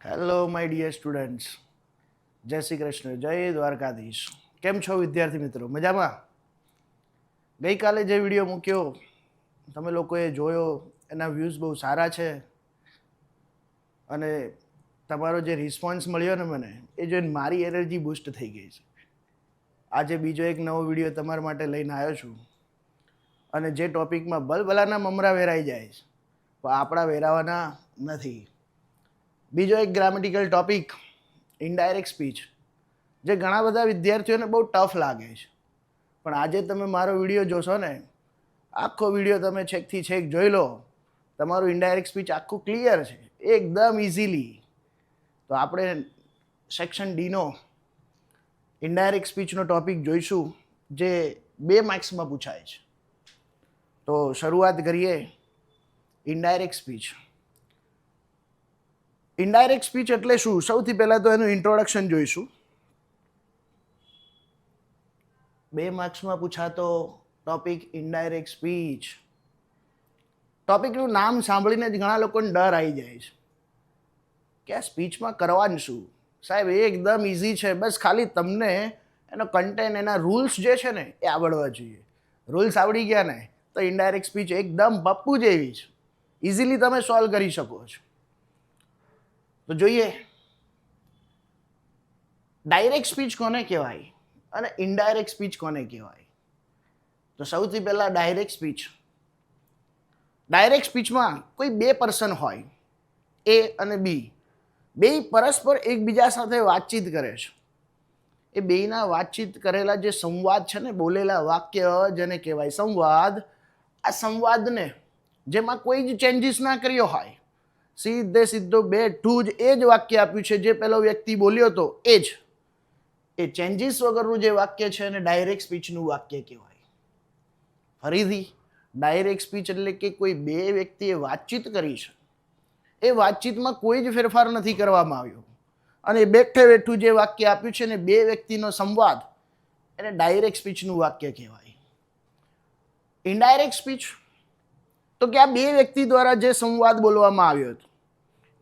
Hello my dear students, જય શ્રી કૃષ્ણ, જય દ્વારકાધીશ. કેમ છો વિદ્યાર્થી મિત્રો? મજામાં? ગઈકાલે જે વિડીયો મૂક્યો તમે લોકોએ જોયો, એના વ્યૂઝ બહુ સારા છે અને તમારો જે રિસ્પોન્સ મળ્યો ને મને એ જોઈને મારી એનર્જી બૂસ્ટ થઈ ગઈ છે. આજે બીજો એક નવો વિડીયો તમારા માટે લઈને આવ્યો છું અને જે ટોપિકમાં બલબલાના મમરા વેરાઈ જાય છે પણ આપણા વેરાવાના નથી. બીજો એક ગ્રામેટિકલ ટોપિક, ઇનડાયરેક્ટ સ્પીચ, જે ઘણા બધા વિદ્યાર્થીઓને બહુ ટફ લાગે છે. પણ આજે તમે મારો વિડીયો જોશો ને, આખો વિડીયો તમે છેકથી છેક જોઈ લો, તમારું ઇનડાયરેક્ટ સ્પીચ આખું ક્લિયર છે એકદમ ઇઝીલી. તો આપણે સેક્શન ડીનો ઇનડાયરેક્ટ સ્પીચનો ટોપિક જોઈશું, જે 2 માર્ક્સમાં પૂછાય છે. તો શરૂઆત કરીએ. Indirect speech. ઇનડાયરેક્ટ સ્પીચ એટલે શું? સૌથી પહેલાં તો એનું ઇન્ટ્રોડક્શન જોઈશું. 2 માર્ક્સમાં પૂછાતો ટોપિક ઇનડાયરેક્ટ સ્પીચ. ટોપિકનું નામ સાંભળીને જ ઘણા લોકોને ડર આવી જાય છે કે આ સ્પીચમાં કરવાનું શું. સાહેબ એ એકદમ ઇઝી છે, બસ ખાલી તમને એનો કન્ટેન્ટ, એના રૂલ્સ જે છે ને એ આવડવા જોઈએ. રૂલ્સ આવડી ગયા ને તો ઇનડાયરેક્ટ સ્પીચ એકદમ પપ્પુ જેવી છે, ઇઝીલી તમે સોલ્વ કરી શકો છો. તો જોઈએ ડાયરેક્ટ સ્પીચ કોને કહેવાય અને ઇનડાયરેક્ટ સ્પીચ કોને કહેવાય. તો સૌથી પહેલાં ડાયરેક્ટ સ્પીચ. ડાયરેક્ટ સ્પીચમાં કોઈ 2 પર્સન હોય, એ અને બી, બે પરસ્પર એકબીજા સાથે વાતચીત કરે છે. એ બેયના વાતચીત કરેલા જે સંવાદ છે ને, બોલેલા વાક્ય જેને કહેવાય સંવાદ, આ સંવાદને જેમાં કોઈ જ ચેન્જીસ ના કર્યો હોય, સીધો બેઠું જ એ જ વાક્ય આપ્યું છે જે પેલો વ્યક્તિ બોલ્યો હતો એ જ, એ ચેન્જીસ વગરનું જે વાક્ય છે એને ડાયરેક્ટ સ્પીચનું વાક્ય કહેવાય. ફરીથી, ડાયરેક્ટ સ્પીચ એટલે કે કોઈ 2 વ્યક્તિએ વાતચીત કરી છે, એ વાતચીતમાં કોઈ જ ફેરફાર નથી કરવામાં આવ્યો અને બેઠું જે વાક્ય આપ્યું છે ને 2 વ્યક્તિનો સંવાદ, એને ડાયરેક્ટ સ્પીચનું વાક્ય કહેવાય. ઇનડાયરેક્ટ સ્પીચ તો કે આ 2 વ્યક્તિ દ્વારા જે સંવાદ બોલવામાં આવ્યો હતો,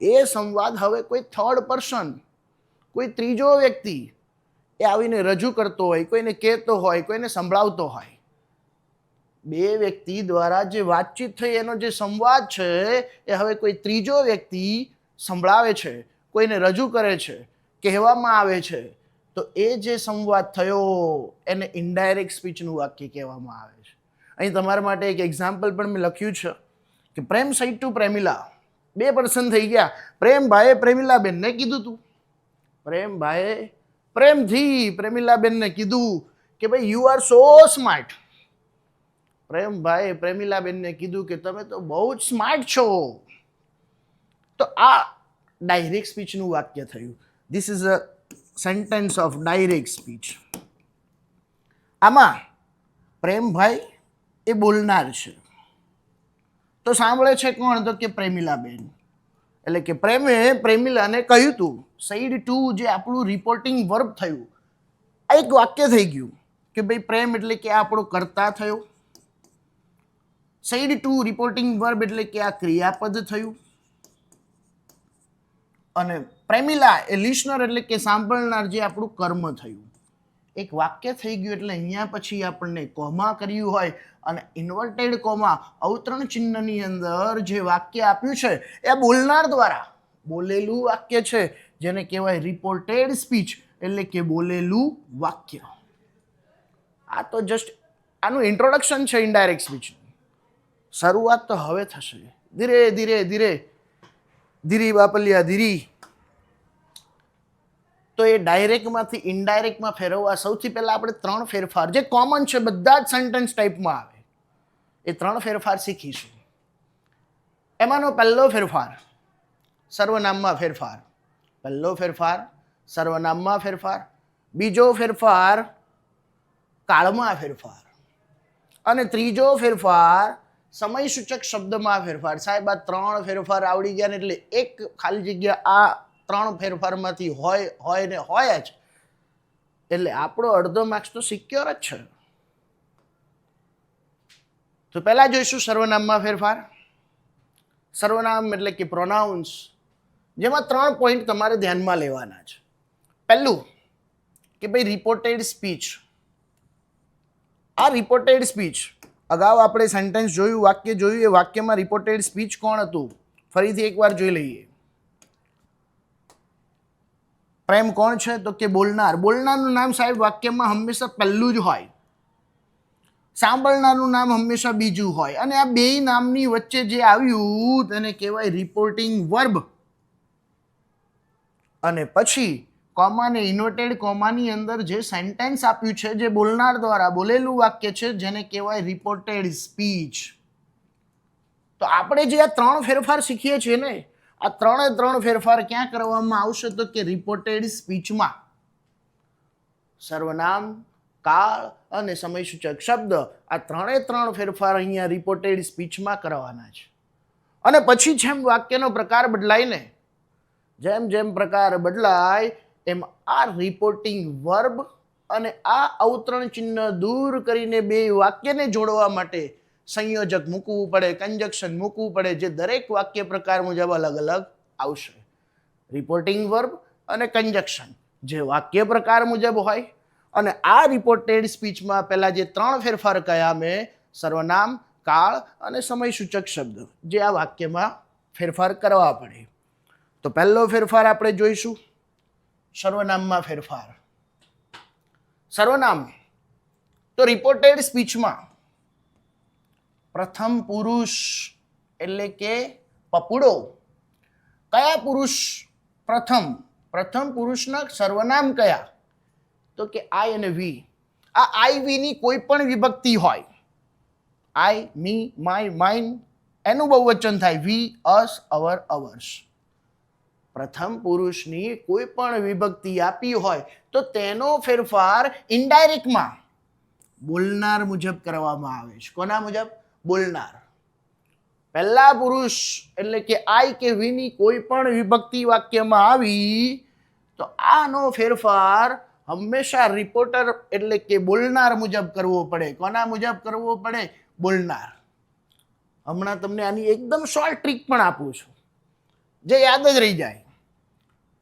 એ સંવાદ હવે કોઈ થર્ડ પર્સન, કોઈ ત્રીજો વ્યક્તિ એ આવીને રજૂ કરતો હોય, કોઈને કહેતો હોય, કોઈને સંભળાવતો હોય. 2 વ્યક્તિ દ્વારા જે વાતચીત થઈ, એનો જે સંવાદ છે એ હવે કોઈ ત્રીજો વ્યક્તિ સંભળાવે છે, કોઈને રજૂ કરે છે, કહેવામાં આવે છે. તો એ જે સંવાદ થયો એને ઇનડાયરેક્ટ સ્પીચનું વાક્ય કહેવામાં આવે છે. અહીં તમારા માટે એક એક્ઝામ્પલ પણ મેં લખ્યું છે કે પ્રેમ સાઈડ ટુ પ્રેમિલા, 2 પર્સન થઈ ગયા. પ્રેમભાઈએ પ્રેમિલાબેનને કીધું હતું, પ્રેમભાઈએ પ્રેમથી પ્રેમિલાબેનને કીધું કે ભાઈ યુ આર સો સ્માર્ટ. પ્રેમભાઈએ પ્રેમિલાબેનને કીધું કે તમે તો બહુ જ સ્માર્ટ છો. તો આ ડાયરેક્ટ સ્પીચનું વાક્ય થયું. This is a sentence of direct speech. આમાં પ્રેમભાઈ એ બોલનાર છે, તો સાંભળે છે કોણ? તો કે પ્રેમિલાબેન. એટલે કે પ્રેમે પ્રેમિલાને કહ્યું હતું. સાઈડ ટુ જે આપણું રિપોર્ટિંગ વર્બ થયું, આ એક વાક્ય થઈ ગયું કે ભાઈ પ્રેમ એટલે કે આ આપણો કર્તા થયો. સાઈડ ટુ રિપોર્ટિંગ વર્બ એટલે કે આ ક્રિયાપદ થયું. અને પ્રેમિલા એ લિસનર એટલે કે સાંભળનાર, જે આપણું કર્મ થયું. એક વાક્ય થઈ ગયું. એટલે અહીંયા પછી આપણને કોમા કર્યું હોય અને ઇન્વર્ટેડ કોમા, અવતરણ ચિહ્નની અંદર જે વાક્ય આપ્યું છે એ બોલનાર દ્વારા બોલેલું વાક્ય છે, જેને કહેવાય રિપોર્ટેડ સ્પીચ, એટલે કે બોલેલું વાક્ય. આ તો જસ્ટ આનું ઇન્ટ્રોડક્શન છે ઇનડાયરેક્ટ સ્પીચનું. શરૂઆત તો હવે થશે, ધીરે ધીરે ધીરે ધીરી બાપલિયા ધીરી. તો એ ડાયરેક્ટમાંથી ઇનડાયરેક્ટમાં ફેરવવા સૌથી પહેલાં આપણે 3 ફેરફાર, જે કોમન છે બધા જ સેન્ટેન્સ ટાઈપમાં આવે, એ 3 ફેરફાર શીખીશું. એમાંનો પહેલો ફેરફાર સર્વનામમાં ફેરફાર. પહેલો ફેરફાર સર્વનામમાં ફેરફાર. બીજો ફેરફાર કાળમાં ફેરફાર. અને ત્રીજો ફેરફાર સમયસૂચક શબ્દમાં ફેરફાર. સાહેબ આ 3 ફેરફાર આવડી ગયા ને એટલે એક ખાલી જગ્યા આ 3 ફેરફારમાંથી હોય ને હોય જ, એટલે આપણો અડધો માર્ક્સ તો સિક્યોર જ છે. તો પહેલા જોઈશું સર્વનામમાં ફેરફાર. સર્વનામ એટલે કે પ્રોનાઉન્સ. જેમાં 3 પોઈન્ટ તમારે ધ્યાનમાં લેવાના છે. પહેલું કે ભાઈ રિપોર્ટેડ સ્પીચ. આ રિપોર્ટેડ સ્પીચ અગાઉ આપણે સેન્ટેન્સ જોયું, વાક્ય જોયું, એ વાક્યમાં રિપોર્ટેડ સ્પીચ કોણ હતું ફરીથી એકવાર જોઈ લઈએ. પ્રેમ કોણ છે તો કે બોલનાર. બોલનારનું નામ સાહેબ વાક્યમાં હંમેશા પહેલું જ હોય, સાંભળનારનું નામ હંમેશા બીજું હોય, અને આ બે નામની વચ્ચે જે આવ્યું તેને કહેવાય રિપોર્ટિંગ વર્બ. અને પછી કોમા ને ઇન્વર્ટેડ કોમાની અંદર જે સેન્ટેન્સ આપ્યું છે, જે બોલનાર દ્વારા બોલેલું વાક્ય છે, જેને કહેવાય રિપોર્ટેડ સ્પીચ. તો આપણે જે આ 3 ફેરફાર શીખીએ છીએ ને, આ 3 ફેરફાર ક્યાં કરવામાં આવશે તો કે રિપોર્ટેડ સ્પીચમાં. સર્વનામ, કાળ અને સમયસૂચક શબ્દ, આ 3 ફેરફાર અહીંયા રિપોર્ટેડ સ્પીચમાં કરવાના છે. અને પછી જેમ વાક્યનો પ્રકાર બદલાય ને, જેમ પ્રકાર બદલાય એમ આ રિપોર્ટિંગ વર્બ અને આ અવતરણ ચિહ્ન દૂર કરીને બે વાક્યને જોડવા માટે સંયોજક મૂકવું પડે, કંજક્શન મૂકવું પડે, જે દરેક વાક્ય પ્રકાર મુજબ અલગ અલગ આવશે. રિપોર્ટિંગ વર્બ અને કંજક્શન જે વાક્ય પ્રકાર મુજબ હોય, અને આ રિપોર્ટેડ સ્પીચમાં પહેલા જે 3 ફેરફાર કયા મેં, સર્વનામ, કાળ અને સમયસૂચક શબ્દ, જે આ વાક્યમાં ફેરફાર કરવા પડે. તો પહેલો ફેરફાર આપણે જોઈશું સર્વનામમાં ફેરફાર. સર્વનામ તો રિપોર્ટેડ સ્પીચમાં પ્રથમ પુરુષ એટલે કે પપુડો. કયા પુરુષ પ્રથમ પુરુષના સર્વનામ કયા તો કે આઈ અને વી. આ આઈ વી ની કોઈ પણ વિભક્તિ હોય, આઈ, મી, માય, માઇન, એનું બહુવચન થાય વી, અસ, અવર, અવર્સ. પ્રથમ પુરુષની કોઈ પણ વિભક્તિ આપી હોય તો તેનો ફેરફાર ઇનડાયરેક્ટમાં બોલનાર મુજબ કરવામાં આવે છે. કોના મુજબ? બોલનાર. પહેલા પુરુષ એટલે કે આઈ કે વી ની કોઈ પણ વિભક્તિ વાક્યમાં આવી તો આનો ફેરફાર હંમેશા રિપોર્ટર એટલે કે બોલનાર મુજબ કરવો પડે. કોના મુજબ કરવો પડે? બોલનાર. હમણાં તમને આની એકદમ શોર્ટ ટ્રીક પણ આપું છું, જે યાદ જ રહી જાય.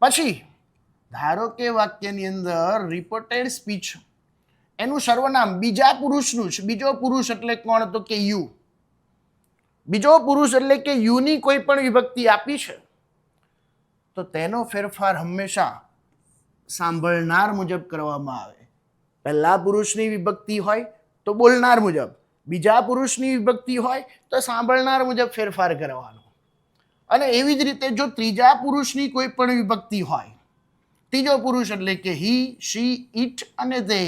પછી ધારો કે વાક્યની અંદર રિપોર્ટેડ સ્પીચ, એનું સર્વનામ બીજા પુરુષનું છે. બીજો પુરુષ એટલે કોણ તો કે યુ. બીજો પુરુષ એટલે કે યુની કોઈ પણ વિભક્તિ આપી છે તો તેનો ફેરફાર હંમેશા સાંભળનાર મુજબ કરવામાં આવે. પહેલા પુરુષની વિભક્તિ હોય તો બોલનાર મુજબ, બીજા પુરુષની વિભક્તિ હોય તો સાંભળનાર મુજબ ફેરફાર કરવાનો. અને એવી જ રીતે જો ત્રીજા પુરુષની કોઈ પણ વિભક્તિ હોય, ત્રીજો પુરુષ એટલે કે હી, શી, ઈટ અને ધે,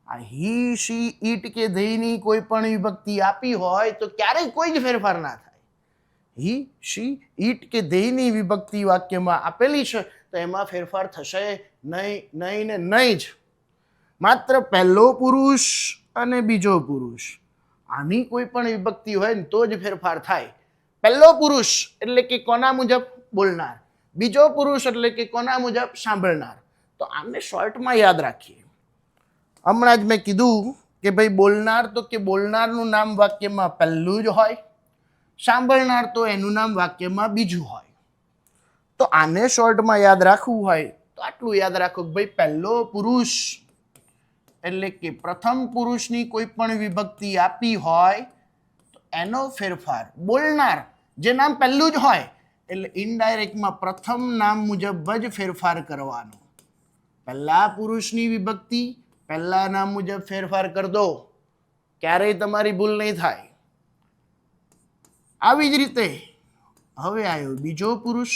આ હી, શી, ઈટ કે ધેની કોઈ પણ વિભક્તિ આપી હોય તો ક્યારેય કોઈ જ ફેરફાર ના થાય. હી, શી, ઈટ કે ધેની વિભક્તિ વાક્યમાં આપેલી છે તો એમાં ફેરફાર થશે નહીં ને નહીં જ. માત્ર પહેલો પુરુષ અને બીજો પુરુષ, આની કોઈ પણ વિભક્તિ હોય ને તો જ ફેરફાર થાય. પહેલો પુરુષ એટલે કે કોના મુજબ? બોલનાર. બીજો પુરુષ એટલે કે કોના મુજબ? સાંભળનાર. તો આને શોર્ટમાં યાદ રાખીએ. હમણાં જ મેં કીધું કે ભાઈ બોલનાર તો કે બોલનારનું નામ વાક્યમાં પહેલું જ હોય, સાંભળનાર તો એનું નામ વાક્યમાં બીજું હોય. તો આને શોર્ટમાં યાદ રાખવું હોય તો આટલું યાદ રાખો કે ભાઈ પહેલો પુરુષ એટલે કે પ્રથમ પુરુષની કોઈ પણ વિભક્તિ આપી હોય તો એનો ફેરફાર બોલનાર, જે નામ પહેલું જ હોય એટલે ઇનડાયરેક્ટમાં પ્રથમ નામ મુજબ જ ફેરફાર કરવાનો. પહેલા પુરુષની વિભક્તિ પહેલા નામ મુજબ ફેરફાર કરી દો, ક્યારેય તમારી ભૂલ નહીં થાય. આવી જ રીતે હવે આવ્યો બીજો પુરુષ.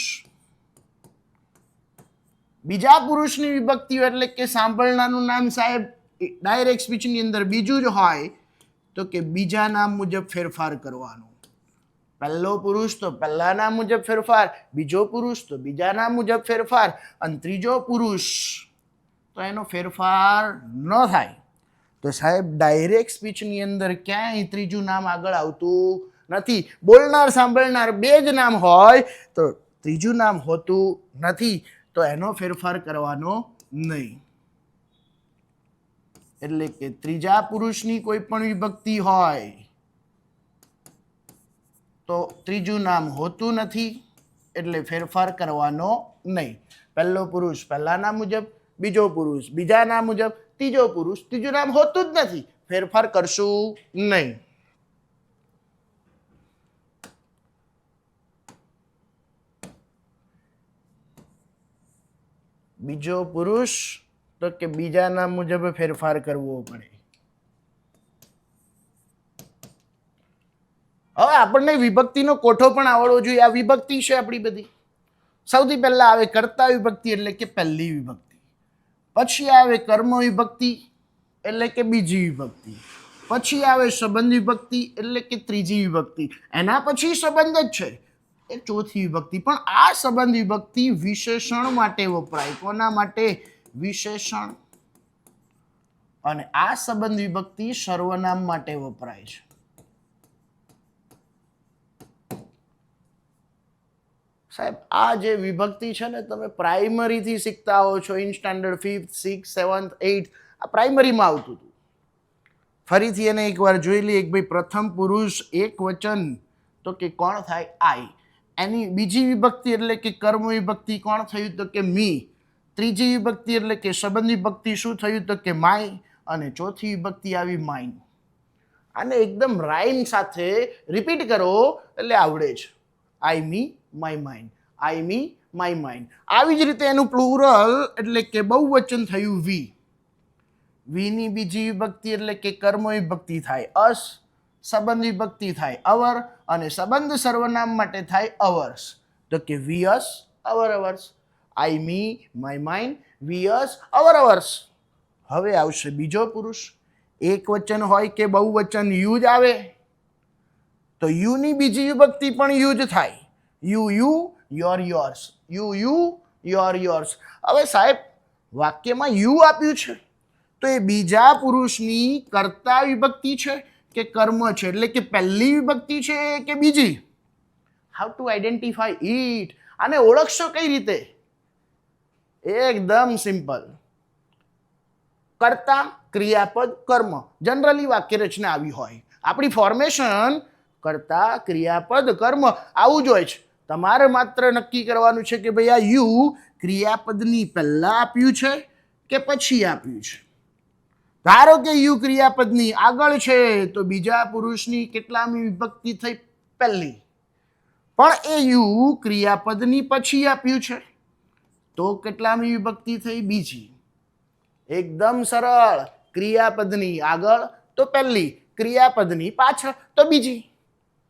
બીજા પુરુષની વિભક્તિ એટલે કે સાંભળનારનું નામ સાહેબ ડાયરેક્ટ સ્પીચની અંદર બીજું જ હોય તો કે બીજા નામ મુજબ ફેરફાર કરવાનો. પહેલો પુરુષ તો પહેલા નામ મુજબ ફેરફાર, બીજો પુરુષ તો બીજા નામ મુજબ ફેરફાર, અને ત્રીજો પુરુષ તો એનો ફેરફાર ન થાય. તો સાહેબ ડાયરેક્ટ સ્પીચની અંદર ક્યાંય ત્રીજું નામ આગળ આવતું નથી. બોલનાર સાંભળનાર બે જ નામ હોય તો ત્રીજું નામ હોતું નથી, તો એનો ફેરફાર કરવાનો નહીં. એટલે કે ત્રીજા પુરુષની કોઈ પણ વિભક્તિ હોય તો ત્રીજું નામ હોતું નથી, એટલે ફેરફાર કરવાનો નહીં. પહેલો પુરુષ પહેલા નામ મુજબ, બીજો પુરુષ બીજા નામ મુજબ, ત્રીજો પુરુષ ત્રીજું નામ હોતું જ નથી, ફેરફાર કરશું નહીં. બીજો પુરુષ તો કે બીજા નામ મુજબ ફેરફાર કરવો પડે. હવે આપણને વિભક્તિનો કોઠો પણ આવડવો જોઈએ. આ વિભક્તિ છે આપણી બધી. સૌથી પહેલા આવે કર્તા વિભક્તિ એટલે કે પહેલી વિભક્તિ, પછી આવે કર્મ વિભક્તિ એટલે કે બીજી વિભક્તિ, પછી આવે સંબંધ વિભક્તિ એટલે કે ત્રીજી વિભક્તિ, એના પછી સંબંધ જ છે એ ચોથી વિભક્તિ. પણ આ સંબંધ વિભક્તિ વિશેષણ માટે વપરાય. કોના માટે? વિશેષણ. અને આ સંબંધ વિભક્તિ સર્વનામ માટે વપરાય છે. સાહેબ આ જે વિભક્તિ છે ને તમે પ્રાઇમરીથી શીખતા હો છો, in standard 5th 6th 7th 8th, આ પ્રાઇમરીમાં આવતું હતું. ફરીથી એને એકવાર જોઈ લઈએ કે ભાઈ પ્રથમ પુરુષ એક વચન તો કે કોણ થાય? આઈ. એની બીજી વિભક્તિ એટલે કે કર્મ વિભક્તિ કોણ થયું? તો કે મી. ત્રીજી વિભક્તિ એટલે કે સંબંધ વિભક્તિ શું થયું? તો કે માય. અને ચોથી વિભક્તિ આવી માઇન. આને એકદમ રાઇમ સાથે રિપીટ કરો એટલે આવડે છે. I me my mine, I me my mine. આવી જ રીતે એનું પ્લુરલ એટલે કે બહુવચન થયું વી. વીની બીજી વિભક્તિ એટલે કે કર્મ વિભક્તિ થાય અસ, સંબંધ વિભક્તિ થાય અવર, અને સંબંધ સર્વનામ માટે થાય અવર્સ. તો કે we us our ours, I me my mine, we us our ours. હવે આવશે બીજો પુરુષ. એક વચન હોય કે બહુવચન યુ જ આવે તો યુની બીજી વિભક્તિ પણ યુ જ થાય. You you your yours, you you your yours. હવે સાહેબ વાક્યમાં યુ આપ્યું છે તો એ બીજા પુરુષની કર્તા વિભક્તિ છે કે કર્મ છે? એટલે કે પહેલી વિભક્તિ છે કે બીજી? How to identify it? આને ઓળખશો કઈ રીતે? એકદમ સિમ્પલ. કર્તા ક્રિયાપદ કર્મ, જનરલી વાક્ય રચના આવી હોય. આપણી ફોર્મેશન કર્તા ક્રિયાપદ કર્મ આવું જ હોય છે. તમારે માત્ર નક્કી કરવાનું છે કે ભાઈ આ યુ ક્રિયાપદની પહેલા આપ્યું છે કે પછી આપ્યું છે. ધારો કે યુ ક્રિયાપદની આગળ છે તો બીજા પુરુષની કેટલામી વિભક્તિ થઈ? પહેલી. પણ એ યુ ક્રિયાપદની પછી આપ્યું છે તો કેટલામી વિભક્તિ થઈ? બીજી. એકદમ સરળ. ક્રિયાપદની આગળ તો પહેલી, ક્રિયાપદની પાછળ તો બીજી.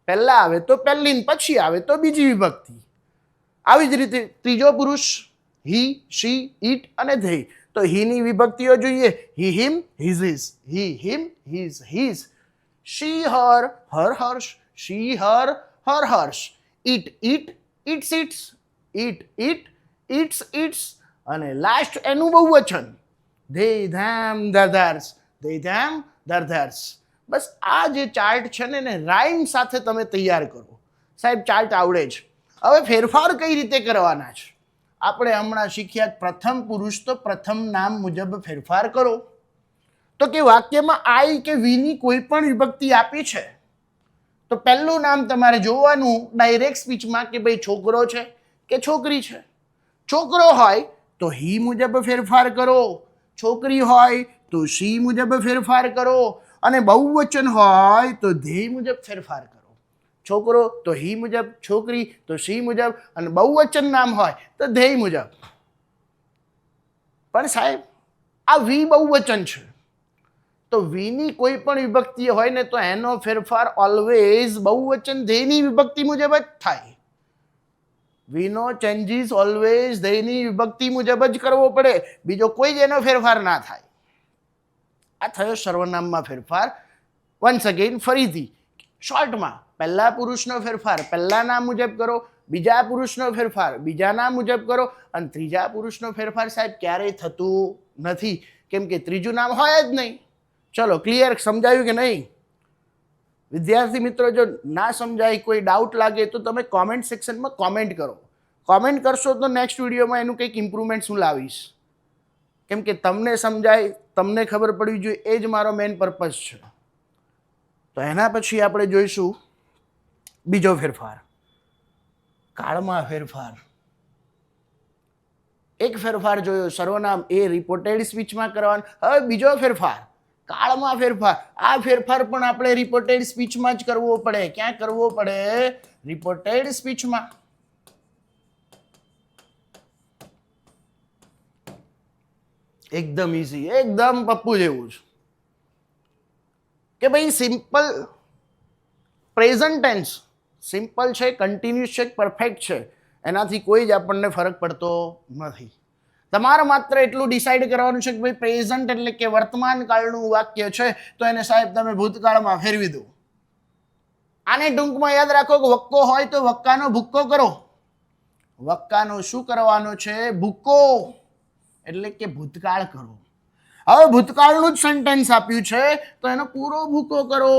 પહેલા આવે તો પહેલી, પછી આવે તો બીજી વિભક્તિ. આવી જ રીતે ત્રીજો પુરુષ હી, શી, ઇટ અને ધે. તો હીની વિભક્તિઓ જોઈએ. He him, his his, he him, his his, she her, her hers, she her, her hers, it it, its its, it it, its its. અને લાસ્ટ એનું બહુવચન ધે ધેમ ધરધર્સ, ધે ધેમ ધરધર્સ. બસ આ જે ચાર્ટ છે ને એને રાઇમ સાથે તમે તૈયાર કરો. સાહેબ ચાર્ટ આવડે છે. હવે ફેરફાર કઈ રીતે કરવાના છે? આપણે હમણાં શીખ્યા પ્રથમ પુરુષ તો પ્રથમ નામ મુજબ ફેરફાર કરો. તો કે વાક્યમાં આઈ કે વીની કોઈ પણ વિભક્તિ આપી છે તો પહેલું નામ તમારે જોવાનું ડાયરેક્ટ સ્પીચમાં કે ભાઈ છોકરો છે કે છોકરી છે. છોકરો હોય તો હી મુજબ ફેરફાર કરો, છોકરી હોય તો શી મુજબ ફેરફાર કરો, અને બહુવચન હોય તો ધ્યેય મુજબ ફેરફાર કરો. છોકરો તો હી મુજબ, છોકરી તો શી મુજબ, અને બહુવચન નામ હોય તો ધ્યેય મુજબ. પણ સાહેબ આ વી બહુવચન છે તો વીની કોઈ પણ વિભક્તિ હોય ને તો એનો ફેરફાર ઓલવેઝ બહુવચન ધ્યેયની વિભક્તિ મુજબ જ થાય. વીનો ચેન્જીસ ઓલવેઝ ધ્યેયની વિભક્તિ મુજબ જ કરવો પડે, બીજો કોઈ જ એનો ફેરફાર ના થાય. આ થયો સર્વનામમાં ફેરફાર. વન્સ અગેન ફરીથી શોર્ટમાં પહેલા પુરુષનો ફેરફાર પહેલા નામ મુજબ કરો, બીજા પુરુષનો ફેરફાર બીજા નામ મુજબ કરો, અને ત્રીજા પુરુષનો ફેરફાર સાહેબ ક્યારેય થતું નથી કેમ કે ત્રીજું નામ હોય જ નહીં. ચલો ક્લિયર? સમજાયું કે નહીં? વિદ્યાર્થી મિત્રો જો ના સમજાય, કોઈ ડાઉટ લાગે તો તમે કોમેન્ટ સેક્શનમાં કોમેન્ટ કરો. કોમેન્ટ કરશો તો નેક્સ્ટ વિડીયોમાં એનું કંઈક ઇમ્પ્રુવમેન્ટ હું લાવીશ. કેમ કે તમને સમજાય, તમને ખબર પડવી જોઈએ, એ જ મારો મેઇન પર્પઝ છે. તો એના પછી આપણે જોઈશું બીજો ફેરફાર. કાળમાં ફેરફાર. એક ફેરફાર જોયો સર્વનામ એ રિપોર્ટેડ સ્પીચમાં કરવાનું. હવે બીજો ફેરફાર કાળમાં ફેરફાર. આ ફેરફાર પણ આપણે રિપોર્ટેડ સ્પીચમાં જ કરવો પડે. ક્યાં કરવો પડે? રિપોર્ટેડ સ્પીચમાં. એકદમ ઈઝી, એકદમ પપ્પુ જેવું છે કે ભાઈ સિમ્પલ પ્રેઝન્ટ ટેન્સ સિમ્પલ છે, કન્ટિન્યુઅસ છે, પરફેક્ટ છે, એનાથી કોઈ જ આપણને ફરક પડતો નથી. તમારે માત્ર એટલું ડિસાઈડ કરવાનું છે કે ભાઈ પ્રેઝન્ટ એટલે કે વર્તમાન કાળનું વાક્ય છે તો એને સાહેબ તમે ભૂતકાળમાં ફેરવી દો. આને ટૂંકમાં યાદ રાખો કે વક્કો હોય તો વક્કાનો ભૂક્કો કરો. વક્કાનો શું કરવાનો છે? ભૂક્કો એટલે કે ભૂતકાળ કરો. હવે ભૂતકાળનું જ સેન્ટેન્સ આપ્યું છે તો એનો પૂરો ભૂકો કરો.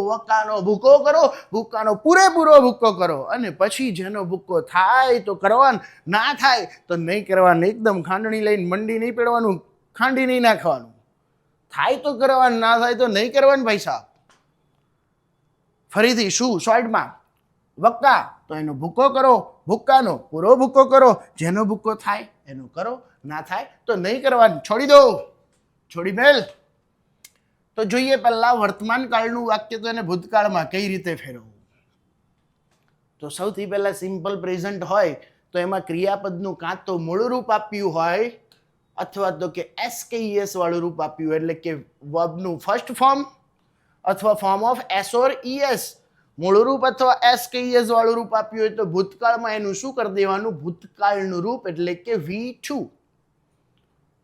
વક્કાનો ભૂકો કરો, ભૂક્કાનો પૂરેપૂરો ભૂકો કરો, અને પછી જેનો ભૂકો થાય તો કરવાનું, ના થાય તો નહીં કરવાનું. એકદમ ખાંડણી લઈને મંડી નહીં પેડવાનું, ખાંડી નહીં નાખવાનું. થાય તો કરવાનું, ના થાય તો નહીં કરવાનું ભાઈ સાહેબ. ફરીથી શું? શોર્ટમાં વક્કા તો એનો ભૂકો કરો, ભૂક્કાનો પૂરો ભૂકો કરો, જેનો ભૂકો થાય એનો કરો, ના થાય તો નહીં કરવાનું, છોડી દો, છોડી મેલ. તો જોઈએ પહેલા વર્તમાન કાળનું વાક્ય તો એને ભૂતકાળમાં કઈ રીતે ફેરવવું. તો સૌથી પહેલા સિમ્પલ પ્રેઝન્ટ હોય તો એમાં ક્રિયાપદનું કાં તો મૂળ રૂપ આપ્યું હોય અથવા તો કે SKES વાળું રૂપ આપ્યું હોય, એટલે કે વર્બનું ફર્સ્ટ ફોર્મ અથવા form of S or ES. મૂળ રૂપ અથવા SKES વાળું રૂપ આપ્યું હોય તો ભૂતકાળમાં એનું શું કરી દેવાનું? ભૂતકાળનું રૂપ એટલે કે V2.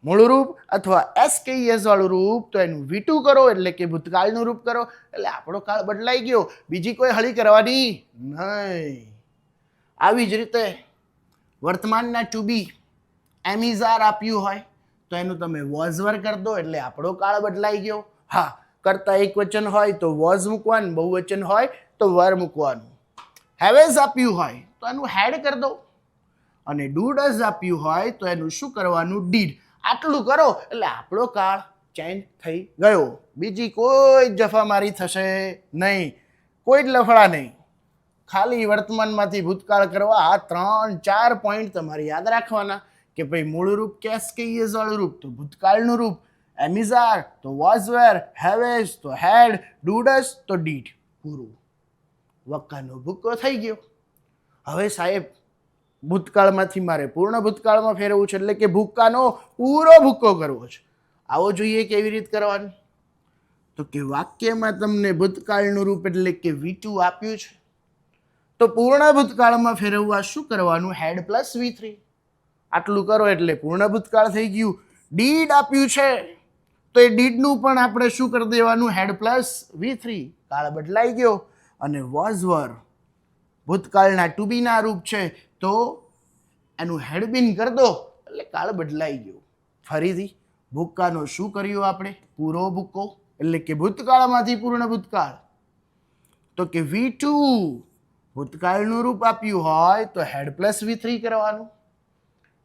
મૂળ રૂપ અથવા SKES વાળું રૂપ તો એનું V2 કરો એટલે કે ભૂતકાળનું રૂપ કરો. એટલે આપણો કાળ બદલાઈ ગયો, બીજી કોઈ હળી કરવાની નહીં. આવી જ રીતે વર્તમાનના ટુ બી એમિઝાર આપ્યું હોય તો એનું તમે વોઝ વર કરી દો એટલે આપણો કાળ બદલાઈ ગયો. હા, કરતા એક વચન હોય તો વોઝ મૂકવાનું, બહુવચન હોય તો વર મૂકવાનું. હેવેઝ આપ્યું હોય તો એનું હેડ કરી દો, અને ડુ ડઝ આપ્યું હોય તો એનું શું કરવાનું? ડીડ. આટલું કરો એટલે આપણો કાળ ચેન્જ થઈ ગયો. બીજી કોઈ જફામારી થશે નહીં, કોઈ જ લફડા નહીં. ખાલી વર્તમાનમાંથી ભૂતકાળ કરવા આ 3-4 પોઈન્ટ તમારે યાદ રાખવાના કે ભાઈ મૂળ રૂપ કે SKES વાળું રૂપ તો ભૂતકાળનું રૂપ, એમિઝાર તો વોઝ વેર, હેવેઝ તો હેડ, ડુ ડઝ તો ડીડ. પૂરું. વક્કાનો ભૂક્કો થઈ ગયો. હવે સાહેબ ભૂતકાળમાંથી મારે પૂર્ણ ભૂતકાળમાં ફેરવવું છે એટલે કે ભૂક્કાનો પૂરો ભૂક્કો કરવો છે. આવો જોઈએ કેવી રીતે કરવાનું. તો કે વાક્યમાં તમને ભૂતકાળનું રૂપ એટલે કે V2 આપ્યું છે તો પૂર્ણ ભૂતકાળમાં ફેરવવા શું કરવાનું? Had plus V3. આટલું કરો એટલે પૂર્ણ ભૂતકાળ થઈ ગયું. ડીડ આપ્યું છે તો એ ડીડનું પણ આપણે શું કરી દેવાનું? Had plus V3. કાળ બદલાઈ ગયો. અને વોઝ વર ભૂતકાળના ટુ બીના રૂપ છે તો એનું હેડબીન કરી દો એટલે કાળ બદલાઈ ગયો. ફરીથી ભૂક્કાનો શું કર્યું આપણે? પૂરો ભૂક્કો એટલે કે ભૂતકાળમાંથી પૂર્ણ ભૂતકાળ. તો કે V2 ભૂતકાળનું રૂપ આપ્યું હોય તો હેડ પ્લસ V3 કરવાનું.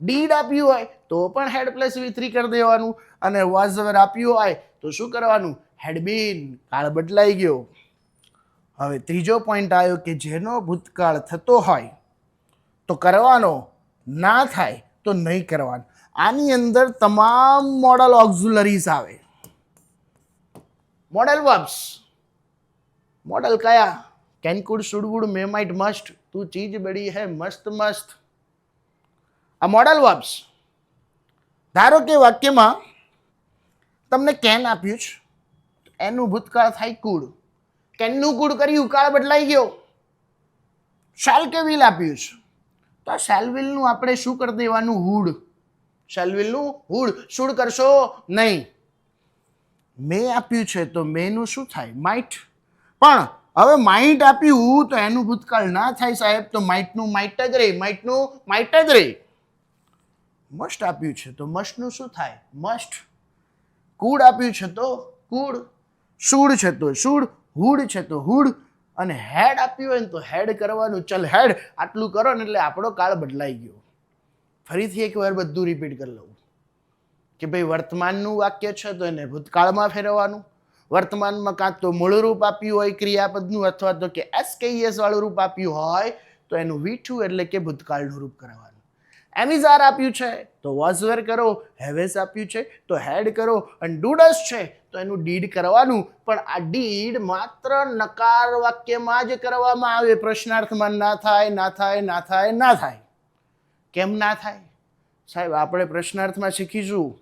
ડીડ આપ્યું હોય તો પણ હેડ પ્લસ V3 કરી દેવાનું. અને વોઝ વર આપ્યું હોય તો શું કરવાનું? હેડબીન. કાળ બદલાઈ ગયો. હવે ત્રીજો પોઈન્ટ આવ્યો કે જેનો ભૂતકાળ થતો હોય તો કરવાનો, ના થાય તો નહીં કરવાનું. આની અંદર તમામ મોડલ ઓક્ઝિલરીઝ આવે. Modal verbs. મોડલ કયા? Can, could, should, would, may, might, must. તું ચીજ બડી હે મસ્ત મસ્ત. આ મોડલ વર્બ્સ. ધારો કે વાક્યમાં તમને કેન આપ્યું છે, એનું ભૂતકાળ થાય કુડ. કેનનું કુડ કર્યું, કાળ બદલાઈ ગયો. શેલ કે વિલ આપ્યું છે તો આ શેલ વિલનું આપણે શું કરી દેવાનું? હુડ. શેલ વિલનું હુડ. શુડ કરશો નહીં. મે આપ્યું છે તો મેનું શું થાય? માઇટ. પણ હવે માઇટ આપ્યું તો એનું ભૂતકાળ ના થાય સાહેબ તો માઇટનું માઇટ જ રહે, માઇટનું માઇટ જ રહે. મસ્ટ આપ્યું છે તો મસ્ટનું શું થાય? મસ્ટ. કુડ આપ્યું છે તો કુડ. શુડ છે તો શુડ. હુડ છે તો હુડ. અને હેડ આપ્યું હોય ને તો હેડ કરવાનું. ચલ હેડ. આટલું કરો ને એટલે આપણો કાળ બદલાઈ ગયો. ફરીથી એકવાર બધું રિપીટ કરી લઉં કે ભાઈ વર્તમાનનું વાક્ય છે તો એને ભૂતકાળમાં ફેરવવાનું. વર્તમાનમાં કાં તો મૂળ રૂપ આપ્યું હોય ક્રિયાપદનું અથવા તો કે SKES વાળું રૂપ આપ્યું હોય તો એનું V2 એટલે કે ભૂતકાળનું રૂપ કરાવવાનું. એમ ઇઝ આર આપ્યું છે તો વોઝ વેર કરો, હેવેઝ આપ્યું છે તો હેડ કરો, અને ડુ ડઝ છે તો એનું ડીડ કરવાનું. પણ આ ડીડ માત્ર નકાર વાક્યમાં જ કરવામાં આવે, પ્રશ્નાર્થમાં ના થાય, ના થાય, ના થાય, ના થાય. કેમ ના થાય સાહેબ? આપણે પ્રશ્નાર્થમાં શીખીશું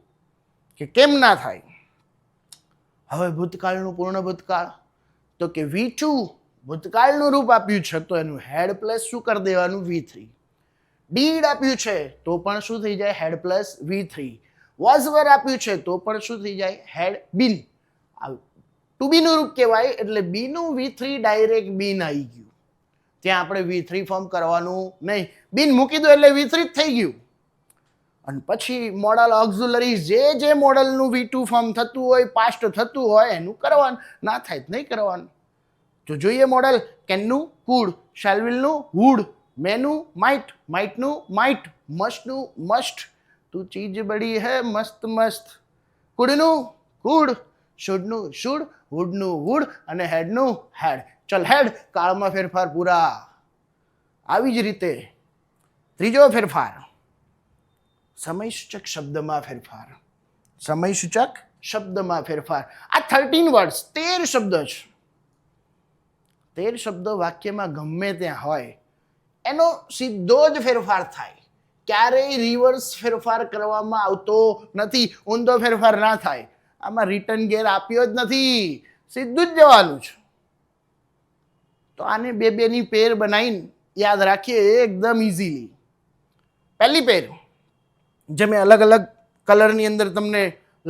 કે કેમ ના થાય. હવે ભૂતકાળનું પૂર્ણ ભૂતકાળ તો કે V2 ભૂતકાળનું રૂપ આપ્યું છે તો એનું હેડ પ્લસ શું કરી દેવાનું? V3. ડીડ આપ્યું છે તો પણ શું થઈ જાય? Had plus V3. વોઝ વેર આપ્યું છે તો પણ શું થઈ જાય? હેડ બીન. ટુ બી નું રૂપ કહેવાય એટલે બી નું V3 ડાયરેક્ટ બીન આવી ગયું. ત્યાં આપણે V3 ફોર્મ કરવાનું નહીં, બીન મૂકી દો એટલે V3 જ થઈ ગયું. અને પછી મોડલ ઓક્ઝિલરી જે મોડલનું V2 ફોર્મ થતું હોય, પાસ્ટ થતું હોય એનું કરવાનું, ના થાય નહીં કરવાનું. તો જોઈએ મોડલ. કેનનું કુડ, શેલવિલનું વુડ, મેનું માઇટ, માઇટનું માઇટ, મસ્ટનું મસ્ટ, તું ચીજ બડી હે મસ્ત મસ્ત. કુડનું કુડ, શુડનું શુડ, વુડનું વુડ અને હેડનું હેડ. ચલ હેડ, કાળમાં ફેરફાર પૂરા. આવી જ રીતે ત્રીજો ફેરફાર સમયસૂચક શબ્દમાં ફેરફાર. સમયસૂચક શબ્દમાં ફેરફાર. આ 13 વર્ડ્સ 13 શબ્દ છે. 13 શબ્દ વાક્યમાં ગમે ત્યાં હોય એનો સીધો જ ફેરફાર થાય. ક્યારેય રિવર્સ ફેરફાર કરવામાં આવતો નથી, ઊંધો ફેરફાર ના થાય. આમાં રિટર્ન ગેર આપ્યો જ નથી, સીધું જ જવાનું છે. તો આને બે ની પેર બનાવીને યાદ રાખીએ એકદમ ઇઝીલી. પહેલી પેર જે મેં અલગ અલગ કલરની અંદર તમને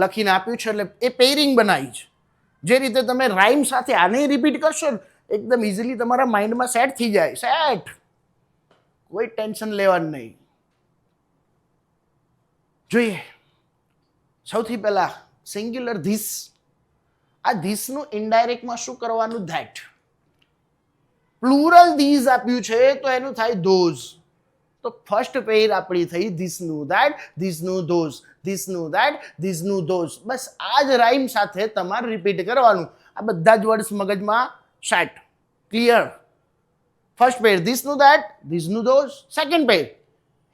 લખીને આપ્યું છે એટલે એ પેરિંગ બનાવી છે. જે રીતે તમે રાઇમ સાથે આને રિપીટ કરશો ને એકદમ ઇઝીલી તમારા માઇન્ડમાં સેટ થઈ જાય. સેટ, કોઈ ટેન્શન લેવાનું નહીં. જોઈએ સૌથી પહેલા સિંગ્યુલર ધીસ. આ ધીસનું ઇનડાયરેક્ટમાં શું કરવાનું? ધેટ. પ્લુરલ ધીસ આપ્યું છે તો એનું થાય ધોઝ. તો ફર્સ્ટ પેર આપણી થઈ ધીસનું ધેટ, ધીસનું ધોઝ, ધીસનું ધેટ, ધીસનું ધોઝ. બસ આ જ રાઇમ સાથે તમારે રિપીટ કરવાનું. આ બધા જ વર્ડ્સ મગજમાં સેટ, ક્લિયર. ફર્સ્ટ પેર ધીસનું ધેટ, ધીસનું ધોઝ. સેકન્ડ પેર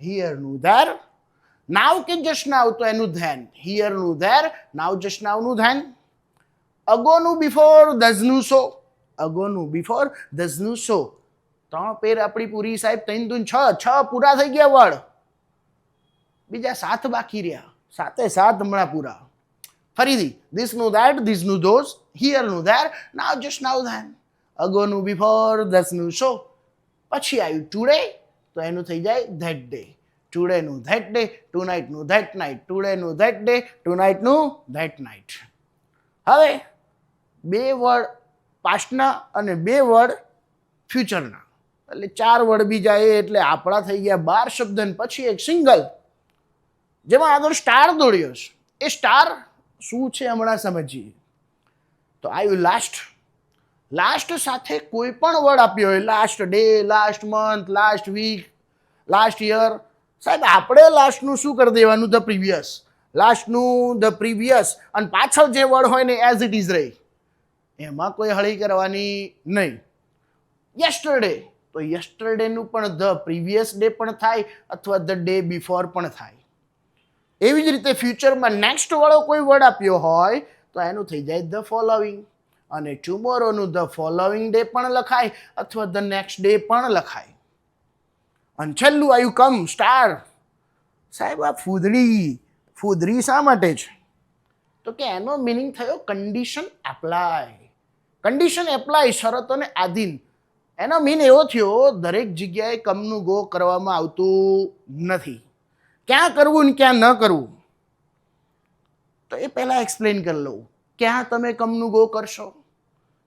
હિયરનું ધેર, નાવ કે જસ્ટ નાવ તો એનું ધેન. હિયરનું ધેર, નાવ જસ્ટ નાવનું ધેન. અગોનું બિફોર, ધઝનું સો. અગોનું બિફોર, ધઝનું સો. 3 પેર આપણી પૂરી સાહેબ. 3 દૂન 6 પૂરા થઈ ગયા વર્ડ. બીજા 7 બાકી રહ્યા. 7 હમણાં પૂરા. ફરીથી ધીસનું ધેટ, ધીસનું ધોઝ, હિયરનું there, now just now then. અગોનું બિફોર, ધઝનું સો. પછી આવ્યું ટુડે તો એનું થઈ જાય ધેટ ડે. ટુડેનું ધેટ ડે, ટુનાઇટનું ધેટ નાઇટ, ટુડેનું ધેટ ડે, ટુનાઇટનું ધેટ નાઇટ. હવે 2 વર્ડ પાસ્ટના અને 2 વર્ડ ફ્યુચરના એટલે 4 વર્ડ બી જાય એટલે આપણા થઈ ગયા 12 શબ્દ. પછી એક સિંગલ જેમાં આગળ સ્ટાર દોડ્યો છે. એ સ્ટાર શું છે હમણાં સમજીએ. તો આવ્યું લાસ્ટ. લાસ્ટ સાથે કોઈ પણ વર્ડ આપ્યો હોય, last day, last month, last week, last year. સાહેબ આપણે લાસ્ટનું શું કરી દેવાનું? The previous. લાસ્ટનું ધ પ્રીવિયસ અને પાછળ જે વર્ડ હોય ને એઝ ઇટ ઇઝ રહી, એમાં કોઈ હળી કરવાની નહીં. યસ્ટરડે તો યસ્ટરડેનું પણ ધ પ્રીવિયસ ડે પણ થાય અથવા ધ ડે બિફોર પણ થાય. એવી જ રીતે ફ્યુચરમાં નેક્સ્ટ વાળો કોઈ વર્ડ આપ્યો હોય તો એનું થઈ જાય ધ ફોલોવિંગ. અને ટુમોરોનું ધ ફોલોવિંગ ડે પણ લખાય અથવા ધ નેક્સ્ટ ડે પણ લખાય. અને છેલ્લું આવ્યું કમ, સ્ટાર. સાહેબ આ ફૂદરી શા માટે છે? તો કે એનો મિનિંગ થયો કન્ડિશન એપ્લાય. કન્ડિશન એપ્લાય, શરતોને આધીન. એનો મીન એવો થયો દરેક જગ્યાએ કમનું ગો કરવામાં આવતું નથી. ક્યાં કરવું ને ક્યાં ન કરવું તો એ પહેલાં એક્સપ્લેન કરી લઉં. ક્યાં તમે કમનું ગો કરશો?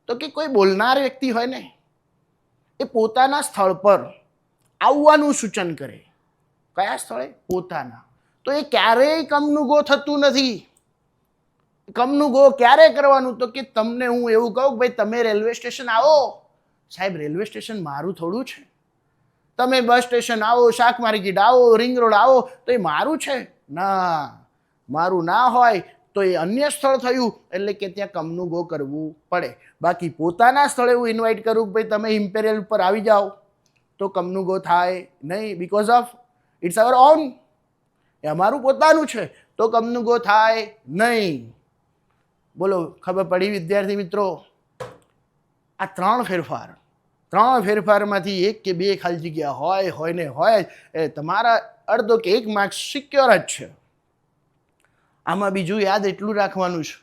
તો કે કોઈ બોલનાર વ્યક્તિ હોય ને એ પોતાના સ્થળ પર આવવાનું સૂચન કરે. કયા સ્થળે? પોતાના. તો એ ક્યારેય કમનું ગો થતું નથી. કમનું ગો ક્યારે કરવાનું? તો કે તમને હું એવું કહું કે ભાઈ તમે રેલવે સ્ટેશન આવો. સાહેબ રેલવે સ્ટેશન મારું થોડું છે. તમે બસ સ્ટેશન આવો, શાક માર્કેટ આવો, રિંગ રોડ આવો તો એ મારું છે? ના, મારું ના હોય તો એ અન્ય સ્થળ થયું એટલે કે ત્યાં કમનું ગો કરવું પડે. બાકી પોતાના સ્થળે હું ઇન્વાઇટ કરું કે ભાઈ તમે ઇમ્પેરિયલ ઉપર આવી જાઓ તો કમનું ગો થાય નહીં, because of it's our own, એ અમારું પોતાનું છે તો કમનું ગો થાય નહીં. બોલો, ખબર પડી વિદ્યાર્થી મિત્રો? આ ત્રણ ફેરફારમાંથી એક કે બે ખાલી જગ્યા હોય ને હોય એ તમારા અડધો કે એક માર્ક્સ સિક્યોર જ છે. આમાં બીજું યાદ એટલું રાખવાનું છે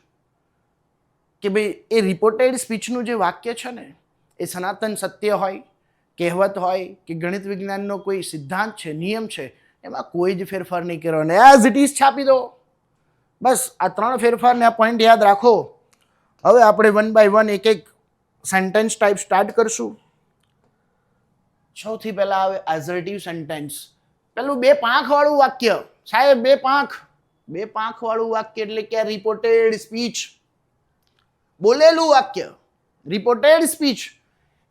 કે ભાઈ એ રિપોર્ટેડ સ્પીચનું જે વાક્ય છે ને એ સનાતન સત્ય હોય, કહેવત હોય કે ગણિત વિજ્ઞાનનો કોઈ સિદ્ધાંત છે, નિયમ છે, એમાં કોઈ જ ફેરફાર નહીં કરવાનો, એઝ ઇટ ઇઝ છાપી દો. બસ આ ત્રણ ફેરફારને આ પોઈન્ટ યાદ રાખો. હવે આપણે 1 by 1 એક એક સેન્ટેન્સ ટાઈપ સ્ટાર્ટ કરશું. સૌથી પહેલા આવે એઝર્ટિવ સેન્ટેન્સ. પેલું બે પાંખવાળું વાક્ય. સાહેબ બે પાંખવાળું વાક્ય એટલે કે રિપોર્ટેડ સ્પીચ, બોલેલું વાક્ય, રિપોર્ટેડ સ્પીચ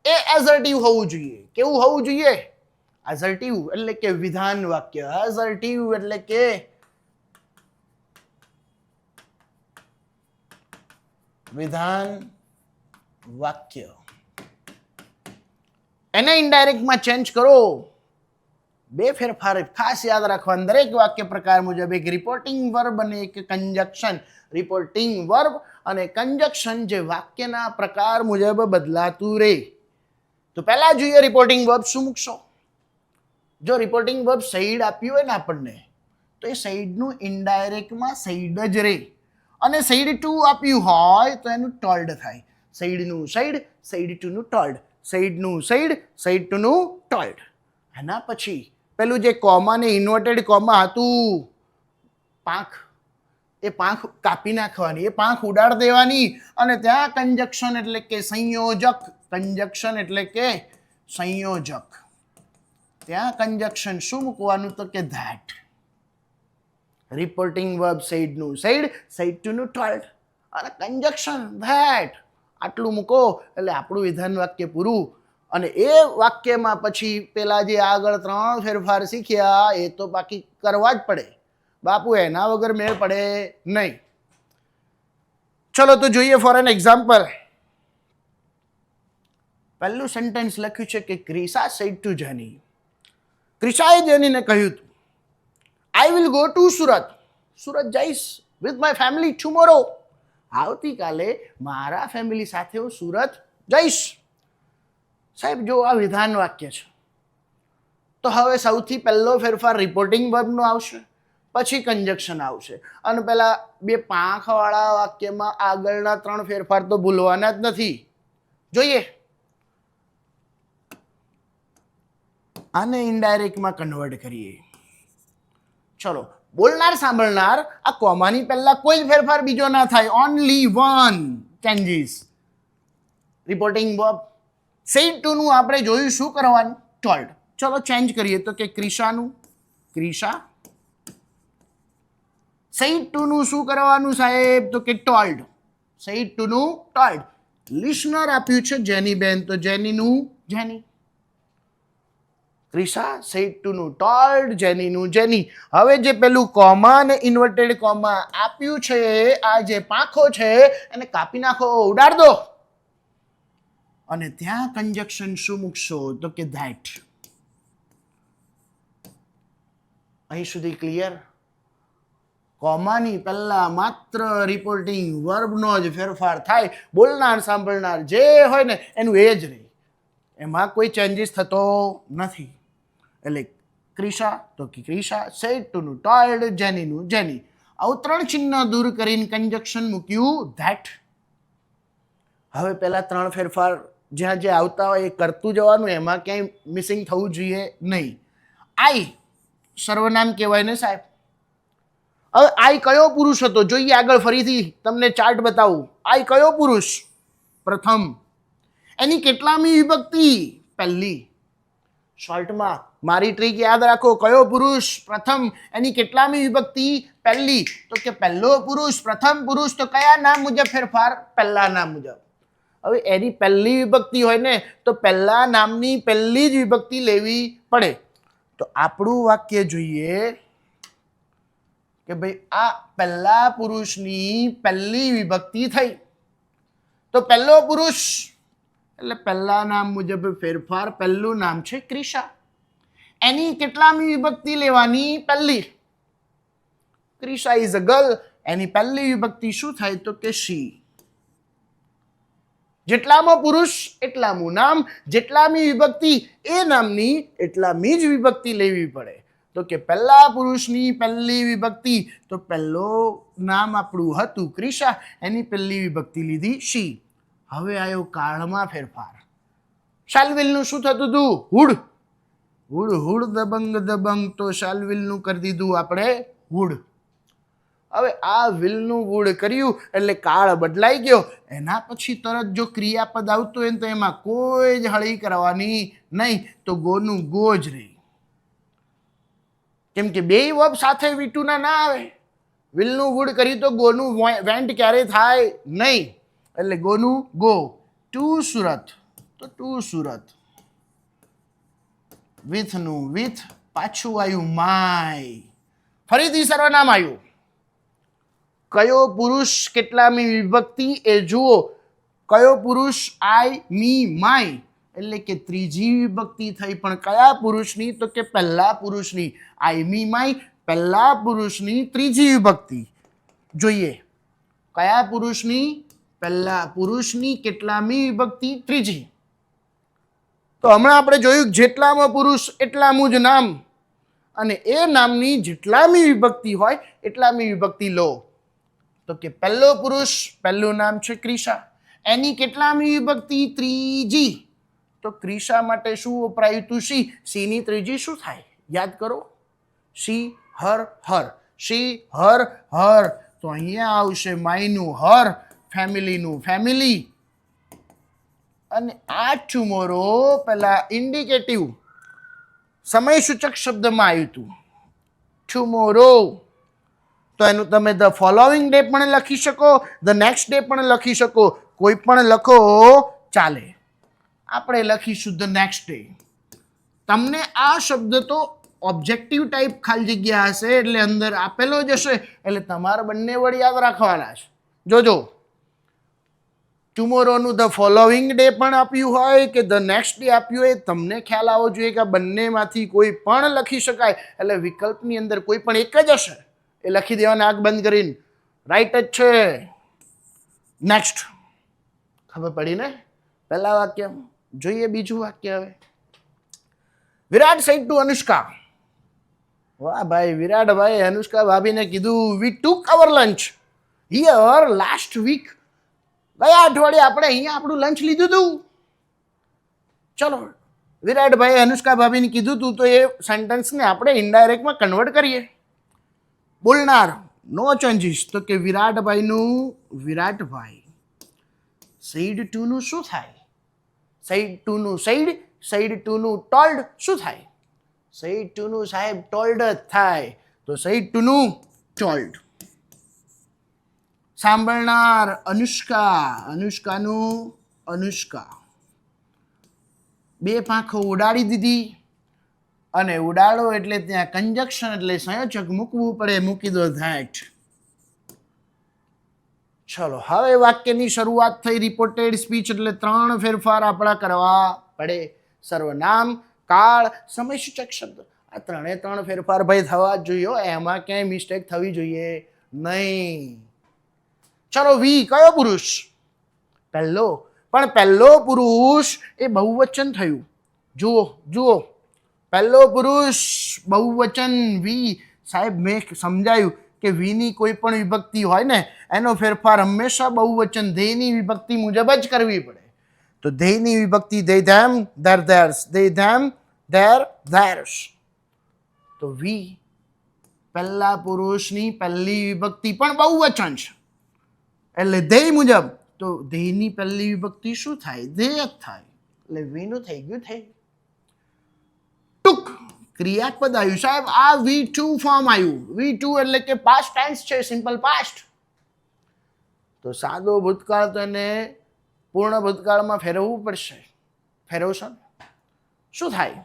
એ એઝર્ટિવ હોવું જોઈએ. કેવું હોવું જોઈએ? એઝર્ટિવ એટલે કે વિધાન વાક્ય. એઝર્ટિવ એટલે કે વિધાન વાક્ય. એને ઇનડાયરેક્ટમાં ચેન્જ કરો. બે ફેરફાર ખાસ યાદ રાખવા. દરેક વાક્ય પ્રકાર મુજબ એક રિપોર્ટિંગ વર્બ અને એક કંજક્શન. રિપોર્ટિંગ વર્બ અને કંજક્શન જે વાક્યના પ્રકાર મુજબ બદલાતું રહે. તો પહેલા જોઈએ રિપોર્ટિંગ વર્બ શું મૂકશો. જો રિપોર્ટિંગ વર્બ સાઈડ આપ્યું હોય ને આપણને તો એ સાઈડનું ઇનડાયરેક્ટમાં સાઈડ જ રહે, અને સાઈડ ટુ આપ્યું હોય તો એનું ટોલ્ડ થાય. સાઈડનું સાઈડ, સાઈડ ટુનું ટોલ્ડ, સાઈડનું સાઈડ, સાઈડ ટુનું ટોલ્ડ. એના પછી પેલું જે કોમા ને ઇન્વર્ટેડ કોમા હતું, પાંખ, એ પાંખ કાપી નાખવાની, એ પાંખ ઉડાડ દેવાની, અને ત્યાં કંજક્શન એટલે કે સંયોજક. કંજક્શન એટલે કે સંયોજક. ત્યાં કંજક્શન શું મૂકવાનું? તો કે ધેટ. રિપોર્ટિંગ વર્બ સાઈડનું સાઈડ, સાઈડ ટુનું ટોલ્ડ, અને કંજક્શન ધેટ. આટલું મૂકો એટલે આપણું વિધાન વાક્ય પૂરું. અને એ વાક્યમાં પછી પેલા જે આગળ ત્રણ ફેરફાર શીખ્યા એ તો બાકી કરવા જ પડે બાપુ, એના વગર મેળ પડે નહીં. ચલો તો જોઈએ ફોર એન એક્ઝામ્પલ. પહેલું સેન્ટેન્સ લખ્યું છે કે ક્રિશા સેડ ટુ જેની. ક્રિશાએ જેનીને કહ્યું હતું, I will go to Surat. Surat જઈશ વિથ માય ફેમિલી ટુમોરો. આવતીકાલે મારા ફેમિલી સાથે હું સુરત જઈશ. સાહેબ જો આ વિધાન વાક્ય છે તો હવે સૌથી પહેલો ફેરફાર રિપોર્ટિંગ વર્બનો આવશે, પછી કંજક્શન આવશે, અને પેલા બે પાંખવાળા વાક્યમાં આગળના ત્રણ ફેરફાર તો ભૂલવાના જ નથી. જોઈએ, આને ઇનડાયરેક્ટમાં કન્વર્ટ કરીએ. ચલો, બોલનાર સાંભળનાર આ કોમાની પહેલા કોઈ ફેરફાર બીજો ના થાય, only one changes. Reporting verb said to નું આપણે જોયું શું કરવાનું? ટોલ્ડ. ચલો ચેન્જ કરીએ તો કે ક્રિશાનું ક્રિશા. સેડ ટુ નું શું કરવાનું સાહેબ? તો કે ટોલ્ડ. સેડ ટુ નું ટોલ્ડ. લિસનર આપ્યું છે જેની બેન, તો જેનીનું જેની. ક્રિશા સેડ ટુ નું ટોલ્ડ, જેનીનું જેની. હવે જે પેલું કોમા અને ઇન્વર્ટેડ કોમા આપ્યું છે, આ જે પાંખો છે એને કાપી નાખો, ઉડાડ દો. અને ત્યાં કંજક્શન શું મૂકશો? તો કે ધેટ. અહીં સુધી ક્લિયર? કોમાની પહેલા માત્ર રિપોર્ટિંગ વર્બનો જ ફેરફાર થાય. બોલનાર સાંભળનાર જે હોય ને એનું એ જ રહે, એમાં કોઈ ચેન્જીસ થતો નથી. એટલે ક્રિશા તો કે ક્રિશા, સેડ ટુ નું ટોલ્ડ, જેનીનું જેની. અવતરણ ચિહ્ન દૂર કરીને કંજક્શન મૂક્યું ધેટ. હવે પહેલા ત્રણ ફેરફાર જ્યાં જે આવતા હોય એ કરતું જવાનું, એમાં ક્યાંય મિસિંગ થવું જોઈએ નહીં. આઈ સર્વનામ કહેવાય ને સાહેબ. હવે આઈ કયો પુરુષ હતો? જોઈએ આગળ ફરીથી તમને ચાર્ટ બતાવું. આઈ કયો પુરુષ? પ્રથમ. એની કેટલામી વિભક્તિ? પહેલી. શોર્ટમાં મારી ટ્રીક યાદ રાખો. કયો પુરુષ? પ્રથમ. એની કેટલામી વિભક્તિ? પહેલી. તો કે પહેલો પુરુષ, પ્રથમ પુરુષ. તો કયા નામ મુજબ ફેરફાર? પહેલા નામ મુજબ. હવે એની પહેલી વિભક્તિ હોય ને તો પહેલા નામની પહેલી જ વિભક્તિ લેવી પડે. તો આપણું વાક્ય જોઈએ કે ભાઈ આ પહેલા પુરુષની પહેલી વિભક્તિ થઈ. તો પહેલો પુરુષ એટલે પહેલા નામ મુજબ ફેરફાર. પહેલું નામ છે ક્રિશા. એની કેટલામી વિભક્તિ લેવાની? પહેલી. Krisha is a girl. એની પહેલી વિભક્તિ શું થાય? તો કે શી. જેટલામાં પુરુષ એટલામું નામ. જેટલામી વિભક્તિ એ નામની એટલામી જ વિભક્તિ લેવી પડે. તો કે પહેલા પુરુષની પહેલી વિભક્તિ, તો પહેલો નામ આપણું હતું ક્રિશા, એની પહેલી વિભક્તિ લીધી શી. હવે આવ્યો કાળમાં ફેરફાર. શાલ્વિલનું શું થતું હતું? હુડ. હુડ હુડ દબંગ દબંગ, તો શાલ્વિલનું કરી દીધું આપણે હુડ. હવે આ વિલનું વુડ કર્યું એટલે કાળ બદલાઈ ગયો. એના પછી તરત જો ક્રિયાપદ આવતું હોય તો એમાં કોઈ જ હળી કરવાની નહીં, તો ગોનું ગો જ રહી. કેમ કે બે વર્બ સાથે V2 ના આવે. વિલનું વુડ કર્યું તો ગોનું વેન્ટ ક્યારે થાય? નહીં. એટલે ગોનું ગો. ટુ સુરત, તો ટુ સુરત. વિથનું વિથ, પાછું આવ્યું માય. ફરીથી સર્વનામ આવ્યું. કયો પુરુષ કેટલામી વિભક્તિ એ જુઓ. કયો પુરુષ? આઈ, મી, માય. એટલે કે ત્રીજી વિભક્તિ થઈ. પણ કયા પુરુષની? તો કે પહેલા પુરુષની. આઈ, મી, માય પહેલા પુરુષની ત્રીજી વિભક્તિ. જોઈએ કયા પુરુષની? પહેલા પુરુષની કેટલામી વિભક્તિ? ત્રીજી. તો હમણાં આપણે જોયું જેટલામાં પુરુષ એટલામું જ નામ, અને એ નામની જેટલામી વિભક્તિ હોય એટલામી વિભક્તિ લો. તો કે પહેલો પુરુષ પહેલું નામ છે ક્રિશા, એની કેટલામી વિભક્તિ? ત્રીજી. તો ક્રિશા માટે શું વપરાયું હતું? શી. સી ની ત્રીજી શું થાય? યાદ કરો. શી, હર, હર. શી, હર, હર. તો અહીંયા આવશે માયનું હર, ફેમિલીનું ફેમિલી. અને આ ટુમોરો પેલા ઇન્ડિકેટિવ સમય સૂચક શબ્દમાં આવ્યું હતું ટુમોરો. તો એનું તમે ધ ફોલોઈંગ ડે પણ લખી શકો, ધ નેક્સ્ટ ડે પણ લખી શકો, કોઈ પણ લખો ચાલે. આપણે લખીશું ધ નેક્સ્ટ ડે. તમને આ શબ્દ તો ઓબ્જેક્ટિવ ટાઈપ ખાલી જગ્યા હશે એટલે અંદર આપેલો જ હશે, એટલે તમારે બંને વડ યાદ રાખવાના છે. જોજો ટુમોરોનું ધ ફોલોઈંગ ડે પણ આપ્યું હોય કે ધ નેક્સ્ટ ડે આપ્યું હોય, તમને ખ્યાલ આવવો જોઈએ કે બંનેમાંથી કોઈ પણ લખી શકાય. એટલે વિકલ્પની અંદર કોઈ પણ એક જ હશે, એ લખી દેવાના આંખ બંધ કરીને. રાઈટ જ છે. નેક્સ્ટ. ખબર પડી ને? પહેલા વાક્ય. જોઈએ બીજું વાક્ય. હવે વિરાટ સેડ ટુ અનુષ્કા. વાહ ભાઈ, વિરાટભાઈ અનુષ્કા ભાભીને કીધું વી ટુક અવર લંચ હિયર લાસ્ટ વીક. ગયા અઠવાડિયે આપણે અહીંયા આપણું લંચ લીધું હતું. ચલો, વિરાટભાઈ અનુષ્કા ભાભીને કીધું હતું, તો એ સેન્ટેન્સને આપણે ઇનડાયરેક્ટમાં કન્વર્ટ કરીએ. બોલનાર નો ચેન્જીસ. તો કે વિરાટભાઈનું વિરાટભાઈ. સેડ ટુનું શું થાય? સેડ ટુનું સેડ, સેડ ટુનું ટોલ્ડ શું થાય? સેડ ટુનું સાહેબ ટોલ્ડ જ થાય. તો સેડ ટુનું ટોલ્ડ. સાંભળનાર અનુષ્કા, અનુષ્કાનું અનુષ્કા. બે પાંખો ઉડાડી દીધી, અને ઉડાડો એટલે ત્યાં કંજક્શન એટલે સંયોજક મૂકવું પડે, મૂકી દો ધેટ. ચલો, હવે વાક્યની શરૂઆત થઈ. રિપોર્ટેડ સ્પીચ એટલે ત્રણ ફેરફાર આપણા કરવા પડે. સર્વનામ, કાળ, સમયસૂચક શબ્દ. આ ત્રણ ફેરફાર ભાઈ થવા જ જોઈએ. એમાં ક્યાંય મિસ્ટેક થવી જોઈએ નહીં. ચલો, વી કયો પુરુષ? પહેલો. પણ પહેલો પુરુષ એ બહુવચન થયું. જુઓ જુઓ, પહેલો પુરુષ બહુવચન વી. સાહેબ મેં સમજાયું કે વીની કોઈ પણ વિભક્તિ હોય ને એનો ફેરફાર હંમેશા બહુવચન ધેયની વિભક્તિ મુજબ જ કરવી પડે. તો ધેયની વિભક્તિ they them their theirs, they them their theirs. તો વી પહેલા પુરુષની પહેલી વિભક્તિ પણ બહુવચન છે એટલે ધેય મુજબ. તો ધેયની પહેલી વિભક્તિ શું થાય? ધેય જ થાય. એટલે વીનું થઈ ગયું થઈ. ટૂંક ક્રિયાપદ આવ્યું. સાહેબ આ V2 ફોર્મ આવ્યું. V2 એટલે કે પાસ્ટ ટેન્સ છે, સિમ્પલ પાસ્ટ. તો સાદો ભૂતકાળ તો એને પૂર્ણ ભૂતકાળમાં ફેરવવું પડશે. ફેરવશો ને શું થાય?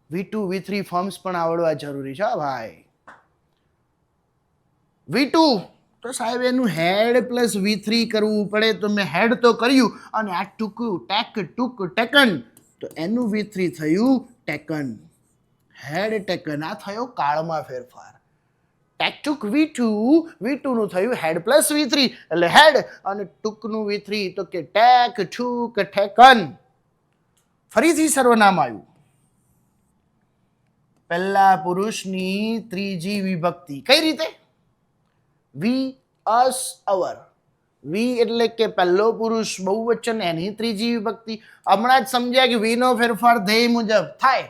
V2 V3 ફોર્મ્સ પણ આવડવા જરૂરી છે ભાઈ. V2 તો સાહેબ એનું હેડ પ્લસ V3 કરવું પડે, તો મેં હેડ તો કર્યું અને આ ટૂંક ટેકન, તો એનું V3 થયું ટેકન, હેડ ટેકન. આ થયો કાળમાં ફેરફાર. ટેક ટુક V2 નું થયું હેડ પ્લસ V3 એટલે હેડ, અને ટૂંકનું V3 તો કે ટેક ટુક ટેકન. ફરીથી સર્વનામ આવ્યું. પહેલા પુરુષની ત્રીજી વિભક્તિ કઈ રીતે? વી, અસ, અવર. વી એટલે કે પહેલો પુરુષ બહુવચન, એની ત્રીજી વિભક્તિ. હમણાં જ સમજ્યા કે વી નો ફેરફાર ધ્યેય મુજબ થાય,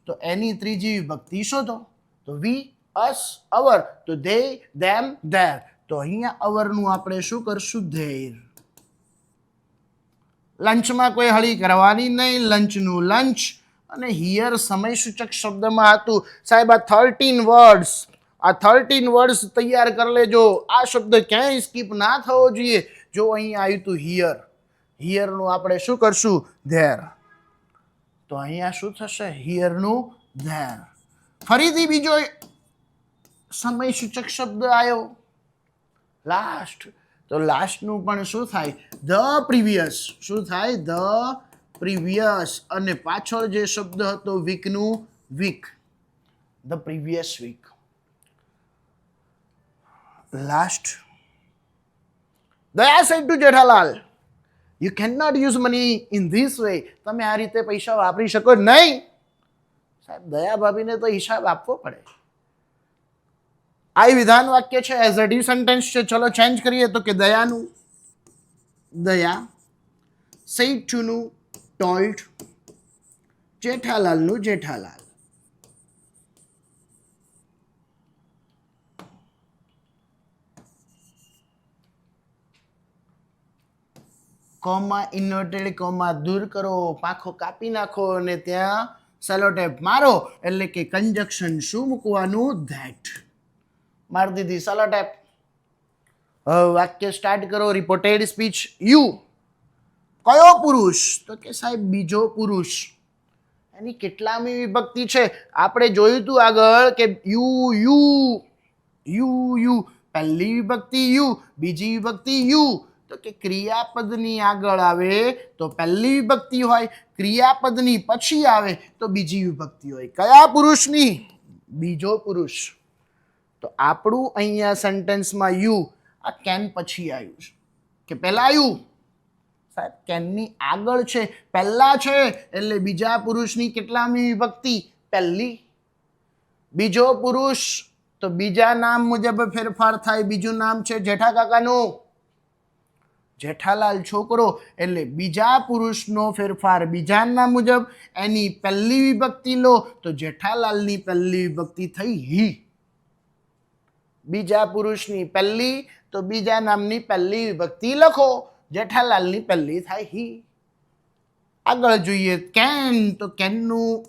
તો એની ત્રીજી વિભક્તિ શોધો. તો વી, અસ, અવર, તો ધે, ધેમ, ધેર. તો અહીંયા અવરનું આપણે શું કરશું? ધેર. લંચમાં કોઈ હળી કરવાની નહીં, લંચનું લંચ. અને હિયર સમય સૂચક શબ્દમાં હતું સાહેબ આ 13 વર્ડ્સ. આ 13 વર્ડ્સ તૈયાર કરી લેજો. આ શબ્દ ક્યાંય સ્કીપ ના થવો જોઈએ. જો અહીંયા આવ્યું હતું હિયર, હિયરનું આપણે શું કરશું? ધેર. તો અહીંયા શું થશે? હિયરનું ધેર. ફરીથી બીજો સમય સૂચક શબ્દ આવ્યો લાસ્ટ. તો લાસ્ટનું પણ શું થાય? The previous. શું થાય? The previous. અને પાછળ જે શબ્દ હતો વીકનું week, the previous week. Last. Daya said to Jethalal, you can not use money in this way. તમે આ રીતે પૈસા વાપરી શકો નહીં. સાહેબ દયા ભાભીને તો હિસાબ આપવો પડે. આ વિધાન વાક્ય છે, એઝ સેન્ટેન્સ છે. ચલો ચેન્જ કરીએ તો કે દયાનું, દયા, said to નું told, જેઠાલાલનું જેઠાલાલ. કોમા, ઇન્વર્ટેડ કોમા દૂર કરો, પાંખો કાપી નાખો અને ત્યાં સેલોટેપ મારો. એટલે કે કંજક્શન શું મૂકવાનું? ધેટ. મારી દીધી સેલોટેપ. વાક્ય સ્ટાર્ટ કરો. Reported speech. યુ કયો પુરુષ? તો કે સાહેબ બીજો પુરુષ. એની કેટલામી વિભક્તિ છે? આપણે જોયું હતું આગળ કે યુ યુ યુ યુ. પહેલી વિભક્તિ યુ, બીજી વિભક્તિ યુ. તો કે ક્રિયાપદની આગળ આવે તો પહેલી વિભક્તિ હોય, ક્રિયાપદની પછી આવે તો બીજી વિભક્તિ હોય. કયા પુરુષની? બીજો પુરુષ. તો આપણું અહીંયા સેન્ટેન્સમાં યુ આ કેન પછી આવ્યું છે કે પહેલા આવ્યું? સાહેબ કેનની આગળ છે, પહેલા છે, એટલે બીજા પુરુષની કેટલામી વિભક્તિ? પહેલી. બીજો પુરુષ તો બીજા નામ મુજબ ફેરફાર થાય. બીજું નામ છે જેઠા કાકાનું, જેઠાલાલ છોકરો, એટલે બીજા પુરુષનો ફેરફાર બીજા નામ મુજબ. એની પહેલી વિભક્તિ લો તો જેઠાલાલની પહેલી વિભક્તિ થઈ હી. બીજા પુરુષની પહેલી તો બીજા નામની પહેલી વિભક્તિ લખો. જેઠાલાલની પહેલી થાય હી. આગળ જોઈએ કેન. તો કેનનું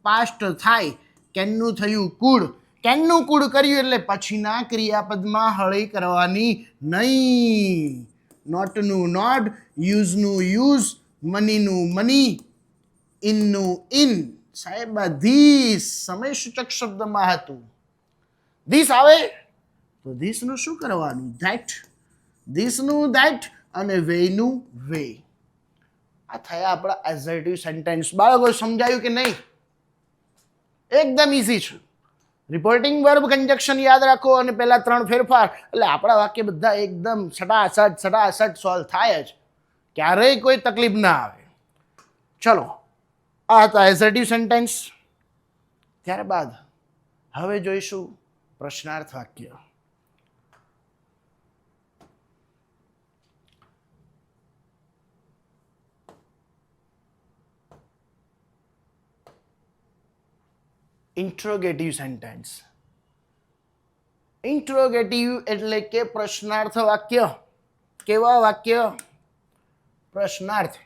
પાસ્ટ થાય. કેનનું થયું કુડ. કેનનું કુડ કર્યું એટલે પછીના ક્રિયાપદમાં હળી કરવાની નહીં. નોટનું નોટ, યુઝનું યુઝ, મનીનું મની, ઇનનું ઇન. સાહેબ ધીસ સમય સૂચક શબ્દમાં હતું. ધીસ આવે તો ધીસનું શું કરવાનું? ધેટ. ધીસનું ધેટ અને વેનું વે. આ થયા આપણા એઝર્ટિવ સેન્ટેન્સ. બાળકો સમજાયું કે નહીં? એકદમ ઇઝી છે. રિપોર્ટિંગ વર્બ કંજક્શન યાદ રાખો અને પહેલા 3 ફેરફાર એટલે આપણા વાક્ય બધા એકદમ સટાસટ સોલ્વ થાય જ. ક્યારેય કોઈ તકલીફ ના આવે. ચલો આ હતા એઝર્ટિવ સેન્ટેન્સ. ત્યારબાદ હવે જોઈશું પ્રશ્નાર્થ વાક્ય. Interrogative sentence. ઇન્ટ્રોગેટિવ એટલે કે પ્રશ્નાર્થ વાક્ય. કેવા વાક્ય? પ્રશ્નાર્થ.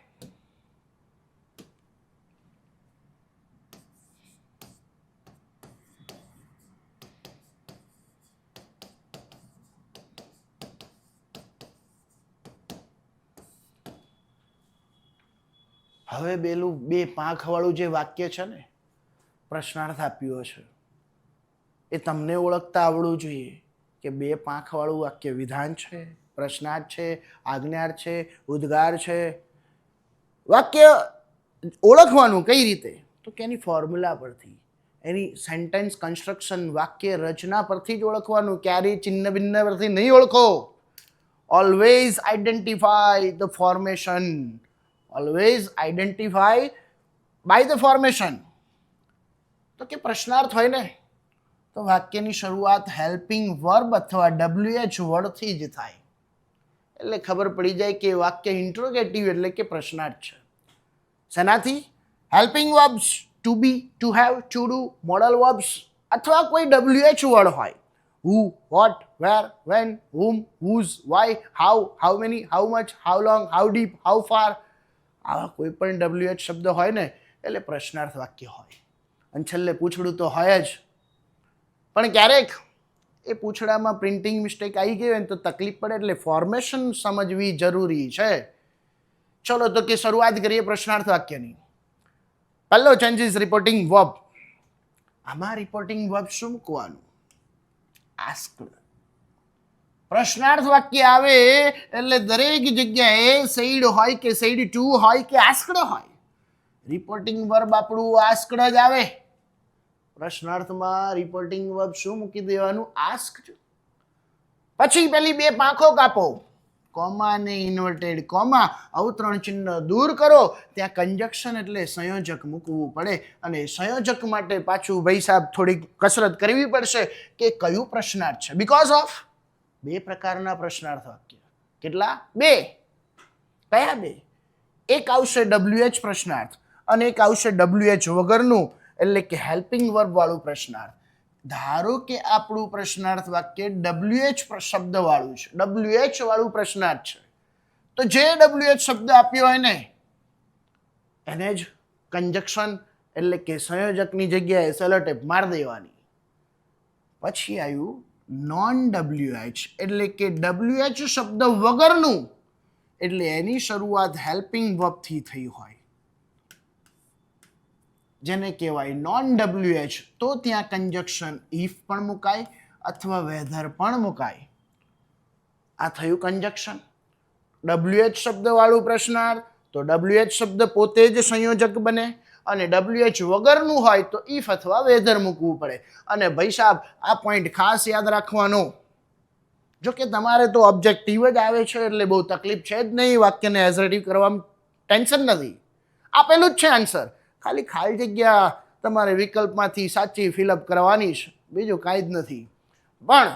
હવે પેલું 2 પાંખ વાળું જે વાક્ય છે ને, પ્રશ્નાર્થ આપ્યો છે, એ તમને ઓળખતા આવડવું જોઈએ. કે બે પાંખવાળું વાક્ય વિધાન છે, પ્રશ્નાર્થ છે, આજ્ઞાર્થ છે, ઉદ્ગાર છે. વાક્ય ઓળખવાનું કઈ રીતે? તો કે એની ફોર્મ્યુલા પરથી, એની સેન્ટેન્સ કન્સ્ટ્રક્શન, વાક્ય રચના પરથી જ ઓળખવાનું. ક્યારેય ચિહ્ન ભિન્ન પરથી નહીં ઓળખો. Always identify the formation. Always identify by the formation. તો કે પ્રશ્નાર્થ હોય ને તો વાક્યની શરૂઆત હેલ્પિંગ વર્બ અથવા WH વર્ડથી જ થાય. એટલે ખબર પડી જાય કે વાક્ય ઇન્ટ્રોગેટિવ એટલે કે પ્રશ્નાર્થ છે. શેનાથી? Helping verbs, to be, to have, to do, modal verbs અથવા કોઈ WH વર્ડ હોય. Who, what, where, when, whom, whose, why, how, how many, how much, how long, how deep, how far, આવા કોઈ પણ WH શબ્દ હોય ને એટલે પ્રશ્નાર્થ વાક્ય હોય. અને છેલ્લે પૂછડું તો હોય જ. પણ ક્યારેક એ પૂછડામાં પ્રિન્ટિંગ મિસ્ટેક આવી ગઈ હોય ને તો તકલીફ પડે, એટલે ફોર્મેશન સમજવી જરૂરી છે. ચલો તો કે શરૂઆત કરીએ પ્રશ્નાર્થ વાક્યની. પહેલો ચેન્જીસ રિપોર્ટિંગ વર્બ. આમાં રિપોર્ટિંગ વર્બ શું મૂકવાનું? આસ્ક્ડ. પ્રશ્નાર્થ વાક્ય આવે એટલે દરેક જગ્યાએ સેઇડ હોય કે સેઇડ ટુ હોય કે આસ્ક્ડ હોય, રિપોર્ટિંગ વર્બ આપણું આસ્ક્ડ જ આવે. પ્રશ્નાર્થમાં રિપોર્ટિંગ વર્બ શું મૂકી દેવાનું? આસ્ક્ડ. પછી પેલી બે પાંખો કાપો, કોમા ને ઇન્વર્ટેડ કોમા, અવતરણ ચિહ્ન દૂર કરો. ત્યાં કંજક્શન એટલે સંયોજક મૂકવું પડે, અને સંયોજક માટે પાછું ભાઈ સાહેબ થોડીક કસરત કરવી પડશે કે કયું પ્રશ્નાર્થ છે. બીકોઝ ઓફ બે પ્રકારના પ્રશ્નાર્થ વાક્ય. કેટલા? બે. કયા બે? એક આવશે WH પ્રશ્નાર્થ અને એક આવશે WH વગરનું, એટલે કે હેલ્પિંગ વર્બ વાળું પ્રશ્નાર્થ. ધારો કે આપણું પ્રશ્નાર્થ વાક્ય WH શબ્દ વાળું છે, WH વાળું પ્રશ્નાર્થ છે, તો જે WH શબ્દ આપ્યો હોય ને એને જ કંજક્શન એટલે કે સંયોજકની જગ્યાએ સેલોટેપ માર દેવાની. પછી આવ્યું નોન WH એટલે કે WH શબ્દ વગરનું, એટલે એની શરૂઆત હેલ્પિંગ વર્બથી થઈ હોય, જેને કહેવાય નોન WH. તો ત્યાં કંજક્શન ઇફ પણ મુકાય અથવા વેધર પણ મુકાય. આ થયું કંજક્શન. WH શબ્દ વાળું પ્રશ્નાર્થ તો WH શબ્દ પોતે જ સંયોજક બને, અને WH વગરનું હોય તો ઇફ અથવા વેધર મૂકવું પડે. અને ભાઈ સાહેબ આ પોઈન્ટ ખાસ યાદ રાખવાનો. જો કે તમારે તો ઓબ્જેક્ટિવ જ આવે છે એટલે બહુ તકલીફ છે જ નહીં, વાક્યને એઝરેટિવ કરવામાં ટેન્શન નથી. આપેલું જ છે આન્સર, ખાલી ખાલી જગ્યા તમારે વિકલ્પમાંથી સાચી ફિલઅપ કરવાની છે, બીજું કાંઈ જ નથી. પણ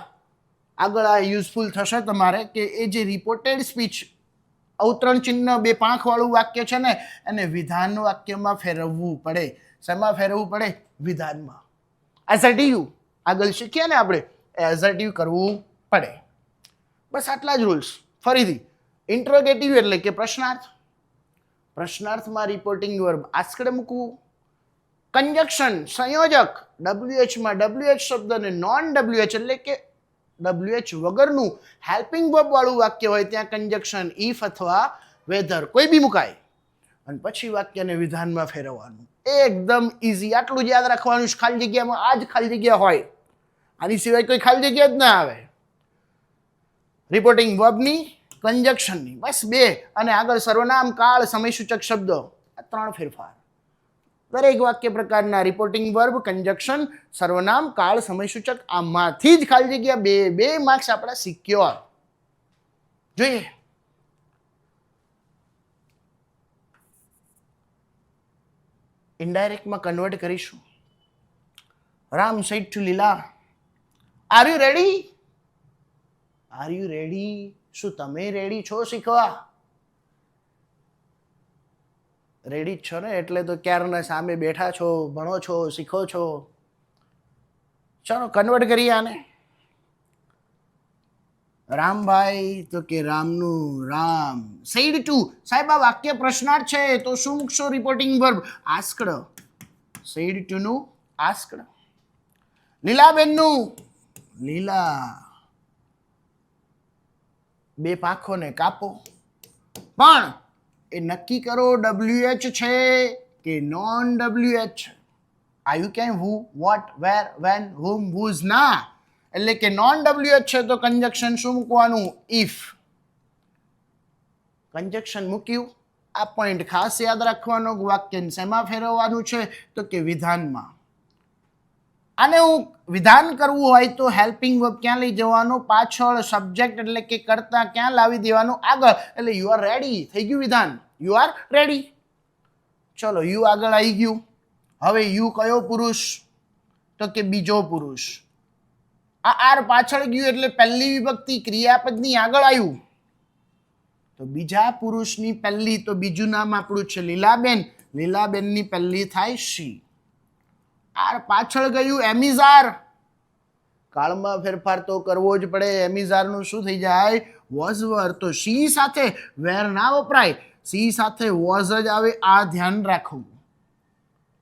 આગળ આ યુઝફુલ થશે તમારે કે એ જે રિપોર્ટેડ સ્પીચ અવતરણ ચિહ્ન બે પાંખવાળું વાક્ય છે ને એને વિધાન વાક્યમાં ફેરવવું પડે. શેમાં ફેરવવું પડે? વિધાનમાં. એઝર્ટિવ આગળ શીખીએ ને આપણે, એઝર્ટિવ કરવું પડે. બસ આટલા જ રૂલ્સ. ફરીથી, ઇન્ટ્રોગેટિવ એટલે કે પ્રશ્નાર્થ, પ્રશ્નાર્થમાં રિપોર્ટિંગ વર્બ આસ્ક્ડ મૂકવું, કંજક્શન સંયોજક WH માં WH શબ્દને નોન WH એટલે કે WH વગરનું હેલ્પિંગ વર્બ વાળું વાક્ય હોય ત્યાં કંજક્શન ઇફ અથવા વેધર કોઈ બી મુકાય, અને પછી વાક્યને વિધાનમાં ફેરવવાનું. એકદમ ઇઝી. આટલું જ યાદ રાખવાનું છે. ખાલી જગ્યામાં આ જ ખાલી જગ્યા હોય, આની સિવાય કોઈ ખાલી જગ્યા જ ના આવે. રિપોર્ટિંગ વર્બની, કંજક્શનની, બસ બે. અને આગળ સર્વનામ, કાળ, સમયસૂચક શબ્દો, આ ત્રણ ફેરફાર. દરેક વાક્ય પ્રકારના રિપોર્ટિંગ વર્બ, કંજક્શન, સર્વનામ, કાળ, સમયસૂચક, આમાંથી જ ખાલી જગ્યા બે માર્ક્સ આપણા સિક્યોર. જોઈએ ઇનડાયરેક્ટમાં કન્વર્ટ કરીશું. રામ said to લીલા, are you ready? Are you ready? શું તમે રેડી છો શીખવા? રેડી જ છો ને, એટલે તો ક્યારના સામે બેઠા છો, ભણો છો, શીખો છો. ચાલો કન્વર્ટ કરીએ આને. રામભાઈ તો કે રામનું રામ. said to, સાહેબ આ વાક્ય પ્રશ્નાર્થ છે તો શું મૂકશો reporting verb? Asked. said to નું આસ્ક્ડ. લીલાબેનનું, લીલા. બે પાંખોને કાપો, પણ એ નક્કી કરો WH છે કે નોન WH છે. આવ્યું ક્યાંય હુ, what, where, when, whom, whose? ના. એટલે કે નોન WH છે તો કંજક્શન શું મૂકવાનું? ઇફ. કંજક્શન મૂક્યું. આ પોઈન્ટ ખાસ યાદ રાખવાનો. વાક્યને શેમાં ફેરવવાનું છે? તો કે વિધાનમાં. આને હું વિધાન કરવું હોય તો હેલ્પિંગ વર્બ ક્યાં લઈ જવાનો? પાછળ. સબ્જેક્ટ એટલે કે કર્તા ક્યાં લાવી દેવાનું? આગળ. એટલે યુ આર રેડી. થઈ ગયું વિધાન. You are ready. ચલો યુ આગળ આવી ગયું. હવે યુ કયો પુરુષ? તો કે બીજો પુરુષ. આ આર પાછળ ગયું એટલે પહેલી વિભક્તિ ક્રિયાપદની આગળ આવ્યું. તો બીજા પુરુષની પહેલી, તો બીજું નામ આપણું છે લીલાબેન. લીલાબેનની પહેલી થાય શી. આર પાછળ ગયું એમિઝાર. કાળમાં ફેરફાર તો કરવો જ પડે. એમિઝારનું શું થઈ જાય? વોઝ વર. તો શી સાથે વેર ના વપરાય, સી સાથે વોઝ જ આવે. આ ધ્યાન રાખવું.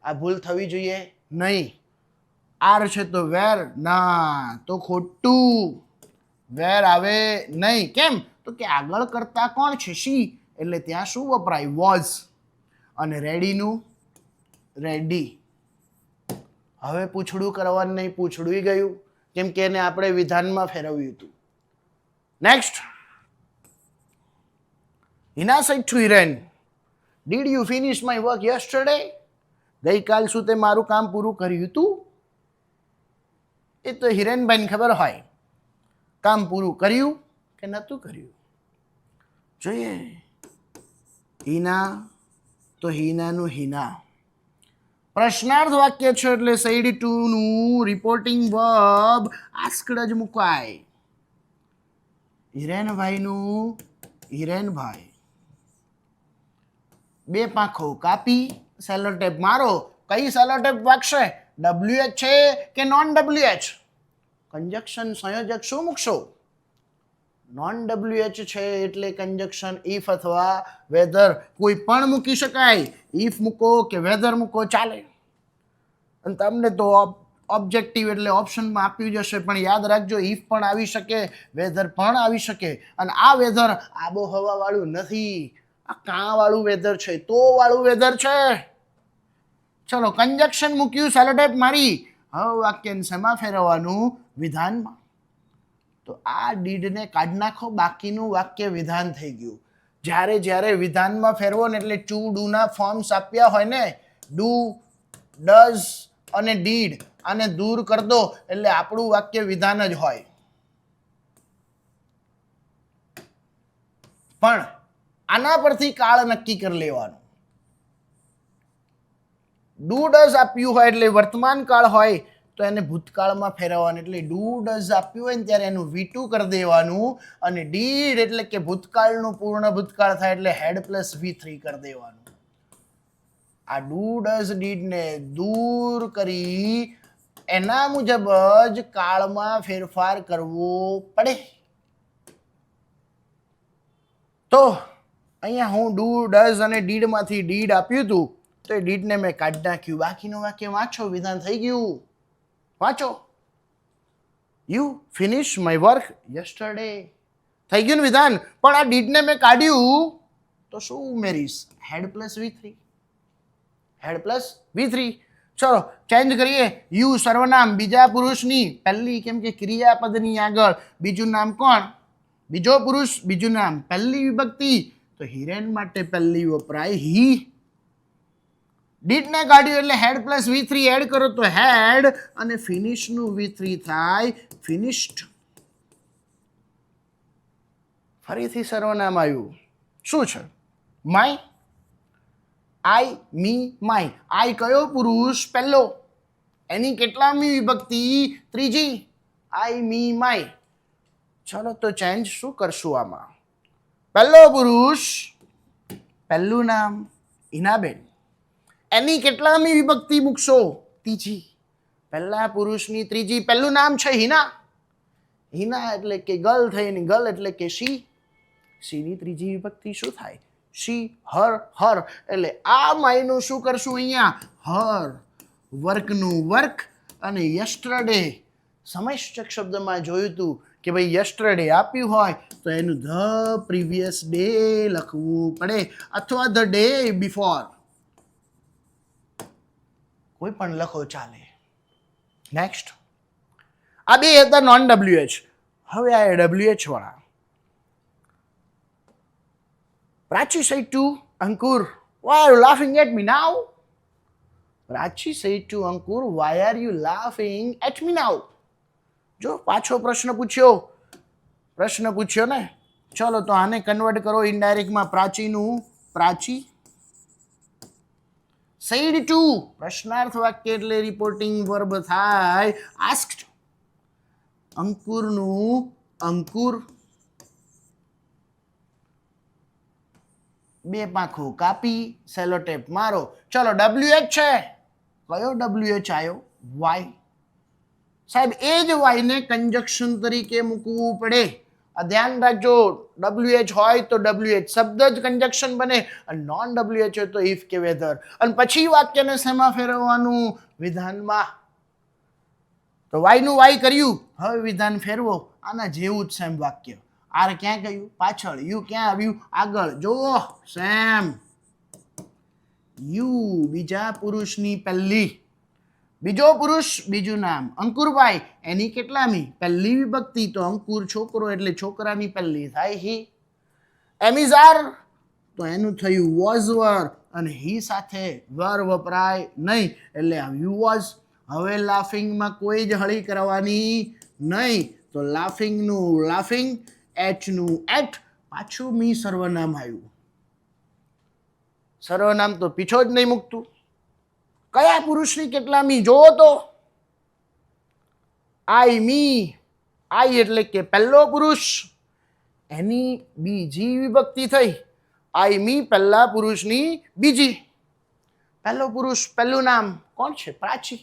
આ ભૂલ થવી જોઈએ નહીં. આર છે તો વેર ના, તો ખોટું. વેર આવે નહીં. કેમ? તો કે આગળ કરતા કોણ છે? શી. એટલે ત્યાં શું વપરાય? વોઝ. અને રેડીનું રેડી. હવે પૂછડું કરવાનું નહીં. પૂછડું ગયું, કેમ કે એને આપણે વિધાનમાં ફેરવ્યું હતું. Next. Hina said to Hiren, did you finish my work yesterday? ગઈકાલ શું તે મારું કામ પૂરું કર્યું હતું? એ તો હિરેનભાઈને ખબર હોય કામ પૂરું કર્યું કે નહોતું કર્યું. જોઈએ. હિના તો હિનાનું હિના. પ્રશ્નાર્થ વાક્ય છે એટલે said to નું રિપોર્ટિંગ વર્બ આસ્કડ જ મુકાય. હિરેનભાઈનું હિરેનભાઈ. બે પાંખો કાપી સેલો ટેપ મારો. કઈ સેલો ટેપ વાગશે? WH છે કે નોન WH? કંજક્શન સંયોજક શું મૂકશો? નોન WH છે એટલે કંજક્શન ઇફ અથવા વેધર કોઈ પણ મૂકી શકાય. ઇફ મૂકો કે વેધર મૂકો ચાલે. અને તમને તો ઓબ્જેક્ટિવ એટલે ઓપ્શનમાં આપ્યું જશે, પણ યાદ રાખજો ઇફ પણ આવી શકે, વેધર પણ આવી શકે. અને આ વેધર આબોહવા વાળું નથી. આ કાં વાળું વેધર છે, તો વાળું વેધર છે. ચલો કંજક્શન મૂક્યું, સેલોટેપ મારી. હવે વાક્યને શેમાં ફેરવવાનું? વિધાનમાં. તો આ ડીડને કાઢી નાખો. બાકીનું વાક્ય વિધાન થઈ ગયું. જ્યારે વિધાનમાં ફેરવો ને એટલે ટુ ડુ ના ફોર્મ્સ આપ્યા હોય ને, ડુ, ડઝ અને ડીડ, આને દૂર કરી દો એટલે આપણું વાક્ય વિધાન જ હોય. પણ આના પરથી કાળ નક્કી કરી લેવાનું. ડુ ડઝ આપ્યું હોય એટલે વર્તમાન કાળ હોય તો એને ભૂતકાળમાં ફેરવવાનું. એટલે ડુ ડઝ આપ્યું હોય ને ત્યારે એનું V2 કરી દેવાનું. અને ડીડ એટલે કે ભૂતકાળનું પૂર્ણ ભૂતકાળ થાય એટલે હેડ પ્લસ V3 કરી દેવાનું. આ ડુ ડઝ ડીડને દૂર કરી એના મુજબ જ કાળમાં ફેરફાર કરવો પડે. તો અહીંયા હું ડુ ડઝ અને ડીડમાંથી ડીડ આપ્યું હતું તો એ ડીડને મેં કાઢી નાખ્યું. બાકીનું વાક્ય વાંચો. વિધાન થઈ ગયું. વાંચો. You finish my work yesterday. થઈ ગયું ને વિધાન. પણ આ ડીડને મેં કાઢ્યું તો શું ઉમેરીશ? Had plus V3. Had plus V3. ચલો ચેન્જ કરીએ. યુ સર્વનામ બીજા પુરુષની પહેલી, કેમ કે ક્રિયાપદની આગળ બીજું નામ કોણ? બીજો પુરુષ, બીજું નામ. પહેલી વિભક્તિ તો હિરેન માટે પહેલી વપરાય હી. ડીડને કાઢ્યું એટલે હેડ પ્લસ V3 એડ કરો તો હેડ, અને ફિનિશ નું V3 થાય ફિનિશ્ડ. ફરીથી સર્વનામ આવ્યું. શું છે? માય. I, me, my. આઈ કયો પુરુષ? પહેલો. એની કેટલામી વિભક્તિ? ત્રીજી. આઈ, મી, માય. ચલો તો ચેન્જ શું કરશું આમાં? પહેલો પુરુષ, પહેલું નામ હિનાબેન. એની કેટલામી વિભક્તિ મૂકશો? ત્રીજી. પહેલા પુરુષની ત્રીજી. પહેલું નામ છે હિના. હિના એટલે કે ગર્લ થઈ. ગર્લ એટલે કે શી. શીની ત્રીજી વિભક્તિ શું થાય? શી. હર. હર એટલે આ માયનું શું કરશું અહીંયા? હર. વર્કનું વર્ક અને યસ્ટરડે. સમયશ્ચક શબ્દમાં જોયું હતું કે ભાઈ યસ્ટરડે આપ્યું હોય તો એનું ધ પ્રીવિયસ ડે લખવું પડે, અથવા ધ ડે બિફોર. કોઈ પણ લખો ચાલે. નેક્સ્ટ. આ બે હતા નોન WH. હવે આ WH વાળા. Prachi said to Ankur, why are you laughing at me now? Prachi said to Ankur, why are you laughing at me now? જો પાછો પ્રશ્ન પૂછ્યો ને. ચલો તો આને કન્વર્ટ કરો ઇનડાયરેક્ટમાં. પ્રાચીનું પ્રાચી said to પ્રશ્નાર્થ વાક્ય એટલે રિપોર્ટિંગ વર્બ થાય asked. અંકુરનું અંકુર બે પાંખો કાપી સેલોટેપ મારો. ચલો WH છે. કયો WH આવ્યો? વાય. સાહેબ એ જ વાય ને કંજક્શન તરીકે મૂકવું પડે. આ ધ્યાન રાખજો. WH હોય તો WH શબ્દ જ કંજક્શન બને, અને નોન WH હોય તો ઇફ કે વેધર. અને પછી વાક્યને શેમાં ફેરવવાનું? વિધાનમાં. તો વાયનું વાય કર્યું, હવે વિધાન ફેરવો. આના જેવું જ સેમ વાક્ય. આર ક્યાં ગયું? પાછળ. યુ ક્યાં આવ્યું? આગળ. જુઓ સેમ. યુ બીજા પુરુષની પહેલી, બીજો પુરુષ બીજું નામ. અંકુરભાઈ એની કેટલામી? પહેલી વિભક્તિ. તો અંકુર છોકરો એટલે છોકરાની પહેલી થાય હી. એમિઝાર તો એનું થયું વોઝ વર, અને હી સાથે વર વપરાય નહીં એટલે આવ્યું વોઝ. હવે લાફિંગમાં કોઈ જ હળી કરવાની નહીં. તો લાફિંગનું લાફિંગ, એચનું એટ, પાછું મી સર્વનામ આવ્યું. સર્વનામ તો પીછો જ નહીં મૂકતું. કયા પુરુષની કેટલામી જોવો તો? આઈ મી. આઈ એટલે કે પહેલો પુરુષ, એની બીજી વિભક્તિ થઈ. આઈ મી પહેલા પુરુષની બીજી. પહેલો પુરુષ પહેલું નામ કોણ છે? પ્રાચી.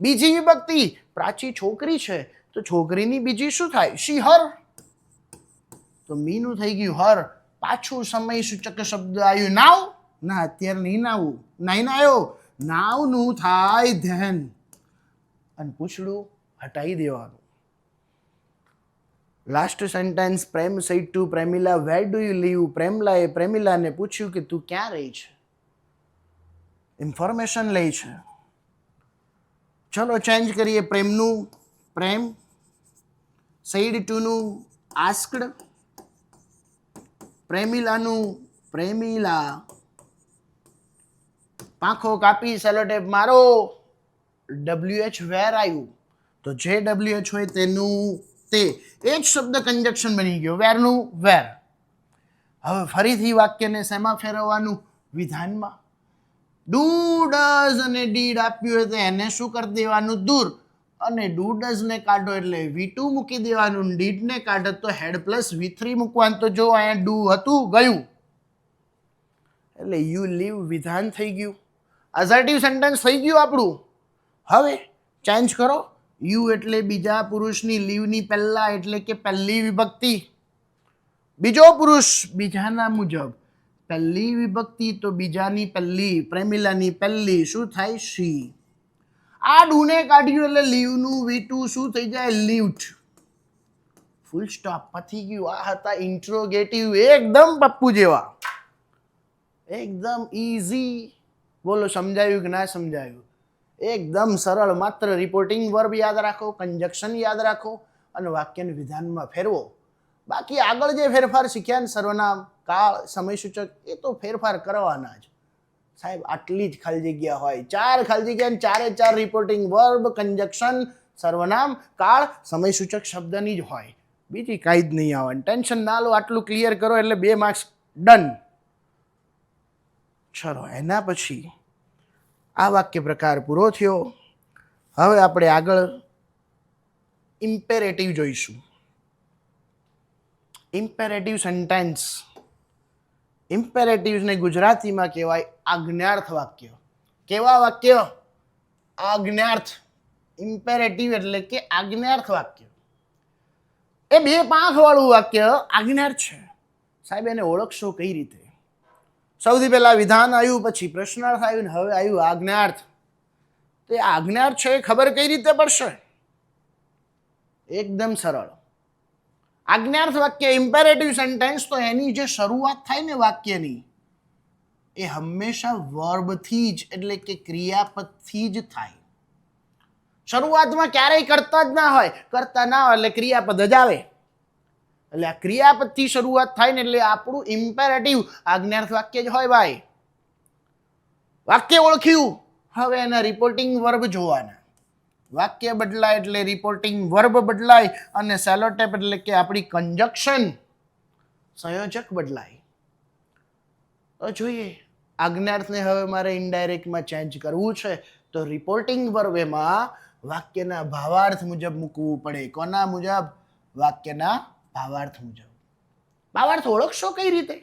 બીજી વિભક્તિ પ્રાચી છોકરી છે, તો છોકરીની બીજી શું થાય? શી હર. તો મીનું થઈ ગયું હર. પાછું સમય સૂચક શબ્દ આવ્યું નાવ. ના અત્યારે નહીં નાવું, નહીં આવ્યો. નાવનું થાય ધેન, અને પૂછડું હટાવી દેવાનું. Last sentence Prem said to પ્રેમિલા where do you live? પ્રેમલાએ પ્રેમિલાને પૂછ્યું કે તું ક્યાં રહી છે? ઇન્ફોર્મેશન લે છે. ચલો ચેન્જ કરીએ. પ્રેમનું પ્રેમ, said to નું asked, પ્રેમિલાનું પ્રેમિલા, પાંખો કાપી સેલોટેપ મારો. WH વેર આવ્યું, તો જે WH હોય તેનું તે. એ જ શબ્દ કંજક્શન બની ગયો. વેરનું વેર. હવે ફરીથી વાક્યને શેમાં ફેરવવાનું? વિધાનમાં. ડુ ડઝ અને ડીડ આપ્યું હોય તો એને શું કરી દેવાનું? દૂર. અને ડુ ડઝ ને કાઢો એટલે V2 મૂકી દેવાનું. ડીડ ને કાઢો તો હેડ પ્લસ V3 મૂકવાનું. તો જો અહીંયા ડુ હતું ગયું, એટલે યુ લીવ વિધાન થઈ ગયું. અસર્ટિવ સેન્ટેન્સ થઈ ગયું આપણું. હવે ચેન્જ કરો. યુ એટલે બીજા પુરુષની, લીવની પહેલા એટલે કે પહેલી વિભક્તિ. બીજો પુરુષ બીજાના મુજબ, પહેલી વિભક્તિ તો બીજાની પહેલી, પ્રેમિલાની પહેલી શું થાય? શી. આ ડુને કાઢ્યું એટલે લીવનું V2 શું થઈ જાય? લીવ્ડ. Full stop. પતી ગયું. આ હતા ઇન્ટ્રોગેટિવ, એકદમ પપ્પુ જેવા, એકદમ ઈઝી. બોલો સમજાયું કે ના સમજાયું? એકદમ સરળ. માત્ર રિપોર્ટિંગ વર્બ યાદ રાખો, કંજક્શન યાદ રાખો, અને વાક્યને વિધાનમાં ફેરવો. બાકી આગળ જે ફેરફાર શીખ્યા ને સર્વનામ, કાળ, સમય સૂચક, એ તો ફેરફાર કરવાના જ. સાહેબ આટલી જ ખાલી જગ્યા હોય. 4 ખાલી જગ્યા, અને 4 રિપોર્ટિંગ વર્બ, કંજક્શન, સર્વનામ, કાળ, સમય સૂચક શબ્દની જ હોય. બીજી કાંઈ જ નહીં આવવાની. ટેન્શન ના લો. આટલું ક્લિયર કરો એટલે 2 માર્ક્સ ડન. ચલો એના પછી આ વાક્ય પ્રકાર પૂરો થયો. હવે આપણે આગળ ઇમ્પેરેટિવ જોઈશું. Imperative sentence. ઇમ્પેરેટિવ્સને ગુજરાતીમાં કહેવાય આજ્ઞાર્થ વાક્ય. કેવા વાક્ય? આજ્ઞાર્થ. ઇમ્પેરેટિવ એટલે કે આજ્ઞાર્થ વાક્ય. એ 2 પાંખવાળું વાક્ય આજ્ઞાર્થ છે. સાહેબ એને ઓળખશો કઈ રીતે? સૌથી પહેલા વિધાન આવ્યું, પછી પ્રશ્નાર્થ આવ્યું, ને હવે આવ્યું આજ્ઞાર્થ. તો એ આજ્ઞાર્થ છે એ ખબર કઈ રીતે પડશે? એકદમ સરળ. આજ્ઞાર્થ વાક્ય ઇમ્પેરેટિવ સેન્ટેન્સ, તો એની જે શરૂઆત થાય ને વાક્યની, એ હંમેશા વર્બથી જ એટલે કે ક્રિયાપદથી જ થાય. શરૂઆતમાં ક્યારેય કરતા જ ના હોય, કરતા ના હોય એટલે ક્રિયાપદ જ આવે. એટલે આ ક્રિયાપદથી શરૂઆત થાય ને એટલે આપણું ઇમ્પેરેટિવ આજ્ઞાર્થ વાક્ય જ હોય ભાઈ. વાક્ય ઓળખ્યું, હવે એના રિપોર્ટિંગ વર્બ જોવાના. વાક્ય બદલાય એટલે રિપોર્ટિંગ વર્બ બદલાય અને સેલોટેપ એટલે કે આપણી કંજક્શન સંયોજક બદલાય. તો જોઈએ આજ્ઞાર્થને હવે મારે ઇનડાયરેક્ટમાં ચેન્જ કરવું છે તો રિપોર્ટિંગ વર્બ એમાં વાક્યના ભાવાર્થ મુજબ મૂકવું પડે. કોના મુજબ? વાક્યના ભાવાર્થ મુજબ. ભાવાર્થ ઓળખશો કઈ રીતે?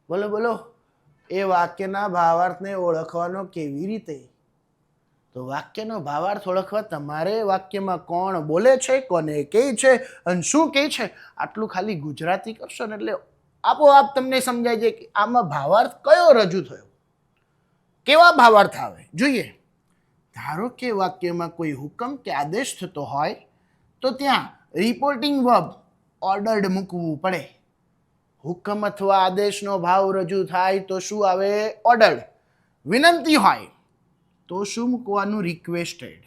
બોલો બોલો. એ વાક્યના ભાવાર્થને ઓળખવાનો કેવી રીતે? તો વાક્યનો ભાવાર્થ ઓળખવા તમારે વાક્યમાં કોણ બોલે છે, કોને કહે છે અને શું કહે છે આટલું ખાલી ગુજરાતી કરશો ને એટલે આપોઆપ તમને સમજાય છે કે આમાં ભાવાર્થ કયો રજૂ થયો, કેવા ભાવાર્થ આવે. જોઈએ, ધારો કે વાક્યમાં કોઈ હુકમ કે આદેશ થતો હોય તો ત્યાં રિપોર્ટિંગ વર્બ ઓર્ડર્ડ મૂકવું પડે. હુકમ અથવા આદેશનો ભાવ રજૂ થાય તો શું આવે? ઓર્ડર્ડ. વિનંતી હોય તો શું મૂકવાનું? રિક્વેસ્ટેડ.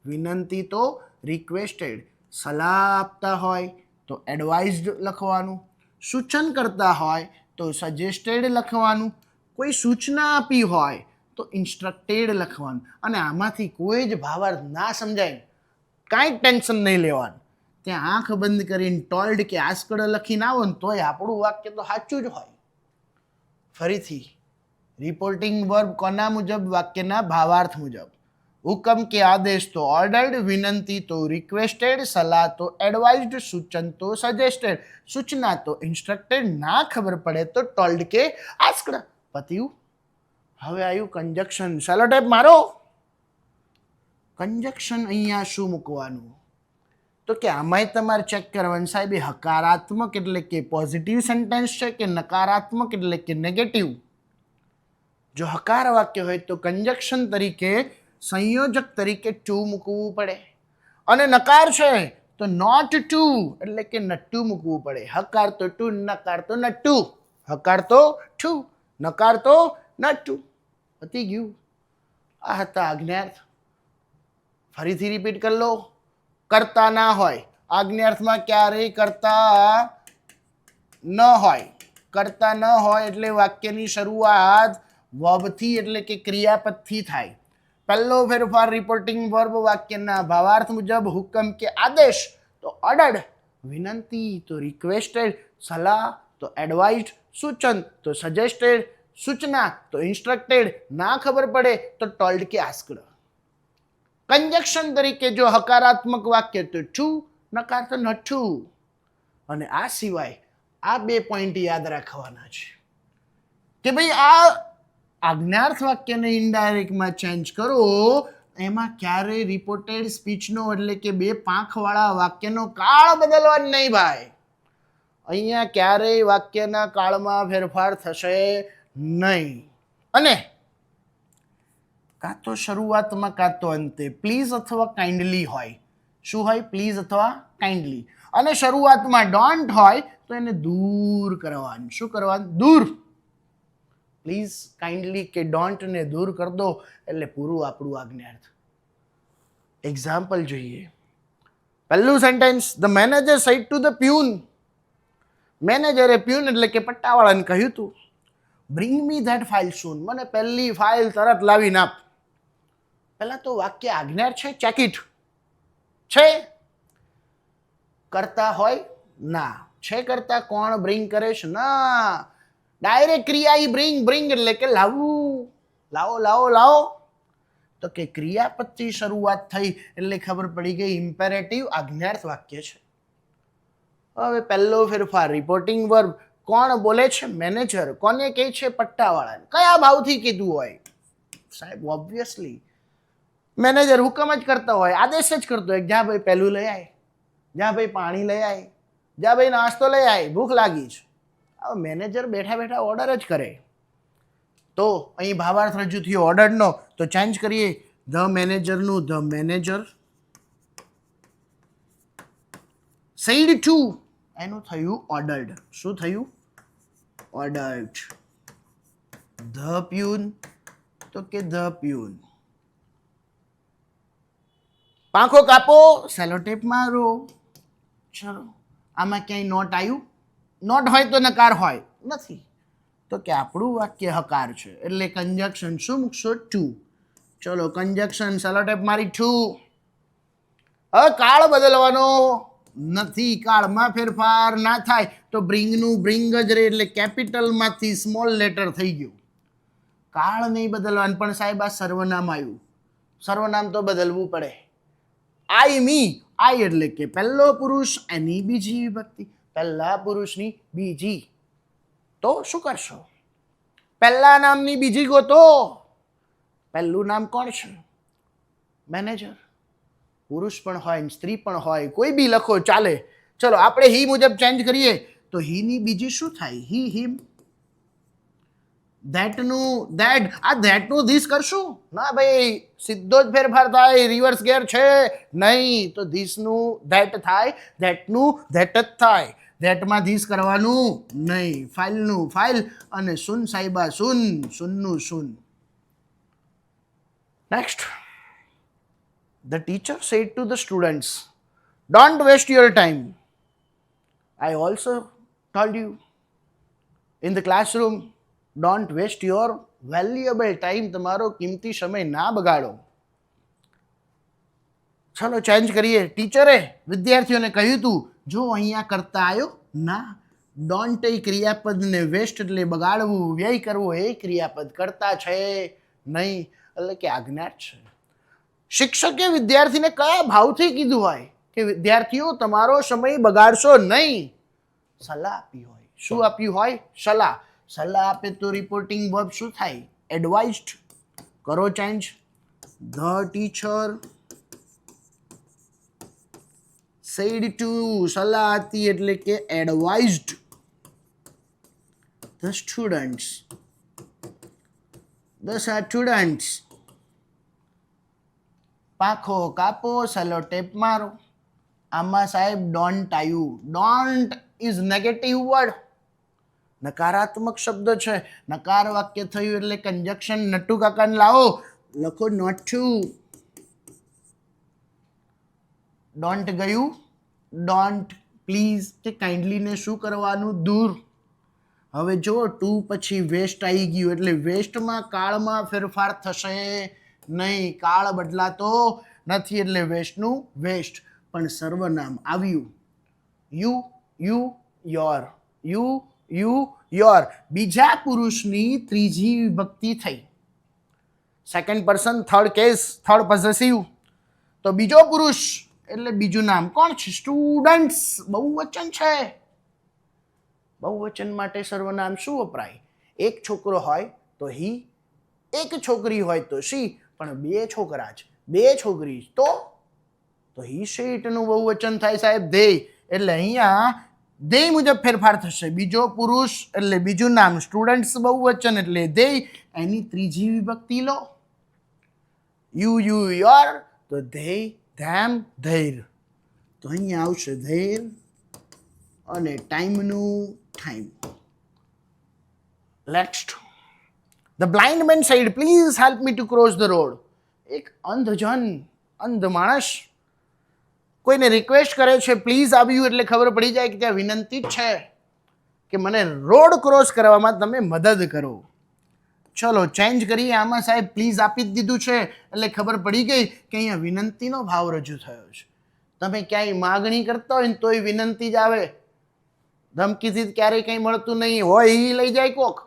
વિનંતી તો રિક્વેસ્ટેડ. સલાહ આપતા હોય તો એડવાઇઝડ લખવાનું. સૂચન કરતા હોય તો સજેસ્ટેડ લખવાનું. કોઈ સૂચના આપી હોય તો ઇન્સ્ટ્રક્ટેડ લખવાનું. અને આમાંથી કોઈ જ ભાવાર્થ ના સમજાય, કાંઈ ટેન્શન નહીં લેવાનું. ત્યાં આંખ બંધ કરીને ટોલ્ડ કે આસ્કડ લખીને આવો ને તોય આપણું વાક્ય તો સાચું જ હોય. ફરીથી, રિપોર્ટિંગ વર્બ કોના મુજબ? વાક્યના ભાવાર્થ મુજબ. હુકમ કે આદેશ તો ઓર્ડર્ડ, વિનંતી તો રિક્વેસ્ટેડ, સલાહ તો એડવાઇઝડ, સૂચન તો સજેસ્ટેડ, સૂચના તો ઇન્સ્ટ્રક્ટેડ, ના ખબર પડે તો ટોલ્ડ કે આસ્કડ. પત્યું. હવે આવ્યું કંજક્શન. સેલોટેપ મારો. કંજક્શન અહીંયા શું મૂકવાનું? તો કે આમાંય તમારે ચેક કરવાનું સાહેબ એ હકારાત્મક એટલે કે પોઝિટિવ સેન્ટેન્સ છે કે નકારાત્મક એટલે કે નેગેટિવ. જો હકાર વાક્ય હોય તો કંજક્શન તરીકે, સંયોજક તરીકે ટુ મૂકવું પડે. અને નકાર છે તો નોટ ટુ એટલે કે નટ્ટુ મૂકવું પડે. હકાર તો ટુ, નકાર તો નટ્ટુ. હકાર તો ટુ, નકાર તો નટ્ટુ. પતી ગયું. આ હતા આજ્ઞાર્થ. ફરીથી રિપીટ કરી લો. કરતા ના હોય, આજ્ઞાર્થમાં ક્યારેય કરતા ન હોય. કરતા ન હોય એટલે વાક્યની શરૂઆત વર્બથી એટલે કે ક્રિયાપદથી થાય. પહેલો ફેરફાર રિપોર્ટિંગ વર્બ વાક્યના ભાવાર્થ મુજબ. હુકમ કે આદેશ તો ઓર્ડર્ડ, વિનંતી તો રિક્વેસ્ટેડ, સલાહ તો એડવાઇઝડ, સૂચન તો સજેસ્ટેડ, સૂચના તો ઇન્સ્ટ્રક્ટેડ, ના ખબર પડે તો ટોલ્ડ કે આસ્કડ. કંજક્શન તરીકે જો હકારાત્મક વાક્ય તો ટુ, નકાર તો નઠ્ઠુ. અને આ સિવાય આ બે પોઈન્ટ યાદ રાખવાના છે કે ભાઈ આ આજ્ઞાર્થ વાક્યને ઇનડાયરેક્ટમાં ચેન્જ કરો એમાં ક્યારેય રિપોર્ટેડ સ્પીચનો એટલે કે બે પાંખવાળા વાક્યનો કાળ બદલવાનો નહીં ભાઈ. અહીંયા ક્યારેય વાક્યના કાળમાં ફેરફાર થશે નહીં. અને કાં તો શરૂઆતમાં કાં તો અંતે પ્લીઝ અથવા કાઇન્ડલી હોય. શું હોય? પ્લીઝ અથવા કાઇન્ડલી. અને શરૂઆતમાં ડોન્ટ હોય તો એને દૂર કરવાનું. શું કરવાનું? દૂર. પ્લીઝ, કાઇન્ડલી કે ડોન્ટ ને દૂર કરી દો એટલે પૂરું આપણું આજ્ઞાર્થ. એક્ઝામ્પલ જોઈએ. પહેલું sentence, the manager said to the peon. મેનેજરે પ્યુન એટલે કે પટ્ટાવાળાને કહ્યું હતું, બ્રિંગ મી ધેટ ફાઇલ સૂન. મને પહેલી ફાઇલ તરત લાવીને આપ. પહેલા તો વાક્ય આજ્ઞાર્થ છે, ચેક ઇટ. છે કરતા હોય? ના. છે કરતા કોણ બ્રિંગ કરે છે? ના. ડાયરેક્ટ ક્રિયા ઈ બ્રિંગ. બ્રિંગ એટલે કે લાવવું. લાવો લાવો લાવો. તો કે ક્રિયાપદથી શરૂઆત થઈ એટલે ખબર પડી ગઈ ઇમ્પેરેટિવ આજ્ઞાર્થ વાક્ય છે. હવે પહેલો ફેરફાર રિપોર્ટિંગ વર્બ. કોણ બોલે છે? મેનેજર. કોને કહે છે? પટ્ટાવાળાને. કયા ભાવથી કીધું હોય? સાહેબ ઓબ્વિયસલી મેનેજર હુકમ જ કરતા હોય, આદેશ જ કરતો હોય, જ્યાં ભાઈ પહેલું લઈ આય, જ્યાં ભાઈ પાણી લઈ આય, જ્યાં ભાઈ નાસ્તો લઈ આય, ભૂખ લાગી છે. હવે મેનેજર બેઠા બેઠા ઓર્ડર જ કરે. તો અહીં ભાવાર્થ રજૂ થયો ઓર્ડરનો, તો ચેન્જ કરીએ ધ મેનેજરનું ધ મેનેજર સેડ ટુ, એનું થયું ઓર્ડર્ડ. શું થયું? ઓર્ડર્ડ. ધ પ્યુન તો કે ધ પ્યુન. પાંખો કાપો સેલો ટેપ મારો. ચલો આમાં ક્યાંય નોટ આવ્યું? નોટ હોય તો નકાર હોય નથી, તો કે આપણું વાક્ય હકાર છે એટલે કંજક્શન શું મૂકશો? ટુ. ચલો કંજક્શન સેલો ટેપ મારી ટુ. હવે કાળ બદલવાનો નથી, કાળમાં ફેરફાર ના થાય તો બ્રિંગનું બ્રિંગ જ રહે એટલે કેપિટલમાંથી સ્મોલ લેટર થઈ ગયું. કાળ નહીં બદલવાનું, પણ સાહેબ આ સર્વનામ આવ્યું, સર્વનામ તો બદલવું પડે. આઈ મી, આઈ એટલે કે પહેલો પુરુષ, એની બીજી વિભક્તિ, પહેલા પુરુષની બીજી. તો શું કરશો? પહેલા નામની બીજી ગોતો. પહેલું નામ કોણ છે? મેનેજર. પુરુષ પણ હોય સ્ત્રી પણ હોય, કોઈ બી લખો ચાલે. ચલો આપણે હી મુજબ ચેન્જ કરીએ તો હી ની બીજી શું થાય? He, him. ધેટનું ધેટ, આ ધેટનું ધીસ કરશું ના ભાઈ, સીધો જ ફેરફાર થાય, રિવર્સ ગેર છે નહીં. તો ધીસનું ધેટ થાય, ધેટનું ધેટ જ થાય. ધેટમાં ધીસ કરવાનું નહીં. ફાઇલનું ફાઇલ અને સુન સાહેબા સુન, સુનનું સુન. Next. The teacher said to the students, don't waste your time. I also told you in the classroom, don't waste your valuable time. તમારો કિંમતી સમય ના બગાડો. ચલો ચેન્જ કરીએ. ટીચરે વિદ્યાર્થીઓને કહ્યું હતું, જો અહીંયા કરતા આવ્યો ના. ડોન્ટ એ ક્રિયાપદને વેસ્ટ એટલે બગાડવું, વ્યય કરવો, એ ક્રિયાપદ કરતા છે નહીં એટલે કે આજ્ઞા છે. શિક્ષકે વિદ્યાર્થીને કયા ભાવથી કીધું હોય કે વિદ્યાર્થીઓ તમારો સમય બગાડશો નહીં? સલાહ આપી હોય. શું આપ્યું હોય? સલાહ. સલાહ આપે તો રિપોર્ટિંગ વર્બ શું થાય? એડવાઇઝડ. કરો change. The teacher said two, સલાહ હતી એટલે કે એડવાઇઝડ ધ સ્ટુડન્ટ્સ. પાંખો કાપો સેલો ટેપ મારો. આમાં સાહેબ ડોન્ટ આવ્યું. ડોન્ટ ઇઝ નેગેટિવ વર્ડ, નકારાત્મક શબ્દ છે. નકાર વાક્ય થયું એટલે કંજક્શન નટુ કાકાને લાવો, લખો નોટ ટુ. ડોન્ટ ગયું, ડોન્ટ પ્લીઝ કે કાઇન્ડલી ને શું કરવાનું? દૂર. હવે જો ટુ પછી વેસ્ટ આવી ગયું એટલે વેસ્ટમાં કાળમાં ફેરફાર થશે નહીં. કાળ બદલાતો નથી એટલે વેસ્ટનું વેસ્ટ. પણ સર્વનામ આવ્યું. You, you, your. You, you, your. બીજા પુરુષની ત્રીજી વિભક્તિ થઈ. Second person, third case, third possessive. તો બીજો પુરુષ એટલે બીજું નામ કોણ છે? સ્ટુડન્ટ્સ. બહુવચન છે. બહુવચન માટે સર્વનામ શું વપરાય? એક છોકરો હોય તો હી, એક છોકરી હોય તો શી, પણ બે છોકરા જ, બે છોકરી તો હી શીટનું બહુવચન થાય સાહેબ ધે. એટલે અહીંયા ધે મુજબ ફેરફાર થશે. બીજો પુરુષ એટલે બીજું નામ, સ્ટુડન્ટ્સ બહુવચન એટલે ધે, એની ત્રીજી વિભક્તિ લો. યુ, યુ, યોર તો ધે, ધેમ, ધૈર. તો અહીંયા આવશે ધૈર અને ટાઈમનું time. Next. The blind man said, please help me to cross the road. એક અંધજન, અંધ માણસ કોઈને રિક્વેસ્ટ કરે છે. પ્લીઝ આવ્યું એટલે ખબર પડી જાય કે ત્યાં વિનંતી છે કે મને રોડ ક્રોસ કરવામાં તમે મદદ કરો. ચલો ચેન્જ કરીએ. આમાં સાહેબ પ્લીઝ આપી જ દીધું છે એટલે ખબર પડી ગઈ કે અહીંયા વિનંતીનો ભાવ રજૂ થયો છે. તમે ક્યાંય માગણી કરતા હોય ને તોય વિનંતી જ આવે. ધમકીથી ક્યારેય કંઈ મળતું નહીં હોય, એ લઈ જાય કોક,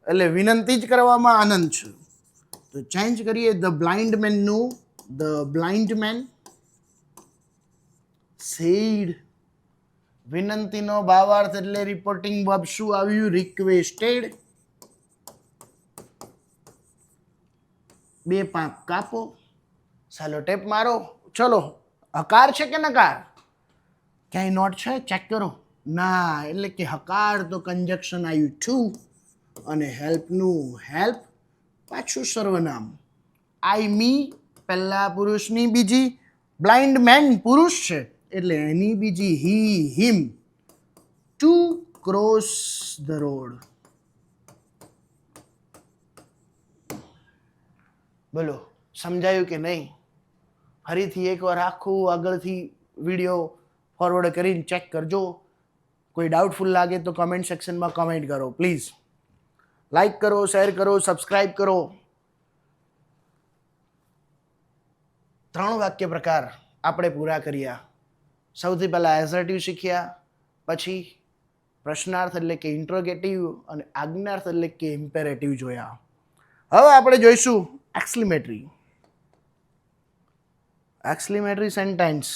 એટલે વિનંતી જ કરવામાં આનંદ છે. તો ચેન્જ કરીએ. ધ બ્લાઇન્ડ મેનનું ધ બ્લાઇન્ડ મેન સેડ. વિનંતીનો ભાવાર્થ એટલે રિપોર્ટિંગ વર્બ શું આવ્યું? રિક્વેસ્ટેડ. બે પાંખ કાપો સેલો ટેપ મારો. ચલો હકાર છે કે નકાર? ક્યાંય નોટ છે? ચેક કરો. ના એટલે કે હકાર તો કંજક્શન આવ્યું ટુ અને હેલ્પનું હેલ્પ પાછું સર્વનામ. આઈ મી પહેલા પુરુષની બીજી, બ્લાઇન્ડ મેન પુરુષ છે એટલે એની બીજી he, him. To cross the road. બોલો સમજાયું કે નહીં? ફરીથી એકવાર આખું આગળથી વિડીયો ફોરવર્ડ કરીને ચેક કરજો. કોઈ ડાઉટફુલ લાગે તો કમેન્ટ સેક્શનમાં કમેન્ટ કરો પ્લીઝ. લાઈક કરો, શેર કરો, સબસ્ક્રાઈબ કરો. 3 વાક્ય પ્રકાર આપણે પૂરા કર્યા. સૌથી પહેલાં એસર્ટિવ શીખ્યા, પછી પ્રશ્નાર્થ એટલે કે ઇન્ટ્રોગેટિવ અને આજ્ઞાર્થ એટલે કે ઇમ્પેરેટિવ જોયા. હવે આપણે જોઈશું એક્સક્લેમેટરી. Exclamatory sentence.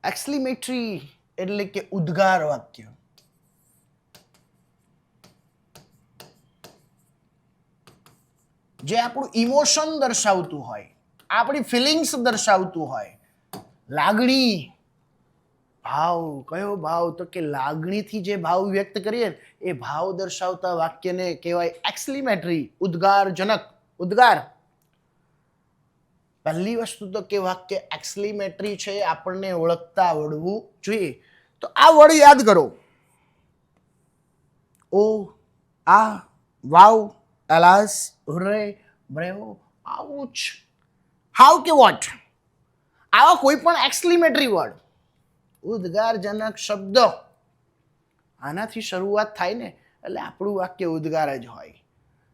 એક્સક્લેમેટરી એટલે કે ઉદ્ગાર વાક્ય. જે આપણું ઇમોશન દર્શાવતું હોય, આપણી ફિલિંગ્સ દર્શાવતું હોય, લાગણી, ભાવ. કયો ભાવ? તો કે લાગણીથી જે ભાવ વ્યક્ત કરીએ એ ભાવ દર્શાવતા વાક્યને કહેવાય એક્સક્લેમેટરી, ઉદ્ગારજનક. ઉદ્ગાર. પહેલી વસ્તુ તો કે વાક્ય એક્સક્લેમેટરી છે આપણને ઓળખતા આવડવું જોઈએ. તો આ વર્ડ યાદ કરો. ઓ, આ, વાવ, એલાસ, હુર્રે, બ્રેવો, આઉચ, હાઉ કે વોટ. આવા કોઈ પણ એક્સક્લેમેટરી વર્ડ, ઉદ્ગારજનક શબ્દ, આનાથી શરૂઆત થાય ને એટલે આપણું વાક્ય ઉદ્ગાર જ હોય.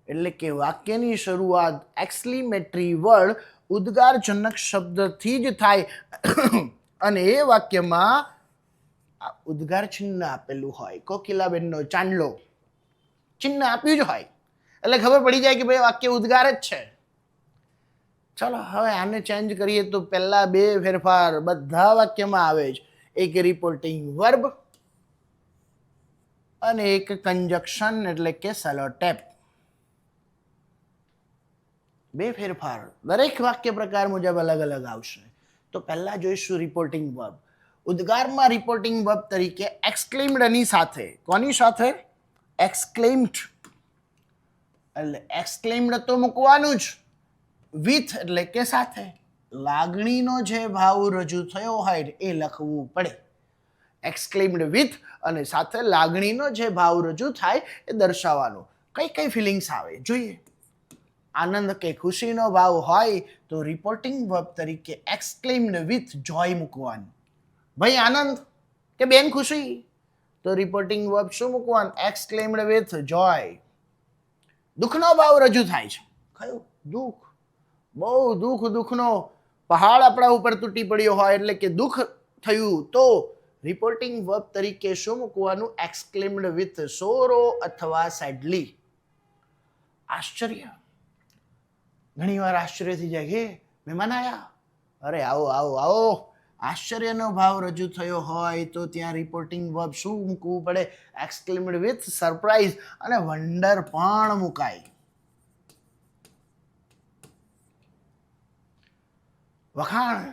એટલે કે વાક્યની શરૂઆત એક્સક્લેમેટરી વર્ડ ઉદ્ગારજનક શબ્દથી જ થાય અને એ વાક્યમાં ઉદ્ગાર ચિહ્ન આપેલું હોય. કોકિલાબેનનો ચાંદલો ચિહ્ન આપ્યું જ હોય એટલે ખબર પડી જાય કે ભાઈ વાક્ય ઉદ્ગાર જ છે. ચલો હવે આને ચેન્જ કરીએ તો પહેલા 2 ફેરફાર બધા વાક્યમાં આવે જ. એક રિપોર્ટિંગ વર્બ અને એક કંજક્શન એટલે કે સેલોટેપ. 2 ફેરફાર દરેક વાક્ય પ્રકાર મુજબ અલગ અલગ આવશે. તો પહેલા જોઈશું રિપોર્ટિંગ વર્બ. ઉદ્ગારમાં રિપોર્ટિંગ વર્બ તરીકે એક્સક્લેમ્ડની સાથે, કોની સાથે? એક્સક્લેમ્ડ. એટલે એક્સક્લેમ્ડ તો મૂકવાનું જ, વિથ એટલે કે સાથે. લાગણીનો જે ભાવ રજૂ થયો હોય એ લખવું પડે. એક્સક્લેમ્ડ વિથ અને સાથે લાગણીનો જે ભાવ રજૂ થાય એ દર્શાવવાનો. કઈ કઈ ફિલિંગ્સ આવે જોઈએ. આનંદ કે ખુશીનો ભાવ હોય તો રિપોર્ટિંગ વર્બ તરીકે એક્સક્લેમ્ડ વિથ જોય મૂકવાનું. ભાઈ આનંદ કે બેન ખુશી, તો રિપોર્ટિંગ વર્બ શું મૂકવાનું? એક્સક્લેમ્ડ વિથ જોય. દુઃખનો ભાવ રજૂ થાય છે, કયું? દુઃખ. બહુ દુઃખ, દુઃખનો પહાડ આપણા ઉપર તૂટી પડ્યો હોય એટલે કે દુઃખ થયું, તો રિપોર્ટિંગ વર્બ તરીકે શું મૂકવાનું? એક્સક્લેમ્ડ વિથ સોરો અથવા સેડલી. આશ્ચર્ય. ઘણીવાર આશ્ચર્ય થઈ જાય, હે મહેમાન આયા, અરે આવો આવો આવો. આશ્ચર્યનો ભાવ રજૂ થયો હોય તો ત્યાં રિપોર્ટિંગ વર્બ શું મૂકવું પડે? એક્સક્લેમ્ડ વિથ સરપ્રાઇઝ અને વન્ડર પણ મુકાય. વખાણ.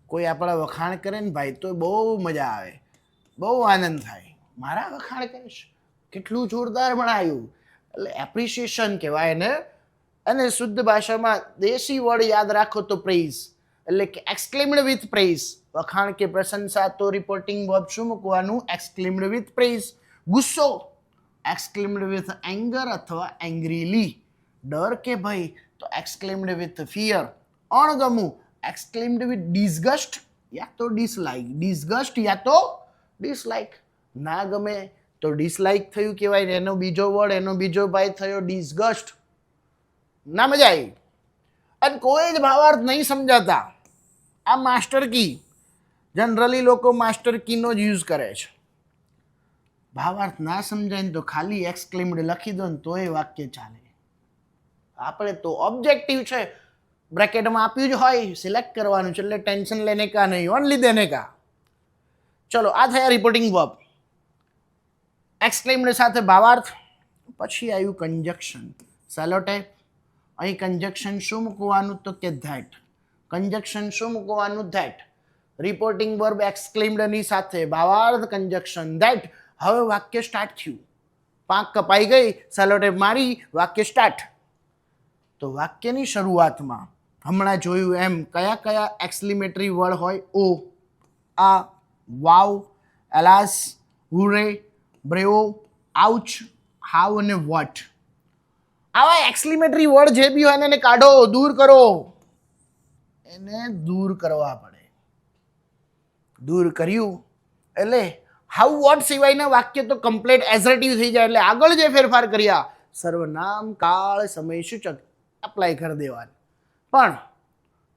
કોઈ આપણા વખાણ કરે ને ભાઈ તો બહુ મજા આવે, બહુ આનંદ થાય. મારા વખાણ કરીશ, કેટલું જોરદાર બનાવ્યું, એટલે એપ્રિસિએશન કહેવાય ને. અને શુદ્ધ ભાષામાં દેશી વર્ડ યાદ રાખો તો પ્રેઝ, એટલે કે એક્સક્લેમ્ડ વિથ પ્રેઝ. વખાણ કે પ્રશંસા તો રિપોર્ટિંગ વર્બ શું મૂકવાનું? Exclaimed with praise. ગુસ્સો, એક્સક્લેમ્ડ વિથ એંગર અથવા એંગ્રીલી. ડર કે ભય તો એક્સક્લેમ્ડ વિથ ફિયર. અણગમવું, એક્સક્લેમ્ડ વિથ ડિસગસ્ટ યા તો ડિસલાઇક. ડિસગસ્ટ યા તો ડિસલાઇક. ના ગમે તો ડિસલાઇક થયું કહેવાય ને. એનો બીજો વર્ડ, એનો બીજો ભાઈ થયો ડિસગસ્ટ. ના મજા આવી. અને કોઈ જ ભાવાર્થ નહીં સમજાતા. આ માસ્ટર કી, જનરલી લોકો માસ્ટર કીનો જ યુઝ કરે છે. ભાવાર્થ ના સમજાય ને તો ખાલી એક્સક્લેમ્ડ લખી દો ને તો એ વાક્ય ચાલે. આપણે તો ઓબ્જેક્ટિવ છે, બ્રેકેટમાં આપ્યું જ હોય, સિલેક્ટ કરવાનું છે, એટલે ટેન્શન લેને કા નહીં, ઓનલી દેને કા. ચલો આ થયા રિપોર્ટિંગ વર્બ. એક્સક્લેમ્ડ સાથે ભાવાર્થ. પછી આવ્યું કંજક્શન, સેલોટેપ. અહીં કંજક્શન શું મૂકવાનું? તો કે ધેટ. કંજક્શન શું મૂકવાનું? ધેટ. રિપોર્ટિંગ વર્બ એક્સક્લેમ્ડની સાથે ભાવાર્થ કંજક્શન ધેટ. હવે વાક્ય સ્ટાર્ટ થયું, પાંખ કપાઈ ગઈ, સેલોટેપ મારી, વાક્ય સ્ટાર્ટ. તો વાક્યની શરૂઆતમાં હમણાં જોયું એમ કયા કયા એક્સક્લેમેટરી વર્ડ હોય? ઓ, આ, વાવ, એલાસ, હુરે, બ્રેવો, આઉચ, હાઉ અને વોટ. આવા એક્સક્લેમેટરી વર્ડ જે બી હોય એને કાઢો, દૂર કરો, એને દૂર કરવા પડે. દૂર કર્યું એટલે હાઉ વોટ સિવાયના વાક્ય તો કમ્પ્લીટ એસર્ટિવ થઈ જાય. એટલે આગળ જે ફેરફાર કર્યા સર્વનામ કાળ સમય સૂચક એપ્લાય કરી દેવાનું. પણ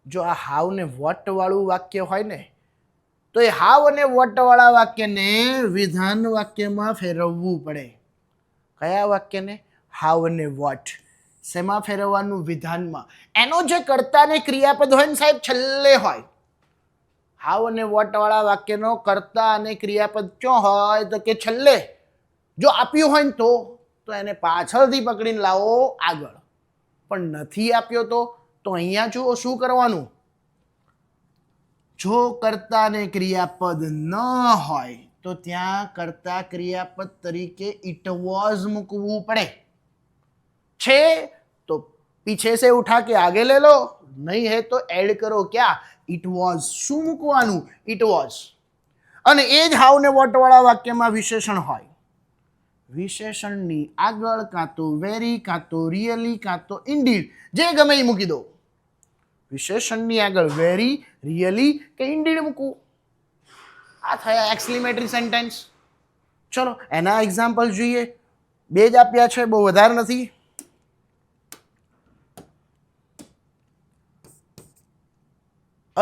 જો આ હાવ ને વોટ વાળું વાક્ય હોય ને તો એ હાવ અને વોટ વાળા વાક્યને વિધાન વાક્યમાં ફેરવવું પડે. કયા વાક્યને? હાવ અને વોટ. શેમાં ફેરવવાનું? વિધાનમાં. એનો જે કર્તા ને ક્રિયાપદ હોય ને સાહેબ છેલ્લે હોય. હાવ અને વોટ વાળા વાક્યનો કર્તા અને ક્રિયાપદ ક્યાં હોય તો કે છેલ્લે. જો આપ્યું હોય ને તો એને પાછળથી પકડીને લાવો આગળ. પણ નથી આપ્યો તો અહીંયા જુઓ શું કરવાનું. જો કર્તા ને ક્રિયાપદ ન હોય તો ત્યાં કર્તા ક્રિયાપદ તરીકે ઇટ વોઝ મૂકવું પડે. છે તો પીછે से उठा के आगे ले लो, नहीं है तो ऐड करो क्या इट वॉज. શું મૂકવાનું? It was. અને એ જ હાવ ને વોટ વાળા વાક્યમાં વિશેષણ હોય. વિશેષણની આગળ કાં તો વેરી, કાં તો રિયલી, કાં તો ઇન્ડીડ, જે ગમે એ મૂકી દો. વિશેષણની આગળ વેરી, રિયલી કે ઇન્ડીડ મૂકવું. આ થયા એક્સક્લેમેટરી સેન્ટેન્સ. ચલો એના એક્ઝામ્પલ જોઈએ. 2 જ આપ્યા છે, બહુ વધારે નથી.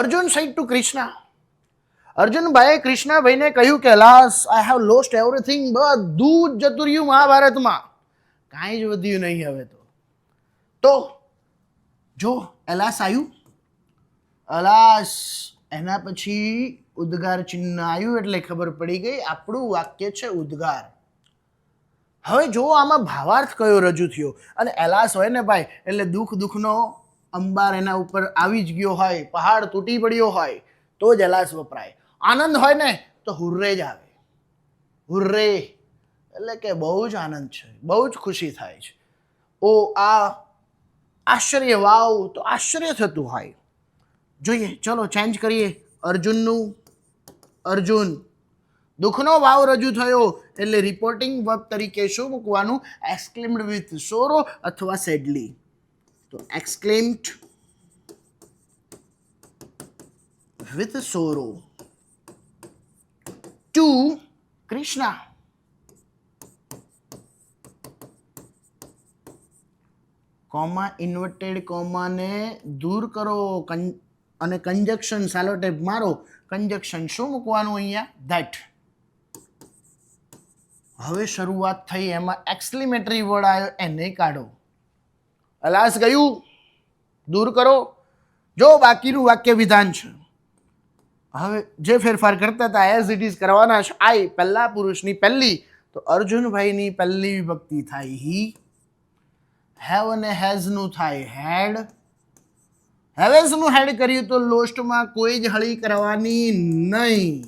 Arjun said to Krishna. અર્જુનભાઈએ કૃષ્ણભાઈને કહ્યું કે Las I have lost everything. બધું જ જતું રહ્યું મહાભારતમાં, કાંઈ જ વધ્યું નહીં હવે તો જો એલાસ આવ્યું. અલાસ એના પછી ઉદ્ગાર ચિહ્ન આવ્યું એટલે ખબર પડી ગઈ આપણું વાક્ય છે ઉદ્ગાર. હવે જો આમાં ભાવાર્થ કયો રજૂ થયો અને એલાસ હોય ને ભાઈ એટલે દુઃખનો અંબાર એના ઉપર આવી જ ગયો હોય, પહાડ તૂટી પડ્યો હોય તો જ એલાસ વપરાય. આનંદ હોય ને તો હુર્રે જ આવે. હુર્રે એટલે કે બહુ જ આનંદ છે, બહુ જ ખુશી થાય છે. ઓ આ આશ્ચર્ય, વાવ તો આશ્ચર્ય થતું હોય. જોઈએ ચલો ચેન્જ કરીએ. અર્જુનનું અર્જુન. દુઃખનો ભાવ રજૂ થયો એટલે રિપોર્ટિંગ વર્બ તરીકે શું મૂકવાનું? એક્સક્લેમ્ડ વિથ સોરો અથવા સેડલી. તો exclaimed with sorrow to Krishna. Comma inverted કોમાને દૂર કરો અને કંજક્શન સેલોટેપ મારો. કંજક્શન શું મૂકવાનું અહીંયા? ધેટ. હવે શરૂઆત થઈ એમાં એક્સક્લેમેટરી વર્ડ આવ્યો એને કાઢો. અલાસ ગયું, દૂર કરો. જો બાકીનું વાક્ય વિધાન છે. હવે જે ફેરફાર કરતા હતા એઝ ઇટ ઇઝ કરવાના છે. આઈ પહેલા પુરુષની પહેલી તો અર્જુનભાઈની પહેલી વિભક્તિ થાય હી. હેવ અને હેઝ નું થાય હેડ. હેવેઝ નું હેડ કર્યું તો લોસ્ટમાં કોઈ જ હળી કરવાની નહીં.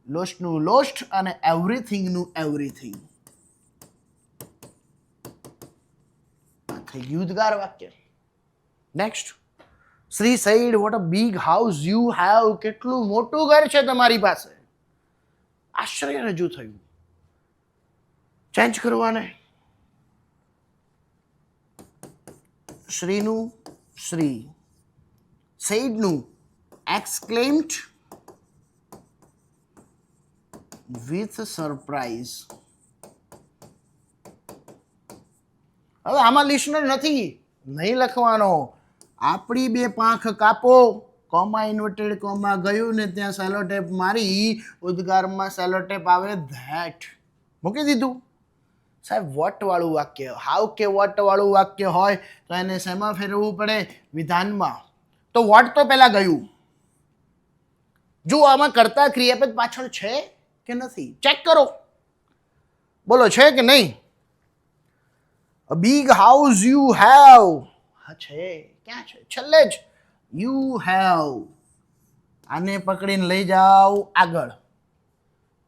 લોસ્ટ નું લોસ્ટ અને એવરીથિંગ નું એવરીથિંગ. થઈ ગયું ઉદ્ગાર વાક્ય. Next. Shri said what a big house you have. કેટલું મોટું ઘર છે તમારી પાસે. આશ્ચર્ય રજૂ થયું. ચેન્જ કરવાને. શ્રીનું શ્રી, saidનું exclaimed with surprise. હવે આમાં લિસ્નર નથી, નહીં લખવાનો. આપણી 2 પાંખ કાપો, કોમા ઇન્વર્ટેડ કોમા ગયું ને ત્યાં સેલોટેપ મારી, ઉદ્ગારમાં સેલોટેપ આવે ધેટ મૂકી દીધું. સાહેબ વોટ વાળું વાક્ય, હાવ કે વોટ વાળું વાક્ય હોય તો એને શેમાં ફેરવવું પડે? વિધાનમાં. તો વોટ તો પહેલા ગયું. જો આમાં કરતા ક્રિયાપદ પાછળ છે કે નથી ચેક કરો. બોલો છે કે નહીં? A big house you have. હા છે. ક્યાં છે? છેલ્લે જ. You have. આને પકડીને લઈ જાઓ આગળ.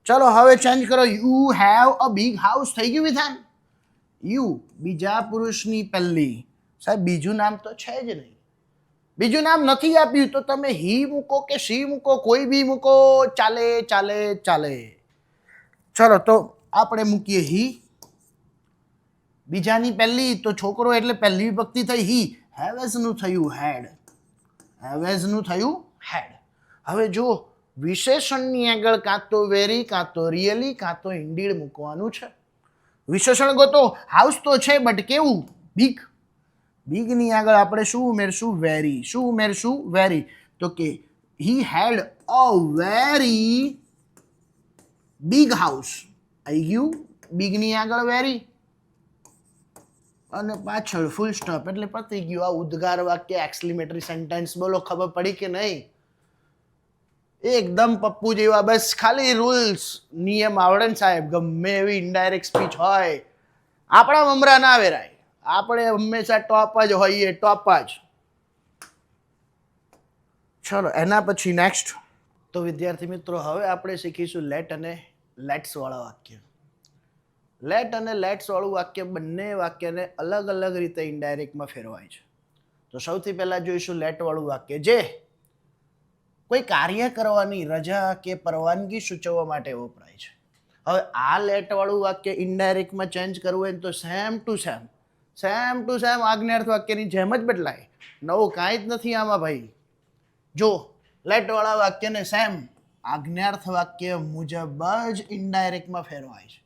ચલો હવે ચેન્જ કરો. You have a big house થઈ ગયું વિધાન. યુ બીજા પુરુષની પહેલી. સાહેબ બીજું નામ તો છે જ નહીં. બીજું નામ નથી આપ્યું તો તમે હી મૂકો કે શી મૂકો, કોઈ બી મૂકો, ચાલે ચાલે ચાલે. ચલો તો આપણે મૂકીએ હી. બીજાની પહેલી, તો છોકરો એટલે પહેલી વિભક્તિ થઈ હી. હેવેઝનું થયું હેડ. હેવેઝનું થયું હેડ. હવે જો વિશેષણની આગળ કાં તો વેરી, કાં તો રિયલી, કાં તો ઇન્ડીડ મૂકવાનું છે. વિશેષણ ગોતો. હાઉસ તો છે બટ કેવું? બિગ. બિગની આગળ આપણે શું ઉમેરશું? વેરી. શું ઉમેરશું? વેરી. તો કે હી હેડ અ વેરી બિગ હાઉસ. આવી ગયું. બિગની આગળ વેરી અને પાછળ ફૂલ સ્ટોપ એટલે પતી ગયું. આ ઉદ્ગાર વાક્ય, એક્સક્લેમેટરી સેન્ટેન્સ. બોલો ખબર પડી કે નહીં? એકદમ પપ્પુ જેવા. બસ ખાલી રૂલ્સ નિયમ આવડે ને સાહેબ, ગમે એવી ઇનડાયરેક્ટ સ્પીચ હોય આપણા મમરા ના વેરાય. આપણે હંમેશા ટોપ જ હોઈએ, ટોપ જ. ચલો એના પછી નેક્સ્ટ. તો વિદ્યાર્થી મિત્રો, હવે આપણે શીખીશું લેટ અને લેટ્સ વાળા વાક્ય. લેટ અને લેટ્સ વાળું વાક્ય બંને વાક્યને અલગ અલગ રીતે ઇનડાયરેક્ટમાં ફેરવાય છે. તો સૌથી પહેલા જોઈશું લેટ વાળું વાક્ય, જે કોઈ કાર્ય કરવાની રજા કે પરવાનગી સૂચવવા માટે વપરાય છે. હવે આ લેટ વાળું વાક્ય ઇનડાયરેક્ટમાં ચેન્જ કરવું હોય તો સેમ ટુ સેમ આજ્ઞાર્થ વાક્યની જેમ જ બદલાય. નવું કાંઈ જ નથી આમાં ભાઈ. જો લેટ વાળા વાક્યને સેમ આજ્ઞાર્થ વાક્ય મુજબ જ ઇનડાયરેક્ટમાં ફેરવાય છે.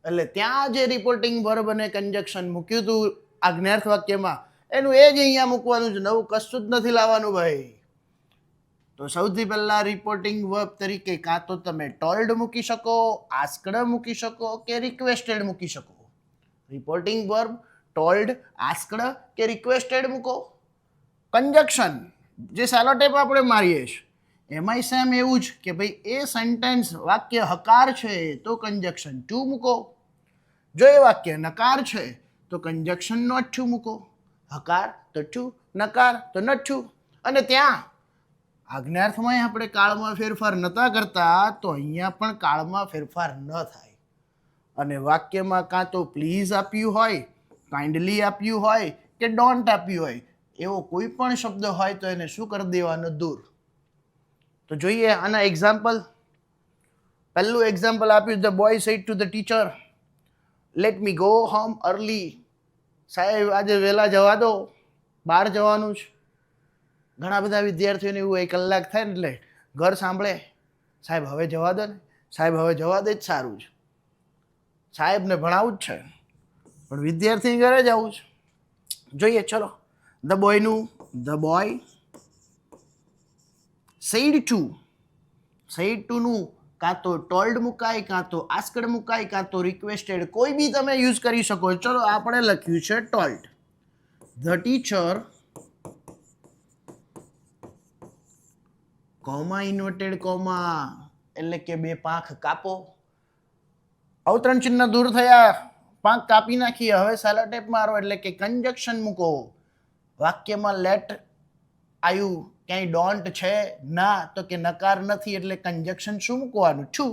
એટલે ત્યાં જે રિપોર્ટિંગ વર્બ અને કન્જક્શન મૂક્યું હતું આજ્ઞાર્થ વાક્યમાં, એનું એ જ અહીંયા મૂકવાનું છે. નવું કશું જ નથી લાવવાનું ભાઈ. તો સૌથી પહેલા રિપોર્ટિંગ વર્બ તરીકે કાં તો તમે ટોલ્ડ મૂકી શકો, આસ્કડ મૂકી શકો કે રિક્વેસ્ટેડ મૂકી શકો. રિપોર્ટિંગ વર્બ ટોલ્ડ, આસ્કડ કે રિક્વેસ્ટેડ મૂકો. કન્જક્શન જે સેલોટેપ આપણે મારીએ છીએ એમાંય સેમ એવું જ કે ભાઈ એ સેન્ટેન્સ વાક્ય હકાર છે તો કન્જક્શન ટુ મૂકો. જો એ વાક્ય નકાર છે તો કન્જક્શન નોટ ટુ મૂકો. હકાર તો ટુ, નકાર તો નટ ટુ. અને ત્યાં આજ્ઞાર્થમાં આપણે કાળમાં ફેરફાર નતા કરતા, તો અહીંયા પણ કાળમાં ફેરફાર ન થાય. અને વાક્યમાં કાં તો પ્લીઝ આપ્યું હોય, કાઇન્ડલી આપ્યું હોય કે ડોન્ટ આપ્યું હોય, એવો કોઈ પણ શબ્દ હોય તો એને શું કરી દેવાનો? દૂર. તો જોઈએ આના એક્ઝામ્પલ. પહેલું એક્ઝામ્પલ આપ્યું, the boy sad to the teacher, let me go home early. સાહેબ આજે વહેલા જવા દો, બહાર જવાનું છે. ઘણા બધા વિદ્યાર્થીઓને એવું 1 કલાક થાય ને એટલે ઘર સાંભળે, સાહેબ હવે જવા દો ને, સાહેબ હવે જવા દે જ સારું છે. સાહેબને ભણાવવું જ છે પણ વિદ્યાર્થી ઘરે જવું છે. જોઈએ ચલો. ધ બોયનું, ધ બોય સેડ ટુનું કાં તો ટોલ્ડ મુકાય, કાં તો આસ્કડ મુકાય, કાં તો રિક્વેસ્ટેડ, કોઈ બી તમે યુઝ કરી શકો. ચલો આપણે લખ્યું છે told. The teacher comma inverted comma એટલે કે 2 પાંખ કાપો. અવતરણ ચિહ્ન દૂર થયા, પાંખ કાપી નાખી. હવે સેલોટેપ મારો એટલે કે કન્જક્શન મૂકો. વાક્યમાં લેટ આવ્યું, ક્યાંય ડોન્ટ છે ના, તો કે નકાર નથી એટલે કન્જક્શન શું મૂકવાનું? ટુ.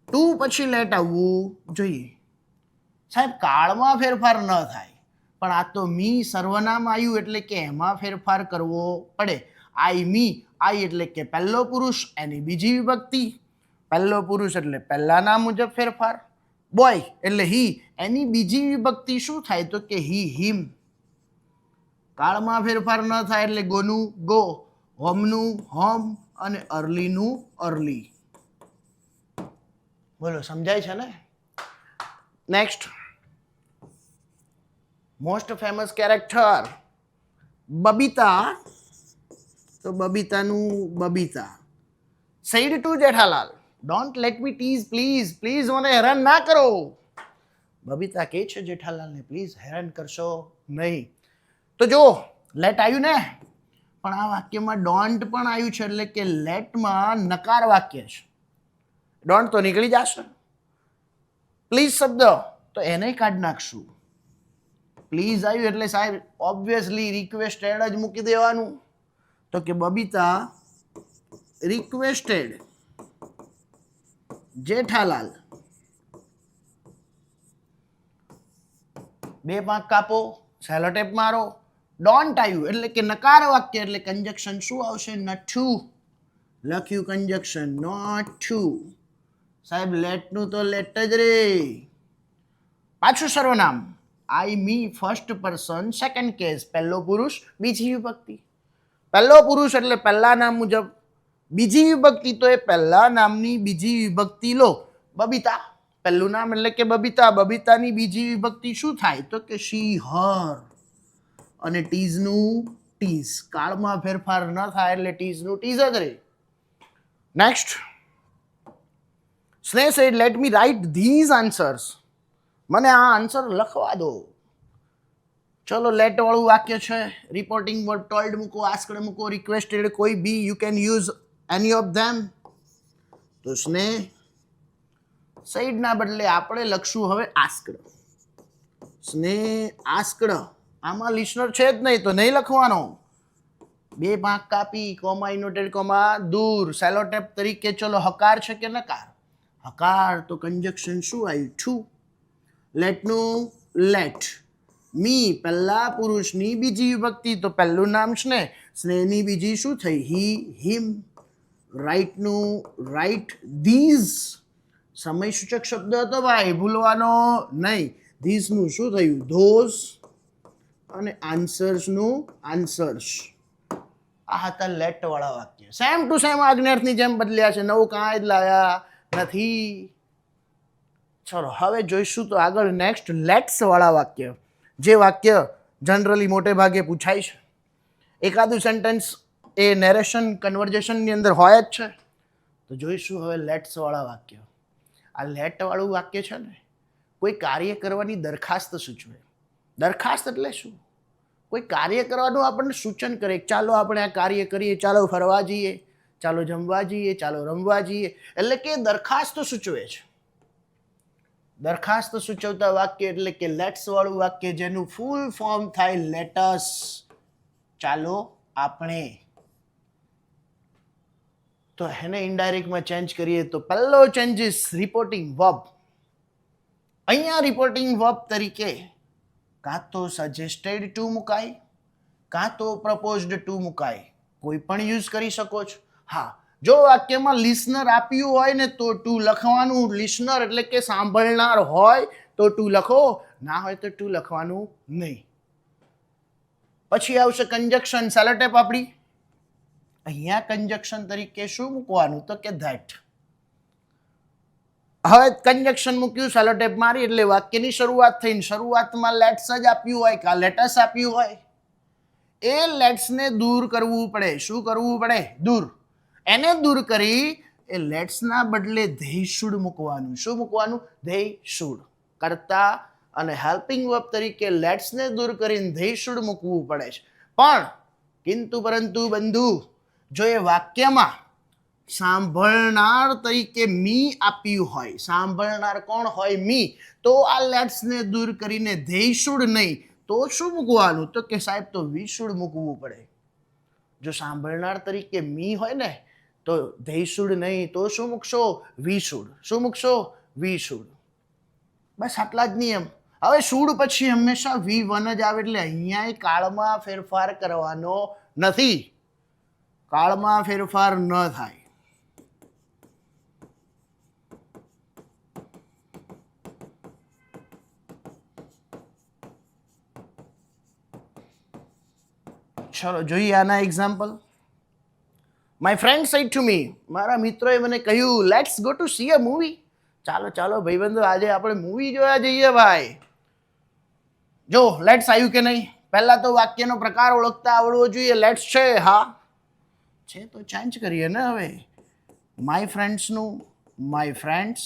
ટુ પછી લેટ આવવું જોઈએ. સાહેબ કાળમાં ફેરફાર ન થાય, પણ આ તો મી સર્વનામ આવ્યું એટલે કે એમાં ફેરફાર કરવો પડે. આઈ મી, આઈ એટલે કે પહેલો પુરુષ, એની બીજી વિભક્તિ. પહેલો પુરુષ એટલે પહેલા નામ મુજબ ફેરફાર. બોય એટલે હી, એની બીજી વિભક્તિ શું થાય? તો કે હી, હિમ. કાળમાં ફેરફાર ન થાય એટલે ગોનું ગો, હોમનું હોમ અને અર્લીનું અર્લી. બોલો સમજાય છે ને? Next. Most famous character Babita. તો બબીતાનું Babita. Said to Jethalal, don't let me tease please, please મને હેરાન ના કરો. બબીતા કહે છે જેઠાલાલને, પ્લીઝ હેરાન કરશો નહીં. તો જો લેટ આવ્યું ને, પણ આ વાક્યમાં ડોન્ટ પણ આવ્યું છે એટલે કે લેટમાં નકાર વાક્ય છે. ડોન્ટ તો નીકળી જશે. પ્લીઝ શબ્દ તો એને કાઢી નાખશું. પ્લીઝ આવ્યું એટલે સાહેબ ઓબ્વિયસલી રિક્વેસ્ટેડ જ મૂકી દેવાનું. તો કે બબીતા રિક્વેસ્ટેડ જેઠાલાલ 2 પાંખ કાપો, સેલોટેપ મારો. ડોન્ટ આવ્યું એટલે કે નકાર વાક્ય એટલે કન્જક્શન શું આવશે? Not to. લખ્યું કન્જક્શન નોટ ટુ. સાહેબ લેટનું તો લેટ જ રે. પાછું સર્વનામ I me first person second case, પહેલો પુરુષ બીજી વિભક્તિ. પહેલો પુરુષ એટલે પહેલા નામ મુજબ, બીજી વિભક્તિ તો એ પહેલા નામની બીજી વિભક્તિ લો. બબીતા પહેલું નામ એટલે કે બબીતા, બબીતાની બીજી વિભક્તિ શું થાય તો કે શી હર, અને ટીઝનું ટીઝ. કાળમાં ફેરફાર ન થાય એટલે ટીઝનું ટીઝ જ રહે. Next, Sneh said let me write these answers. મને આ આન્સર લખવા દો. ચલો લેટ વાળું વાક્ય છે, રિપોર્ટિંગ વર્બ ટોલ્ડ મૂકો, આસ્કડ મૂકો, રિક્વેસ્ટેડ કોઈ બી, you can use any of them. તો સ્નેહ સેડ ના બદલે આપણે લખશું હવે આસ્કડ. સ્નેહ આસ્કડ. આમાં લિસનર છે જ નહીં તો નહીં લખવાનો. બે ભાગ કાપી, કોમા ઇનોટેડ કોમા દૂર, સેલોટેપ તરીકે. ચલો હકાર છે કે નકાર? હકાર. તો કંજક્શન શું આવ્યું? ટુ. લેટનું લેટ. મી પહેલા પુરુષની બીજી વિભક્તિ તો પહેલું નામ સ્નેહ, સ્નેહની બીજી શું થઈ? હી હિમ. રાઇટનું રાઇટ. ધીઝ સમય સૂચક શબ્દ હતો ભાઈ, ભૂલવાનો નહીં. ધીઝનું શું થયું? ધોઝ. અને આન્સર્સનું આન્સર્સ. આ હતા લેટ વાળા વાક્ય. સેમ ટુ સેમ આજ્ઞાર્થની જેમ બદલ્યા છે, નવું કાંઈ જ લાયા નથી. ચલો હવે જોઈશું તો આગળ નેક્સ્ટ લેટ્સ વાળા વાક્ય, જે વાક્ય જનરલી મોટે ભાગે પૂછાય છે. એકાદું સેન્ટેન્સ એ નેરેશન કન્વર્ઝેશનની અંદર હોય જ છે. તો જોઈશું હવે લેટ્સ વાળા વાક્ય. આ લેટ વાળું વાક્ય છે ને, કોઈ કાર્ય કરવાની દરખાસ્ત સૂચવે. દરખાસ્ત એટલે શું? કોઈ કાર્ય કરવાનું આપણને સૂચન કરે, ચાલો આપણે આ કાર્ય કરીએ, ચાલો ફરવા જઈએ, ચાલો જમવા જઈએ, ચાલો રમવા જઈએ, એટલે કે દરખાસ્ત સૂચવે છે. દરખાસ્ત સૂચવતા વાક્ય એટલે કે લેટ્સ વાળું વાક્ય, જેનું ફૂલ ફોર્મ થાય લેટસ, ચાલો આપણે. તો એને ઇનડાયરેક્ટમાં ચેન્જ કરીએ તો પહેલો ચેન્જીસ રિપોર્ટિંગ વર્બ. અહીંયા રિપોર્ટિંગ વર્બ તરીકે કાં તો સજેસ્ટેડ ટુ મુકાય, કાં તો પ્રપોઝડ ટુ મુકાય. કોઈ પણ યુઝ કરી શકો છો. હા, જો વાક્યમાં લિસનર આપ્યું હોય ને તો ટુ લખવાનું. લિસનર એટલે કે સાંભળનાર હોય તો ટુ લખો, ના હોય તો ટુ લખવાનું નહીં. પછી આવશે કંજક્શન, સેલોટેપ આપણી. અહીંયા કંજક્શન તરીકે શું મૂકવાનું તો કે ધેટ. હવે કંજક્શન મૂક્યું, સેલોટેપ મારી એટલે વાક્યની શરૂઆત થઈને શરૂઆતમાં લેટ્સ જ આપ્યું હોય કાં લેટસ આપ્યું હોય, એ લેટ્સને દૂર કરવું પડે. શું કરવું પડે? દૂર. એને દૂર કરી એ લેટ્સના બદલે ધેય શુડ મૂકવાનું. શું મૂકવાનું? They should. કરતા અને હેલ્પિંગ વર્બ તરીકે લેટ્સને દૂર કરીને ધેય શુડ મૂકવું પડે છે. પણ કિંતુ પરંતુ બંધુ, જો એ વાક્યમાં સાંભળનાર તરીકે મી આપ્યું હોય, સાંભળનાર કોણ હોય? મી. તો આ લેટ્સને દૂર કરીને ધેય શુડ નહીં તો શું મૂકવાનું તો કે સાહેબ તો વી શુડ મૂકવું પડે. જો સાંભળનાર તરીકે મી હોય ને તો ધેય શુડ નહીં તો શું મૂકશો? We should. શું મૂકશો? We should. બસ આટલા જ નિયમ. હવે શુડ પછી હંમેશા V1 જ આવે એટલે અહીંયા કાળમાં ફેરફાર કરવાનો નથી. કાળમાં ફેરફાર ન થાય. ચલો જોઈએ આના example. My friend said to me, મારા મિત્રોએ મને કહ્યું, let's go to see a movie. ચાલો ચાલો ભાઈબંધો, આજે આપણે મૂવી જોવા જઈએ ભાઈ. જો લેટ્સ આવ્યું કે નહીં? પહેલા તો વાક્યનો પ્રકાર ઓળખતા આવડવો જોઈએ. લેટ્સ છે, હા છે તો ચેન્જ કરીએ ને. હવે માય ફ્રેન્ડ્સનું માય ફ્રેન્ડ્સ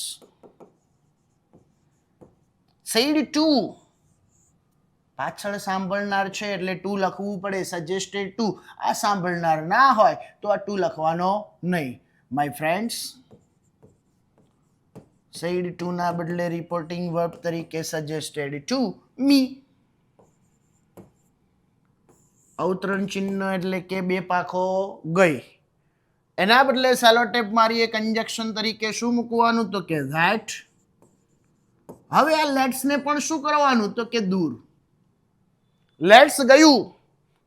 સેડ ટુ, પાછળ સાંભળનાર છે એટલે ટુ લખવું પડે. સજેસ્ટેડ ટુ, આ સાંભળનાર ના હોય તો આ ટુ લખવાનો નહીં. માય ફ્રેન્ડ્સ સેડ ટુ ના બદલે રિપોર્ટિંગ વર્બ તરીકે સજેસ્ટેડ ટુ મી. અવતરણ ચિહ્ન એટલે કે બે પાખો ગઈ, એના બદલે સેલોટેપ મારીએ કંજક્શન તરીકે શું મૂકવાનું તો કે ધેટ. હવે આ લેટ્સને પણ શું કરવાનું તો કે દૂર. લેટ્સ ગયું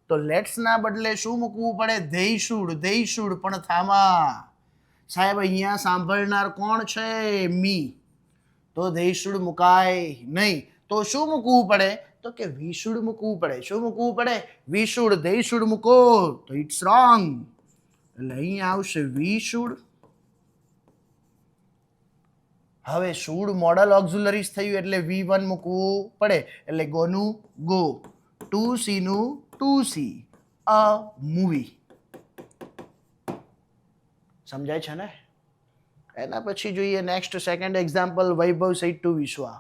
તો લેટ્સ ના બદલે શું મૂકવું પડે? They should. They should. પણ થામા સાહેબ, અહીંયા સાંભળનાર કોણ છે? મી. તો ધેય શુડ મુકાય નહીં. તો શું મૂકવું પડે? તો કે વી શુડ મૂકવું પડે. શું મૂકવું પડે? We should. ધે શુડ મૂકો તો ઇટ્સ રોંગ. એટલે અહીંયા આવશે વી શુડ. હવે શુડ મોડલ ઓક્ઝિલરીઝ થયું એટલે V1 મૂકવું પડે. એટલે ગોનું ગો, ટુ સી નું ટુ સી, અ મૂવી. સમજાય છે ને? એના પછી જોઈએ next second example, Vaibhav said to Vishwa.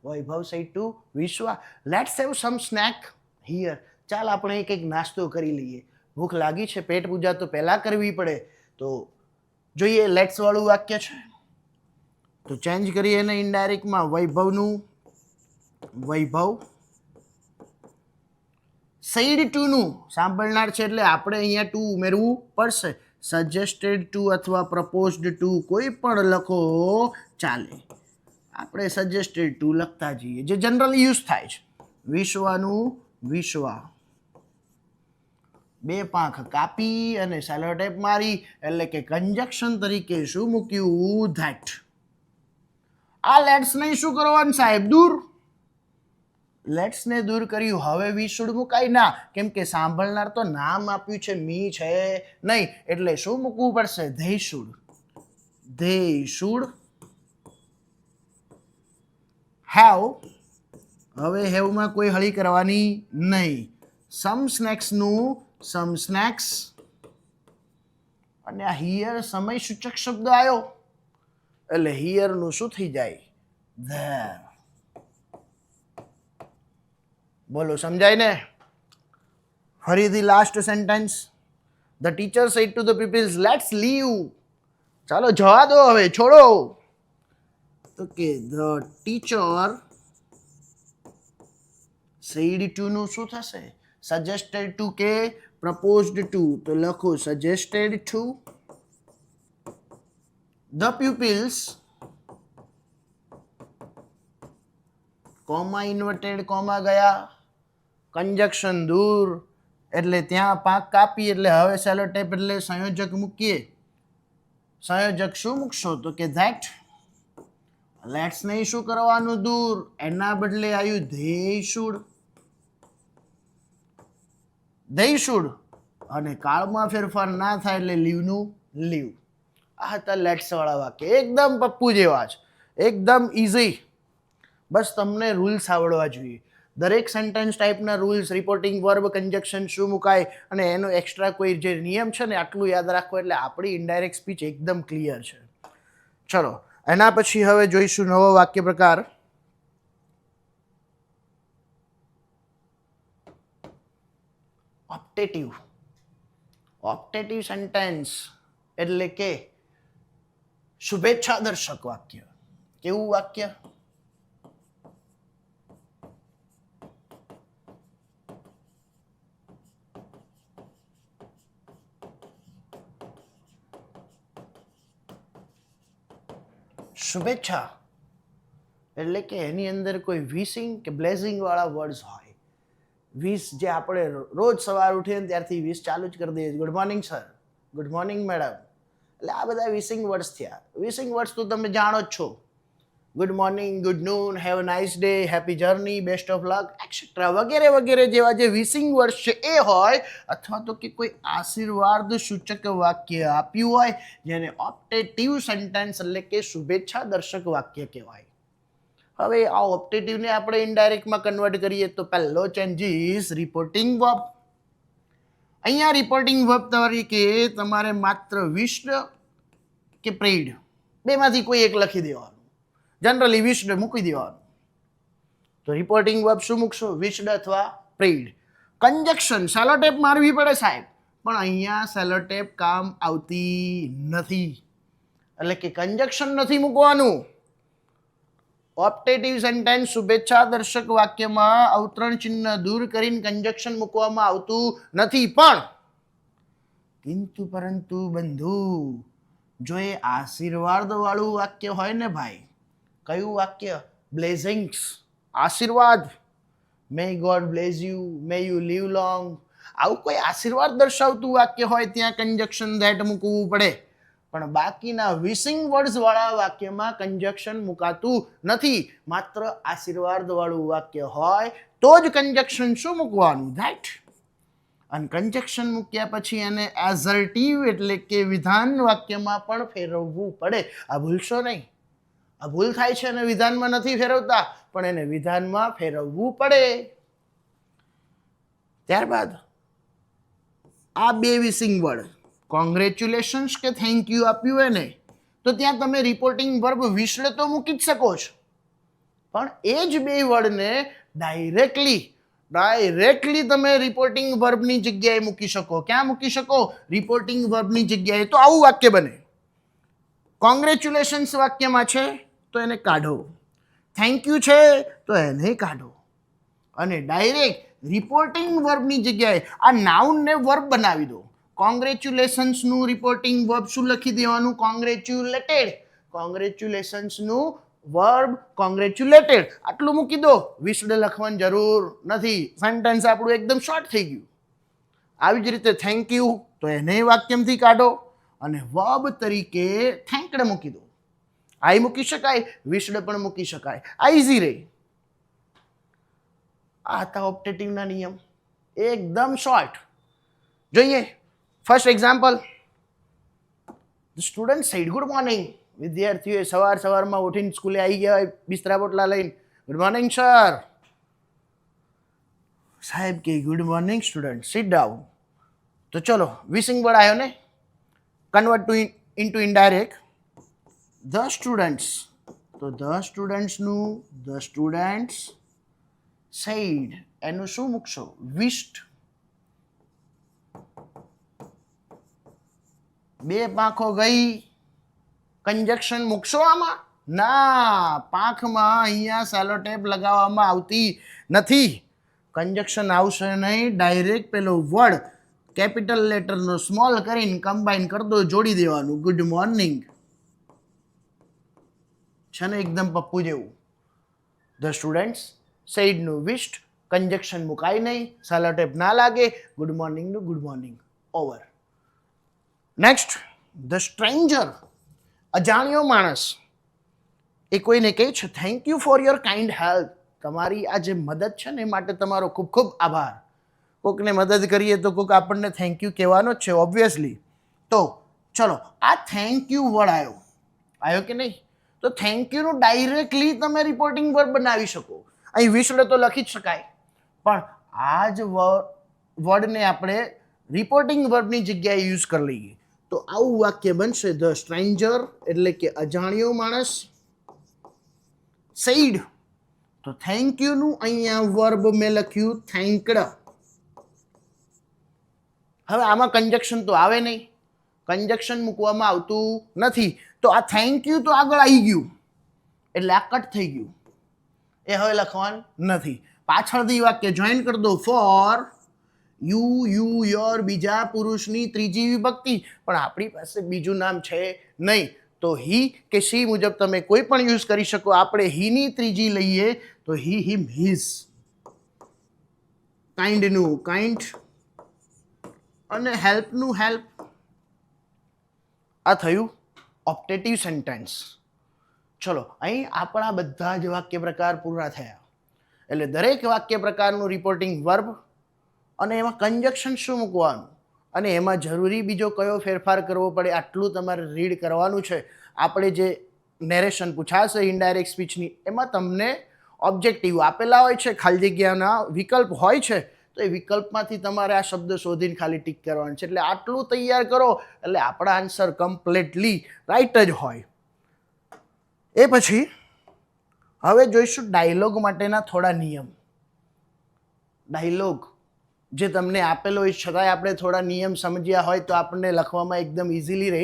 Vaibhav said to Vishwa, let's have some snack here. ચાલ આપણે કંઈક નાસ્તો કરી લઈએ. ભૂખ લાગી છે, પેટ પૂજા તો પહેલા કરવી પડે. તો જોઈએ લેટ્સ વાળું વાક્ય છે તો ચેન્જ કરીએ એને ઇનડાયરેક્ટમાં. વૈભવનું વૈભવ સેડ ટુ નું સાંભળનાર છે એટલે આપણે અહીંયા ટુ ઉમેરવું પડશે. સજેસ્ટેડ ટુ અથવા પ્રપોઝડ ટુ કોઈ પણ લખો ચાલે. આપણે સજેસ્ટેડ ટુ લખતા જઈએ જે જનરલી યુઝ થાય છે. વિશ્વાનું વિશ્વા, બે પાંખ કાપી અને સેલોટેપ મારી એટલે કે કંજક્શન તરીકે શું મૂક્યું? ધેટ. આ લેટ્સ ને શું કરવાનું સાહેબ? દૂર. લેટ્સ ને દૂર કર્યું. હવે વી શુડ મુકાય ના, કેમ કે સાંભળનાર તો નામ આપ્યું છે, મી છે નહીં. એટલે શું મૂકવું પડશે? They should. They should have. હવે હેવમાં કોઈ હળી કરવાની નહીં. સમ સ્નેક્સ નું સમ સ્નેક્સ. અને આ હિયર સમય સૂચક શબ્દ આવ્યો એટલે હિયર નું શું થઈ જાય? ધેર. બોલો સમજાય ને? ફરીથી last sentence. The teacher said to the peoples let's leave. ચાલો જવા દો, હવે છોડો. તો કે ધ ટીચર સેડ ટુ નું શું થશે? સજેસ્ટેડ ટુ કે પ્રપોઝડ ટુ? તો લખો suggested to the pupils, comma inverted comma ગયા, કંજક્શન દૂર એટલે ત્યાં પાંખ કાપી એટલે હવે સેલોટેપ એટલે સંયોજક મૂકીએ. સંયોજક શું મૂકશો? તો કે ધેટ. લેટ્સ નહીં શું કરવાનું? દૂર. એના બદલે આવ્યું ધે શુડ. They should. અને કાળમાં ફેરફાર ના થાય એટલે લીવનું લીવ. આ હતા લેટ્સ વાળા વાક્ય. એકદમ પપ્પુ જેવા જ, એકદમ ઇઝી. બસ તમને રૂલ્સ આવડવા જોઈએ. દરેક સેન્ટેન્સ ટાઈપના રૂલ્સ, રિપોર્ટિંગ વર્બ, કંજક્શન શું મુકાય અને એનો એક્સ્ટ્રા કોઈ જે નિયમ છે ને આટલું યાદ રાખો એટલે આપણી ઇનડાયરેક્ટ સ્પીચ એકદમ ક્લિયર છે. ચલો એના પછી હવે જોઈશું નવો વાક્ય પ્રકાર. ઓપ્ટેટિવ. ઓપ્ટેટિવ સેન્ટેન્સ એટલે કે શુભેચ્છા દર્શક વાક્ય. કેવું વાક્ય? શુભેચ્છા એટલે કે એની અંદર કોઈ વિશિંગ કે બ્લેઝિંગ વાળા વર્ડ્સ હોય. વિશ જે આપણે રોજ સવાર ઉઠીએ ને ત્યારથી વિશ ચાલુ જ કરી દઈએ. Good morning sir, good morning madam. એટલે આ બધા વિશિંગ વર્ડ્સ થયા. વિશિંગ વર્ડ્સ તો તમે જાણો જ છો. Good morning, good noon, have a nice day, happy journey, best of luck et cetera વગેરે વગેરે જેવા જે વિશિંગ વર્ડ્સ છે એ હોય, અથવા તો કે કોઈ આશીર્વાદ સૂચક વાક્ય આપ્યું હોય જેને ઓપ્ટેટિવ સેન્ટેન્સ એટલે કે શુભેચ્છા દર્શક વાક્ય કહેવાય. હવે આ ઓપ્ટેટિવને આપણે ઇનડાયરેક્ટમાં કન્વર્ટ કરીએ તો પહેલો ચેન્જ ઇઝ રિપોર્ટિંગ વર્બ. અહીંયા રિપોર્ટિંગ વર્બ તરીકે તમારે માત્ર વિશ્ડ કે પ્રેઇડ બેમાંથી કોઈ એક લખી દેવાનું. જનરલી વિશ્ડ મૂકી દેવાનું. તો રિપોર્ટિંગ વર્બ શું મૂકશો? વિશ્ડ અથવા પ્રેઇડ. કંજક્શન સેલોટેપ મારવી પડે સાહેબ, પણ અહીંયા સેલોટેપ કામ આવતી નથી એટલે કે કંજક્શન નથી મૂકવાનું. ઓપ્ટેટિવ સેન્ટેન્સ શુભેચ્છા દર્શક વાક્યમાં અવતરણ ચિહ્ન દૂર કરીને કંજક્શન મૂકવામાં આવતું નથી. પણ કિંતુ પરંતુ બંધુ જો એ આશીર્વાદ વાળું વાક્ય હોય ને ભાઈ, કયું વાક્ય? બ્લેઝિંગ્સ, આશીર્વાદ. May God bless you, may you live long. આવું કોઈ આશીર્વાદ દર્શાવતું વાક્ય હોય ત્યાં કંજક્શન ધેટ મૂકવું પડે. પણ બાકીના વિસિંગ વર્ડ્સ વાળા વાક્યમાં કંજક્શન મુકાતું નથી. માત્ર આશીર્વાદ વાળું વાક્ય હોય તો જ કંજક્શન શું મૂકવાનું, રાઈટ. અને કંજક્શન મૂક્યા પછી એને એઝર્ટિવ એટલે કે વિધાન વાક્યમાં પણ ફેરવવું પડે. આ ભૂલશો નહીં. આ ભૂલ થાય છે અને વિધાનમાં નથી ફેરવતા, પણ એને વિધાનમાં ફેરવવું પડે. ત્યારબાદ આ બે વિસિંગ વર્ડ કોંગ્રેચ્યુલેશન્સ કે થેન્ક યુ આપ્યું હોય ને, તો ત્યાં તમે રિપોર્ટિંગ વર્બ વિશ્ડ તો મૂકી જ શકો છો, પણ એ જ બે વર્ડને ડાયરેક્ટલી તમે રિપોર્ટિંગ વર્બની જગ્યાએ મૂકી શકો. ક્યાં મૂકી શકો? રિપોર્ટિંગ વર્બની જગ્યાએ. તો આવું વાક્ય બને. કોંગ્રેચ્યુલેશન્સ વાક્યમાં છે તો એને કાઢો, થેન્ક યુ છે તો એને કાઢો, અને ડાયરેક્ટ રિપોર્ટિંગ વર્બની જગ્યાએ આ નાઉનને વર્બ બનાવી દો. કોંગ્રેચ્યુલેશન્સનું રિપોર્ટિંગ વર્બ શું લખી દેવાનું? કોંગ્રેચ્યુલેટેડ. કોંગ્રેચ્યુલેશન્સનું વર્બ કોંગ્રેચ્યુલેટેડ. આટલું મૂકી દો, વિશ્ડ લખવાની જરૂર નથી. સેન્ટેન્સ આપણું એકદમ શોર્ટ થઈ ગયું. આવી જ રીતે થેન્ક યુ તો એને વાક્યમાંથી કાઢો અને વર્બ તરીકે થેન્કડ મૂકી દો. આઈ મૂકી શકાય, વિશ્ડ પણ મૂકી શકાય. આ ઇઝી રહે. આ હતા ઓપ્ટેટિવના નિયમ, એકદમ શોર્ટ. જોઈએ first example. Student said good morning. વિદ્યાર્થીઓએ સવારમાં ઉઠીને સ્કૂલે આવી ગયા હોય બિસ્તરા પોટલા લઈને. Good morning sir. સાહેબ કે good morning student, sit down. તો ચલો વિસિંગ વર્ડ આવ્યો ને, convert to into indirect. The students, તો ધ સ્ટુડન્ટ્સનું ધ સ્ટુડન્ટ્સ સેડ, એનું શું મૂકશો? વિશ્ડ. બે પાંખો ગઈ, કંજક્શન મૂકશો આમાં? ના, પાંખમાં અહીંયા સેલોટેપ લગાવવામાં આવતી નથી. કંજક્શન આવશે નહીં. ડાયરેક્ટ પેલો વર્ડ કેપિટલ લેટરનો સ્મોલ કરીને કમ્બાઈન કરી દો, જોડી દેવાનું. ગુડ મોર્નિંગ છે ને, એકદમ પપ્પુ જેવું. ધ સ્ટુડન્ટ્સ સેડનું વિશ્ડ, કંજક્શન મુકાય નહીં, સેલોટેપ ના લાગે, ગુડ મોર્નિંગનું good morning. Over. Next, the stranger. અજાણ્યો માણસ એ કોઈને કહે છે thank you for your kind help. તમારી આ જે મદદ છે ને એ માટે તમારો ખૂબ ખૂબ આભાર. કોકને મદદ કરીએ તો કોક આપણને થેન્ક યુ કહેવાનો જ છે ઓબ્વિયસલી. તો ચલો આ થેન્ક યુ વર્ડ આવ્યો કે નહીં? તો થેન્ક યુનું ડાયરેક્ટલી તમે રિપોર્ટિંગ વર્બ બનાવી શકો. અહીં વિશ્ડ તો લખી જ શકાય, પણ આ જ વર્ડને આપણે રિપોર્ટિંગ વર્બની જગ્યાએ યુઝ કરી લઈએ તો આવું વાક્ય બનશે. ધ સ્ટ્રેન્જર એટલે કે અજાણ્યો માણસ સેડ, તો થેન્ક યુનું અહીંયા વર્બ મેં લખ્યું થેન્કડ. હવે આમાં કંજક્શન તો આવે નહીં, કંજક્શન મૂકવામાં આવતું નથી, તો આ થેન્ક યુ તો આગળ આવી ગયું એટલે આ કટ થઈ ગયું, એ હવે લખવાનું નથી. પાછળથી વાક્ય જોઈન કરી દો. ફોર યુ, યુ, યોર, બીજા પુરુષની ત્રીજી વિભક્તિ, પણ આપણી પાસે બીજું નામ છે નહીં, તો હી કે શી મુજબ તમે કોઈ પણ યુઝ કરી શકો. આપણે હીની ત્રીજી લઈએ તો હી, હિમ, હિઝ. કાઇન્ડનું કાઇન્ડ અને હેલ્પનું હેલ્પ. આ થયું ઓપ્ટેટિવ સેન્ટેન્સ. ચલો અહીં આપણા બધા જ વાક્ય પ્રકાર પૂરા થયા. એટલે દરેક વાક્ય પ્રકારનું રિપોર્ટિંગ વર્બ અને એમાં કંજક્શન શું મૂકવાનું અને એમાં જરૂરી બીજો કયો ફેરફાર કરવો પડે આટલું તમારે રીડ કરવાનું છે. આપણે જે નેરેશન પૂછાશે ઇનડાયરેક્ટ સ્પીચની એમાં તમને ઓબ્જેક્ટિવ આપેલા હોય છે, ખાલી જગ્યાના વિકલ્પ હોય છે, તો એ વિકલ્પમાંથી તમારે આ શબ્દ શોધીને ખાલી ટીક કરવાનું છે. એટલે આટલું તૈયાર કરો એટલે આપણા આન્સર કમ્પ્લીટલી રાઈટ જ હોય. એ પછી હવે જોઈશું ડાયલોગ માટેના થોડા નિયમ. ડાયલોગ જે તમને આપેલો હોય છતાંય આપણે થોડા નિયમ સમજ્યા હોય તો આપણને લખવામાં એકદમ ઇઝીલી રહે.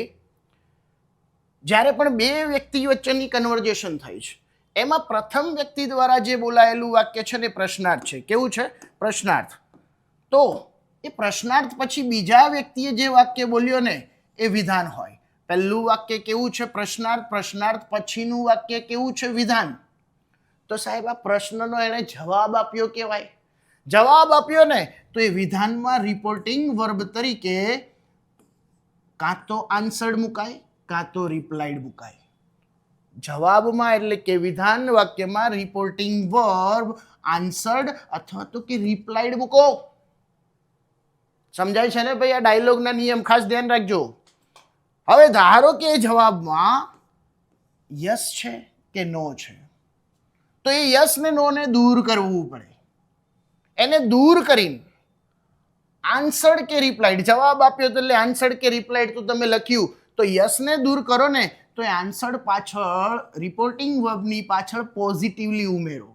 જ્યારે પણ બે વ્યક્તિ વચ્ચેની કન્વર્ઝેશન થઈ છે એમાં પ્રથમ વ્યક્તિ દ્વારા જે બોલાયેલું વાક્ય છે ને પ્રશ્નાર્થ છે. કેવું છે? પ્રશ્નાર્થ. તો એ પ્રશ્નાર્થ પછી બીજા વ્યક્તિએ જે વાક્ય બોલ્યો ને એ વિધાન હોય. પહેલું વાક્ય કેવું છે? પ્રશ્નાર્થ. પ્રશ્નાર્થ પછીનું વાક્ય કેવું છે? વિધાન. તો સાહેબ આ પ્રશ્નનો એણે જવાબ આપ્યો કહેવાય. જવાબ આપ્યો ને તો એ વિધાનમાં રિપોર્ટિંગ વર્બ તરીકે કાં તો આન્સર્ડ મુકાય કાં તો રિપ્લાઇડ મુકાય. જવાબમાં એટલે કે વિધાન વાક્યમાં રિપોર્ટિંગ વર્બ આન્સર્ડ અથવા તો કે રિપ્લાઇડ મૂકો. સમજાય છે ને ભાઈ? આ ડાયલોગના નિયમ ખાસ ધ્યાન રાખજો. હવે ધારો કે જવાબમાં યસ છે કે નો છે, તો એ યસ ને નો ને દૂર કરવું પડે. એને દૂર કરીને આન્સર્ડ કે રિપ્લાઇડ જવાબ આપ્યો તો એટલે આન્સર્ડ કે રિપ્લાઇડ તો તમે લખ્યું, તો યસ ને દૂર કરો ને તો એ આન્સર્ડ પાછળ રિપોર્ટિંગ વર્બની પાછળ પોઝિટિવલી ઉમેરો.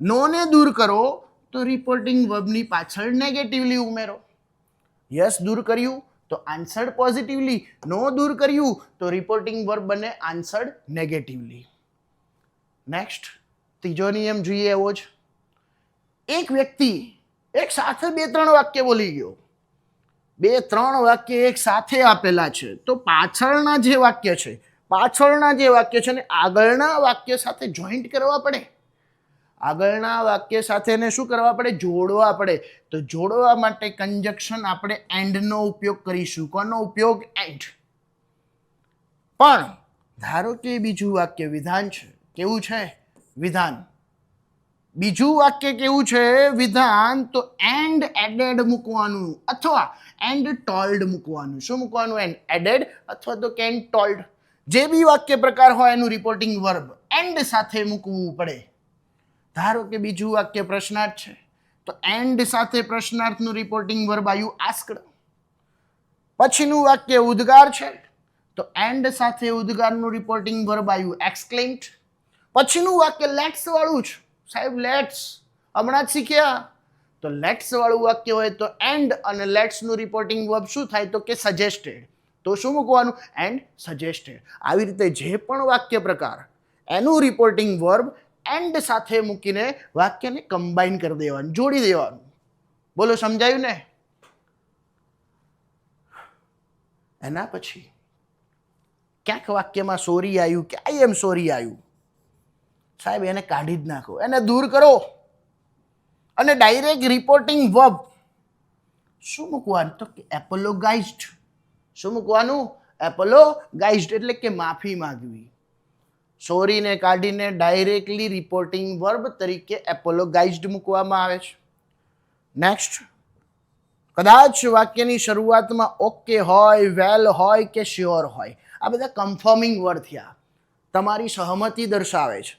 નો ને દૂર કરો તો રિપોર્ટિંગ વર્બની પાછળ નેગેટિવલી ઉમેરો. યસ દૂર કર્યું તો આન્સર્ડ પોઝિટિવલી, નો દૂર કર્યું તો રિપોર્ટિંગ વર્બ બને આન્સર્ડ નેગેટિવલી. નેક્સ્ટ ત્રીજો નિયમ જોઈએ એવો જ. એક વ્યક્તિ એક સાથે 2-3 વાક્ય બોલી ગયો. 2-3 વાક્ય એક સાથે આપેલા છે, તો પાછળના જે વાક્ય છે ને આગળના વાક્ય સાથે જોઈન્ટ કરવા પડે. આગળના વાક્ય સાથે એને શું કરવા પડે? જોડવા પડે. તો જોડવા માટે કંજક્શન આપણે એન્ડનો ઉપયોગ કરીશું. કોનો ઉપયોગ? એન્ડ. પણ ધારો કે બીજું વાક્ય વિધાન છે. કેવું છે? વિધાન. બીજું વાક્ય કેવું છે? વિધાન. તો એન્ડ એડેડ મૂકવાનું અથવા એન્ડ ટોલ્ડ મૂકવાનું. શું મૂકવાનું? એન્ડ એડેડ અથવા તો કે એન્ડ ટોલ્ડ. જે બી વાક્ય પ્રકાર હોય એનું રિપોર્ટિંગ વર્બ એન્ડ સાથે મૂકવું પડે. ધારો કે બીજું વાક્ય પ્રશ્નાર્થ છે, તો એન્ડ સાથે પ્રશ્નાર્થનું રિપોર્ટિંગ વર્બ આવ્યું આસ્ક્ડ. પછીનું વાક્ય ઉદ્ગાર છે, તો એન્ડ સાથે ઉદ્ગારનું રિપોર્ટિંગ વર્બ આવ્યું એક્સક્લેમ્ડ. પછીનું વાક્ય લેટ્સ વાળું છે, સાહેબ લેટ્સ હમણાં જ શીખ્યા. તો લેટ્સ વાળું વાક્ય હોય તો એન્ડ અને લેટ્સનું રિપોર્ટિંગ વર્બ શું થાય? તો કે સજેસ્ટેડ. તો શું મૂકવાનું? And suggested. આવી રીતે જે પણ વાક્ય પ્રકાર એનું રિપોર્ટિંગ વર્બ એન્ડ સાથે મૂકીને વાક્યને કમ્બાઈન કરી દેવાનું, જોડી દેવાનું. બોલો સમજાયું ને? એના પછી ક્યાંક વાક્યમાં સોરી આવ્યું કે આઈ એમ સોરી આવ્યું, સાહેબ એને કાઢી જ નાખો, એને દૂર કરો અને ડાયરેક્ટ રિપોર્ટિંગ વર્બ શું મૂકવાનું? તો કે એપોલોગાઇઝ્ડ. શું મૂકવાનું? એપોલોગાઇઝ્ડ એટલે કે માફી માંગવી. સોરીને કાઢીને ડાયરેક્ટલી રિપોર્ટિંગ વર્બ તરીકે એપોલોગાઇઝ્ડ મૂકવામાં આવે છે. નેક્સ્ટ, કદાચ વાક્યની શરૂઆતમાં ઓકે હોય, વેલ હોય કે શ્યોર હોય, આ બધા કન્ફર્મિંગ વર્ડ થયા, તમારી સહમતિ દર્શાવે છે,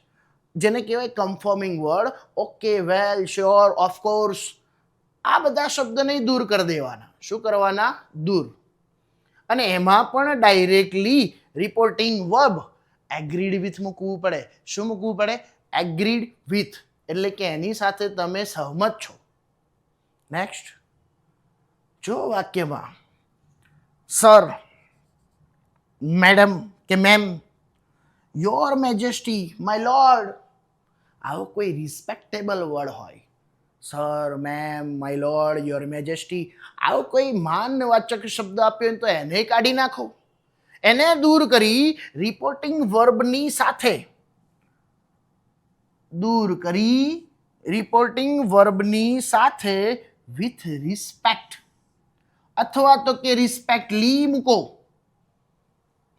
જેને કહેવાય કન્ફર્મિંગ વર્ડ. ઓકે, વેલ, શ્યોર, ઓફકોર્સ, આ બધા શબ્દને દૂર કરી દેવાના. શું કરવાના? દૂર. અને એમાં પણ directly reporting verb agreed with મૂકવું પડે. શું મૂકવું પડે? એગ્રીડ વિથ, એટલે કે એની સાથે તમે સહમત છો. નેક્સ્ટ, જો વાક્યમાં સર, મેડમ કે ma'am, your majesty, my lord, આવો કોઈ રિસ્પેક્ટેબલ વર્ડ હોય, sir, ma'am, my lord, your majesty, આવો કોઈ માનવાચક શબ્દ આપ્યો હોય તો એને કાઢી નાખો. એને દૂર કરી રિપોર્ટિંગ વર્બની સાથે વિથ રિસ્પેક્ટ અથવા તો કે રિસ્પેક્ટલી મૂકો.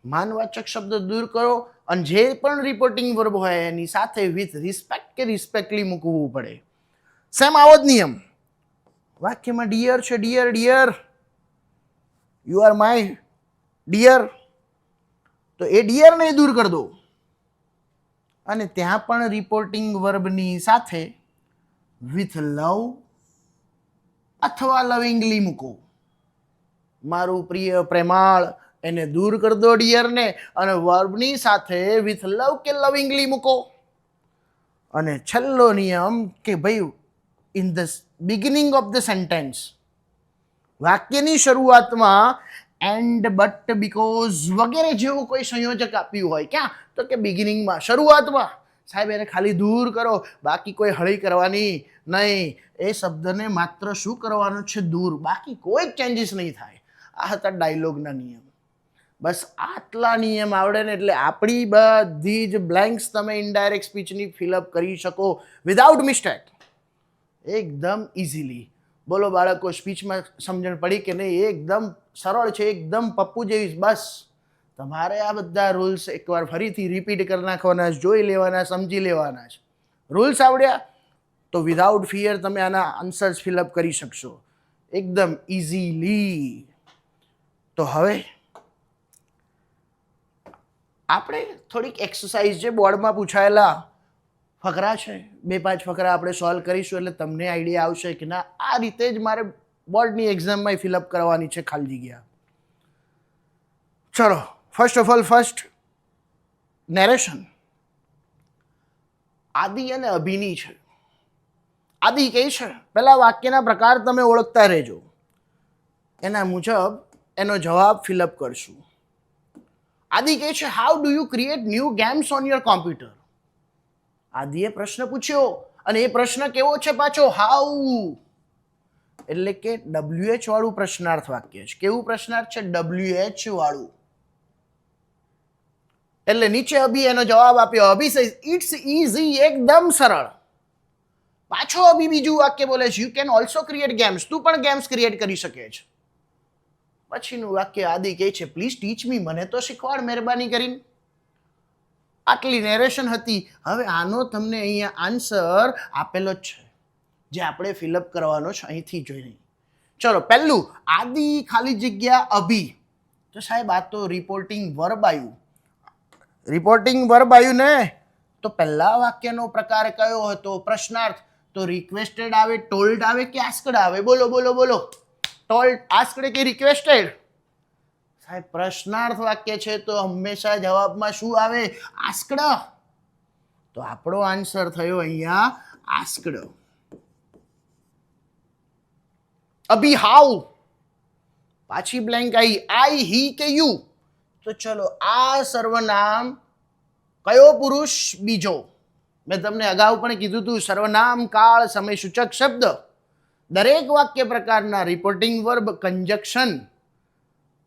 માનવાચક શબ્દ દૂર કરો અને જે પણ રિપોર્ટિંગ વર્બ હોય એની સાથે વિથ રિસ્પેક્ટ કે રિસ્પેક્ટલી મૂકવું પડે. સેમ આવો જ નિયમ વાક્યમાં ડિયર છે, dear, dear, you are my dear, તો એ ડિયર ને દૂર કરી દો અને ત્યાં પણ રિપોર્ટિંગ વર્બની સાથે વિથ લવ અથવા લવિંગલી મૂકો. મારું પ્રિય પ્રેમાળ, એને દૂર કરી દો ડિયરને અને વર્બની સાથે વિથ લવ કે લવિંગલી મૂકો. અને છેલ્લો નિયમ કે ભાઈ in the beginning of the sentence, વાક્યની શરૂઆતમાં એન્ડ, બટ, બીકોઝ વગેરે જેવું કોઈ સંયોજક આપ્યું હોય, ક્યાં? તો કે બિગિનિંગમાં, શરૂઆતમાં, સાહેબ એને ખાલી દૂર કરો, બાકી કોઈ હળી કરવાની નહીં. એ શબ્દને માત્ર શું કરવાનું છે? દૂર, બાકી કોઈ ચેન્જીસ નહીં થાય. આ હતા ડાયલોગના નિયમ. બસ આટલા નિયમ આવડે ને એટલે આપણી બધી જ બ્લેન્ક્સ તમે ઇનડાયરેક્ટ સ્પીચની ફિલઅપ કરી શકો વિધાઉટ મિસ્ટેક, એકદમ ઇઝીલી. બોલો બાળકો, સ્પીચમાં સમજણ પડી કે નહીં? એકદમ સરળ છે, એકદમ પપ્પુ જેવી. બસ તમારે આ બધા રૂલ્સ એકવાર ફરીથી રિપીટ કરી નાખવાના, જોઈ લેવાના, સમજી લેવાના છે. રૂલ્સ આવડ્યા તો વિધાઉટ ફિયર તમે આના આન્સર્સ ફિલઅપ કરી શકશો એકદમ ઇઝીલી. તો હવે આપણે થોડીક એક્સરસાઇઝ જે બોર્ડમાં પૂછાયેલા ફકરા છે, 2-5 ફકરા આપણે સોલ્વ કરીશું એટલે તમને આઈડિયા આવશે કે ના આ રીતે જ મારે બોર્ડની એક્ઝામમાં ફિલઅપ કરવાની છે ખાલી જગ્યા. ચલો, ફર્સ્ટ ઓફ ઓલ નેરેશન આદિ અને અભિની છે. આદિ કઈ છે, પહેલા વાક્યના પ્રકાર તમે ઓળખતા રહેજો, એના મુજબ એનો જવાબ ફિલઅપ કરશું. આદિ કહે છે how do you create new games on your computer. આદિએ પ્રશ્ન પૂછ્યો અને એ પ્રશ્ન કેવો છે પાછો, હાઉ, એટલે કે WH વાળું પ્રશ્નાર્થ વાક્ય છે. કેવું પ્રશ્નાર્થ છે, WH વાળું. એટલે નીચે અભી એનો જવાબ આપ્યો. અભી સેઝ ઇટ્સ ઇઝી, એકદમ સરળ. પાછો અભી બીજું વાક્ય બોલે છે you can also create games, તું પણ ગેમ્સ ક્રિએટ કરી શકે છે. પછીનું વાક્ય આદિ કહે છે પ્લીઝ ટીચ મી, મને તો શીખવાડ મહેરબાની કરીને. આટલી નેરેશન હતી. હવે આનો તમને અહીંયા આન્સર આપેલો જ છે જે આપણે ફિલઅપ કરવાનો છે, અહીંથી જોઈને. ચલો, પહેલું આદિ ખાલી જગ્યા અભી. તો સાહેબ આ તો રિપોર્ટિંગ વર્બ આવ્યું. રિપોર્ટિંગ વર્બ આવ્યું ને, તો પહેલા વાક્યનો પ્રકાર કયો હતો, પ્રશ્નાર્થ. તો રિક્વેસ્ટેડ આવે, ટોલ્ડ આવે કે આસ્કડ આવે, બોલો બોલો બોલો. ટોલ્ડ, આસ્કડ કે રિક્વેસ્ટેડ? સાહેબ પ્રશ્નાર્થ વાક્ય છે તો હંમેશા જવાબમાં શું આવે, આસ્કડ. તો આપણો આન્સર થયો અહીંયા આસ્કડ. અભી હાઉ, પાછી બ્લેન્ક આવી, આઈ, હી કે યુ. તો ચલો, આ સર્વનામ કયો પુરુષ, બીજો. મેં તમને અગાઉ પણ કીધું હતું સર્વનામ, કાળ, સમય સૂચક શબ્દ, દરેક વાક્ય પ્રકારના રિપોર્ટિંગ વર્બ, કંજક્શન,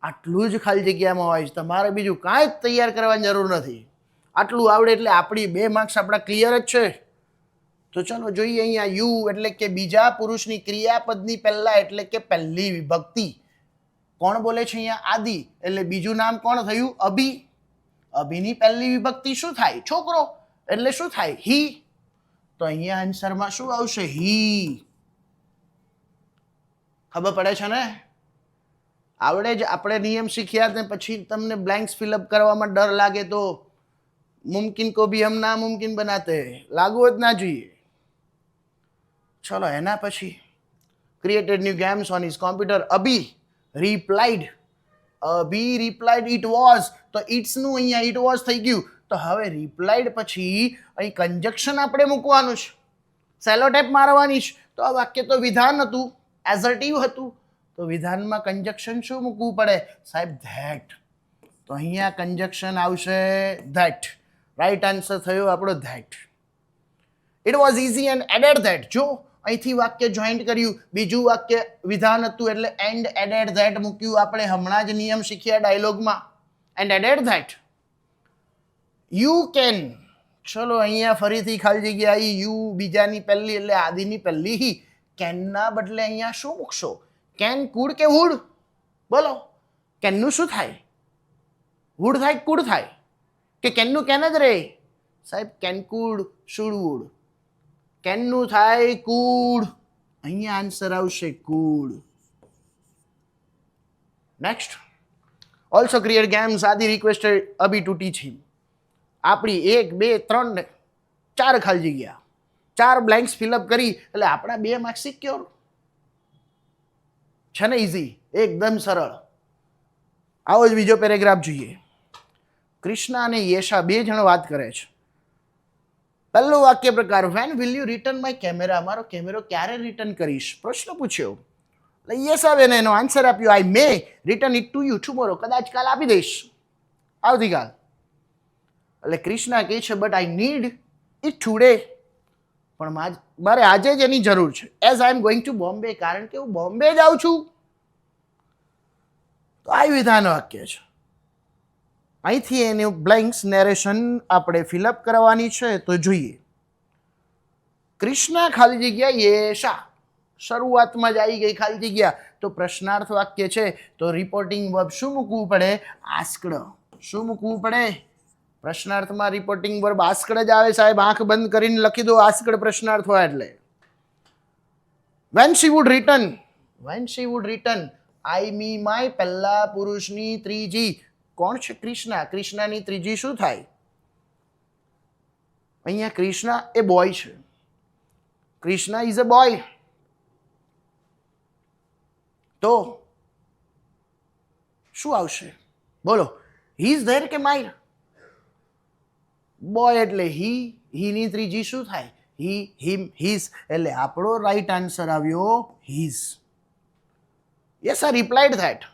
આટલું જ ખાલી જગ્યામાં હોય છે. તમારે બીજું કાંઈ જ તૈયાર કરવાની જરૂર નથી. આટલું આવડે એટલે આપણી 2 માર્ક્સ આપણા ક્લિયર જ છે. તો ચલો જોઈએ અહીંયા યુ એટલે કે બીજા પુરુષની ક્રિયાપદની પહેલા એટલે કે પહેલી વિભક્તિ. કોણ બોલે છે અહીંયા, આદિ, એટલે બીજું નામ કોણ થયું, અભી. અભીની પહેલી વિભક્તિ શું થાય, છોકરો, એટલે શું થાય, હી. તો અહીંયા આન્સરમાં શું આવશે, હી. ખબર પડે છે ને? આવડે જ. આપણે નિયમ શીખ્યા ને પછી તમને બ્લેન્ક્સ ફિલઅપ કરવામાં ડર લાગે તો મુમકિન કો ભી હમ નામુમકિન બનાતે, લાગવો જ ના જોઈએ. ચલો, એના પછી created new games on his computer. અભી રિપ્લાઇડ, અભી રિપ્લાઇડ ઇટ વોઝ. તો ઇટ્સ નું અહીંયા ઇટ વોઝ થઈ ગયું. તો હવે રિપ્લાઇડ પછી અહીં કંજક્શન આપણે મૂકવાનું છે, સેલોટેપ મારવાની છે. તો આ વાક્ય તો વિધાન હતું, એઝર્ટિવ હતું. તો વિધાનમાં કંજક્શન શું મૂકવું પડે, સાહેબ ધેટ. તો અહીંયા કંજક્શન આવશે ધેટ. રાઈટ આન્સર થયો આપણો that. It was easy and added that. જો અહીંથી વાક્ય જોઈન્ટ કર્યું, બીજું વાક્ય વિધાન હતું એટલે એન્ડ એડેડ ધેટ મૂક્યું. આપણે હમણાં જ નિયમ શીખ્યા ડાયલોગમાં, and added that. You can, ચલો અહીંયા ફરીથી ખાલી જગ્યા આવી, યુ બીજાની પહેલી એટલે આદિની પહેલી હી. કેનના બદલે અહીંયા શું મૂકશો, કેન, કુડ કે વુડ, બોલો. કેનનું શું થાય, વુડ થાય, કુડ થાય, કે કેનનું કેન જ રહે, સાહેબ કેન કુડ, શુડ વુડ. કેનનું થાય કુડ, અહીંયા આન્સર આવશે food. Next, also create games, આદિ રિક્વેસ્ટેડ અભી ટુ ટીચ હિમ. આપણી 1, 2, 3 ને 4 ખાલી જગ્યા, 4 બ્લેન્ક્સ ફિલઅપ કરી એટલે આપણા 2 માર્ક્સ સિક્યોર છે ને. ઇઝી, એકદમ સરળ. આવો જ બીજો પેરેગ્રાફ જોઈએ. કૃષ્ણ અને યેશા 2 જણ વાત કરે છે. પહેલો વાક્ય પ્રકાર, when will you return my camera, મારો કેમેરો ક્યારે રિટર્ન કરીશ, પ્રશ્ન પૂછ્યો. એટલે યેશા બેને એનો આન્સર આપ્યો, I may return it to you tomorrow, કદાચ કાલ આપી દઈશ, આવતીકાલ. એટલે કૃષ્ણા કહે છે but I need it today, પણ મારે આજે જ એની જરૂર છે. As I am going to Bombay, કારણ કે હું બોમ્બે જાઉં છું. તો આ વિધાન વાક્ય છે. અહીંથી એનું બ્લેન્ક્સ નેરેશન આપણે ફિલઅપ કરવાની છે. તો જોઈએ, કૃષ્ણા ખાલી જગ્યા યેશા, શરૂઆતમાં જ આવી ગઈ ખાલી જગ્યા. તો પ્રશ્નાર્થ વાક્ય છે તો રિપોર્ટિંગ વર્બ શું મૂકવું પડે, આસ્કડ. શું મૂકવું પડે? પ્રશ્નાર્થમાં રિપોર્ટિંગ વર્બ આસ્કડ જ આવે સાહેબ. આંખ બંધ કરીને લખી દો આસ્કડ પ્રશ્નાર્થ હોય એટલે. when she would return I me my પહેલા પુરુષની ત્રીજી કોણ છે? કૃષ્ણા. કૃષ્ણાની ત્રીજી શું થાય? અહીંયા કૃષ્ણા એ બોય છે. Krishna is a boy. તો શું આવશે બોલો? હી ઇઝ ધેર કે માય? બોય એટલે ની ત્રીજી શું થાય? He, him, his. એટલે આપણો રાઈટ આન્સર આવ્યો his. Yes I replied that.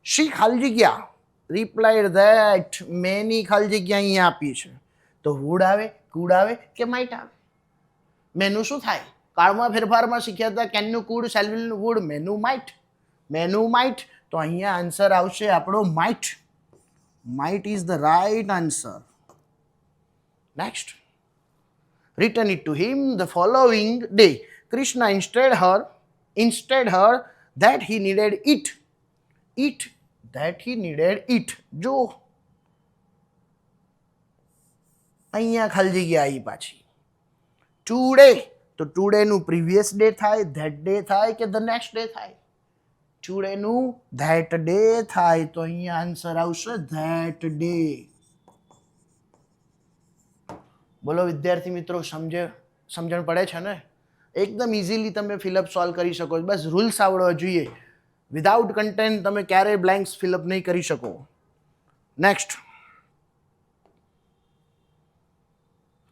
She ખાલી જગ્યા રિપ્લાઇડ ધેટ. મેની ખાલી જગ્યા અહીંયા આપી છે. તો વુડ આવે, કુડ આવે કે માઇટ આવે? મેનું શું થાય? કાળમાં ફેરફારમાં શીખ્યા હતા કેનનું કુડ, શેલવિલનું વુડ, મેનું માઇટ. મેનું માઇટ. તો અહીંયા આન્સર આવશે આપણો might. Might is the right answer. Next. Return it to him the following day. Krishna instead her that he needed it. That he needed it. જો અહીંયા ખાલી જગ્યા આવી પાછી. ટુડે તો ટુડે નું પ્રીવિયસ ડે થાય, ધેટ ડે થાય કે ધ નેક્સ્ટ ડે થાય? ટુડે નું ધેટ ડે થાય. તો અહીંયા આન્સર આવશે ધેટ ડે. બોલો વિદ્યાર્થી મિત્રો, સમજણ પડે છે ને? એકદમ ઇઝીલી તમે ફિલઅપ સોલ્વ કરી શકો છો. બસ રૂલ્સ આવડવા જોઈએ. વિધાઉટ કન્ટેન્ટ તમે ક્યારેય બ્લેન્ક્સ ફિલઅપ નહીં કરી શકો. નેક્સ્ટ.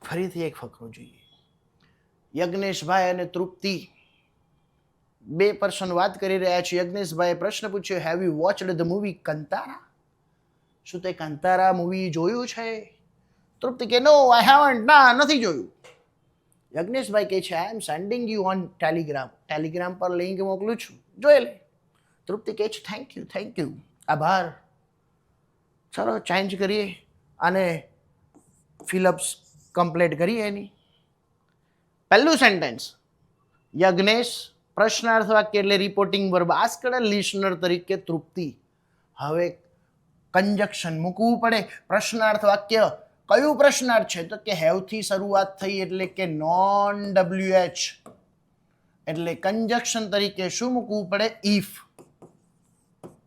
ફરીથી એક ફકરો જોઈએ. યજ્ઞેશભાઈ અને તૃપ્તિ બે પર્સન વાત કરી રહ્યા છે. યજ્ઞેશભાઈએ પ્રશ્ન પૂછ્યો, have you watched the movie Kantara? શું તે કંતારા મૂવી જોયું છે? તૃપ્તિ કે નો આઈ હેવન્ટ. ના, નથી જોયું. યજ્ઞેશભાઈ કહે છે I am sending you on Telegram. Telegram પર લિંક મોકલું છું, જોઈ લે. તૃપ્તિ કહે છે થેન્ક યુ, આભાર. ચલો ચેન્જ કરીએ અને ફિલઅપ્સ કમ્પ્લીટ કરીએ એની. પહેલું સેન્ટેન્સ, યજ્ઞેશ પ્રશ્નાર્થ વાક્ય એટલે રિપોર્ટિંગ વર્બ આસ્કડ લિસનર તરીકે તૃપ્તિ. હવે કંજક્શન મૂકવું પડે. પ્રશ્નાર્થ વાક્ય કયું પ્રશ્નાર્થ છે? તો કે હેવ થી શરૂઆત થઈ એટલે કે નોન WH. એટલે કંજક્શન તરીકે શું મૂકવું પડે? ઇફ.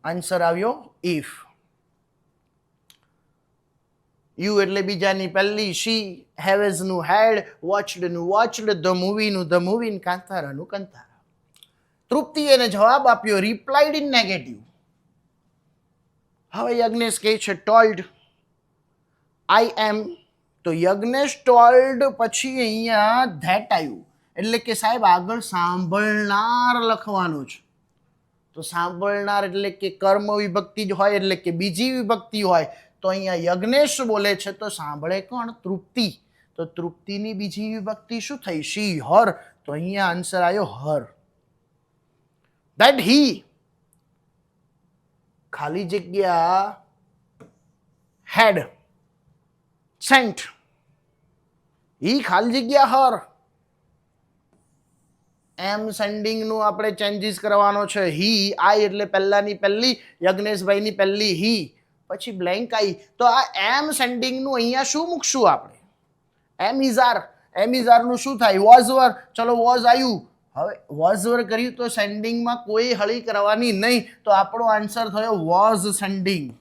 આન્સર આવ્યો ઇફ. યુ એટલે બીજાની પહેલી, શી હેવેઝ નું હેડ, વોચડ નું વોચડ, ધ મૂવી નું ધ મૂવી, કાંતારા નું કંતારા. તૃપ્તિ એને જવાબ આપ્યો રિપ્લાઇડ ઇન નેગેટિવ. હવે યજ્ઞેશ કહે છે ટોલ્ડ આઈ એમ. તો યજ્ઞેશ ટોલ્ડ પછી અહીંયા ધેટ આવ્યું. એટલે કે સાહેબ આગળ સાંભળનાર લખવાનું છે. તો સાંભળનાર એટલે કે કર્મ વિભક્તિ જ હોય, એટલે કે બીજી વિભક્તિ હોય. તો અહીંયા યજ્ઞેશ બોલે છે તો સાંભળે કોણ? તૃપ્તિ. તો તૃપ્તિની બીજી વિભક્તિ શું થઈ? શી, હર. તો અહીંયા આન્સર આવ્યો હર. ધેટ હી ખાલી જગ્યા હેડ સેન્ટ. ઈ ખાલી જગ્યા હર. એમ સેન્ડિંગ નું આપણે ચેન્જીસ કરવાનો છે. હી, આઈ એટલે પહેલાની પહેલી, યજ્ઞેશભાઈની પહેલી હી, પછી બ્લેન્ક આઈ. તો આ એમ સેન્ડિંગ નું અહીંયા શું મૂકશું આપણે? Am is are. Am is are નું શું થાય? Was were. ચલો વોઝ આવ્યું. હવે વોઝ વર કર્યું તો સેન્ડિંગમાં કોઈ હળી કરવાની નહીં. તો આપણો આન્સર થયો વોઝ સેન્ડિંગ.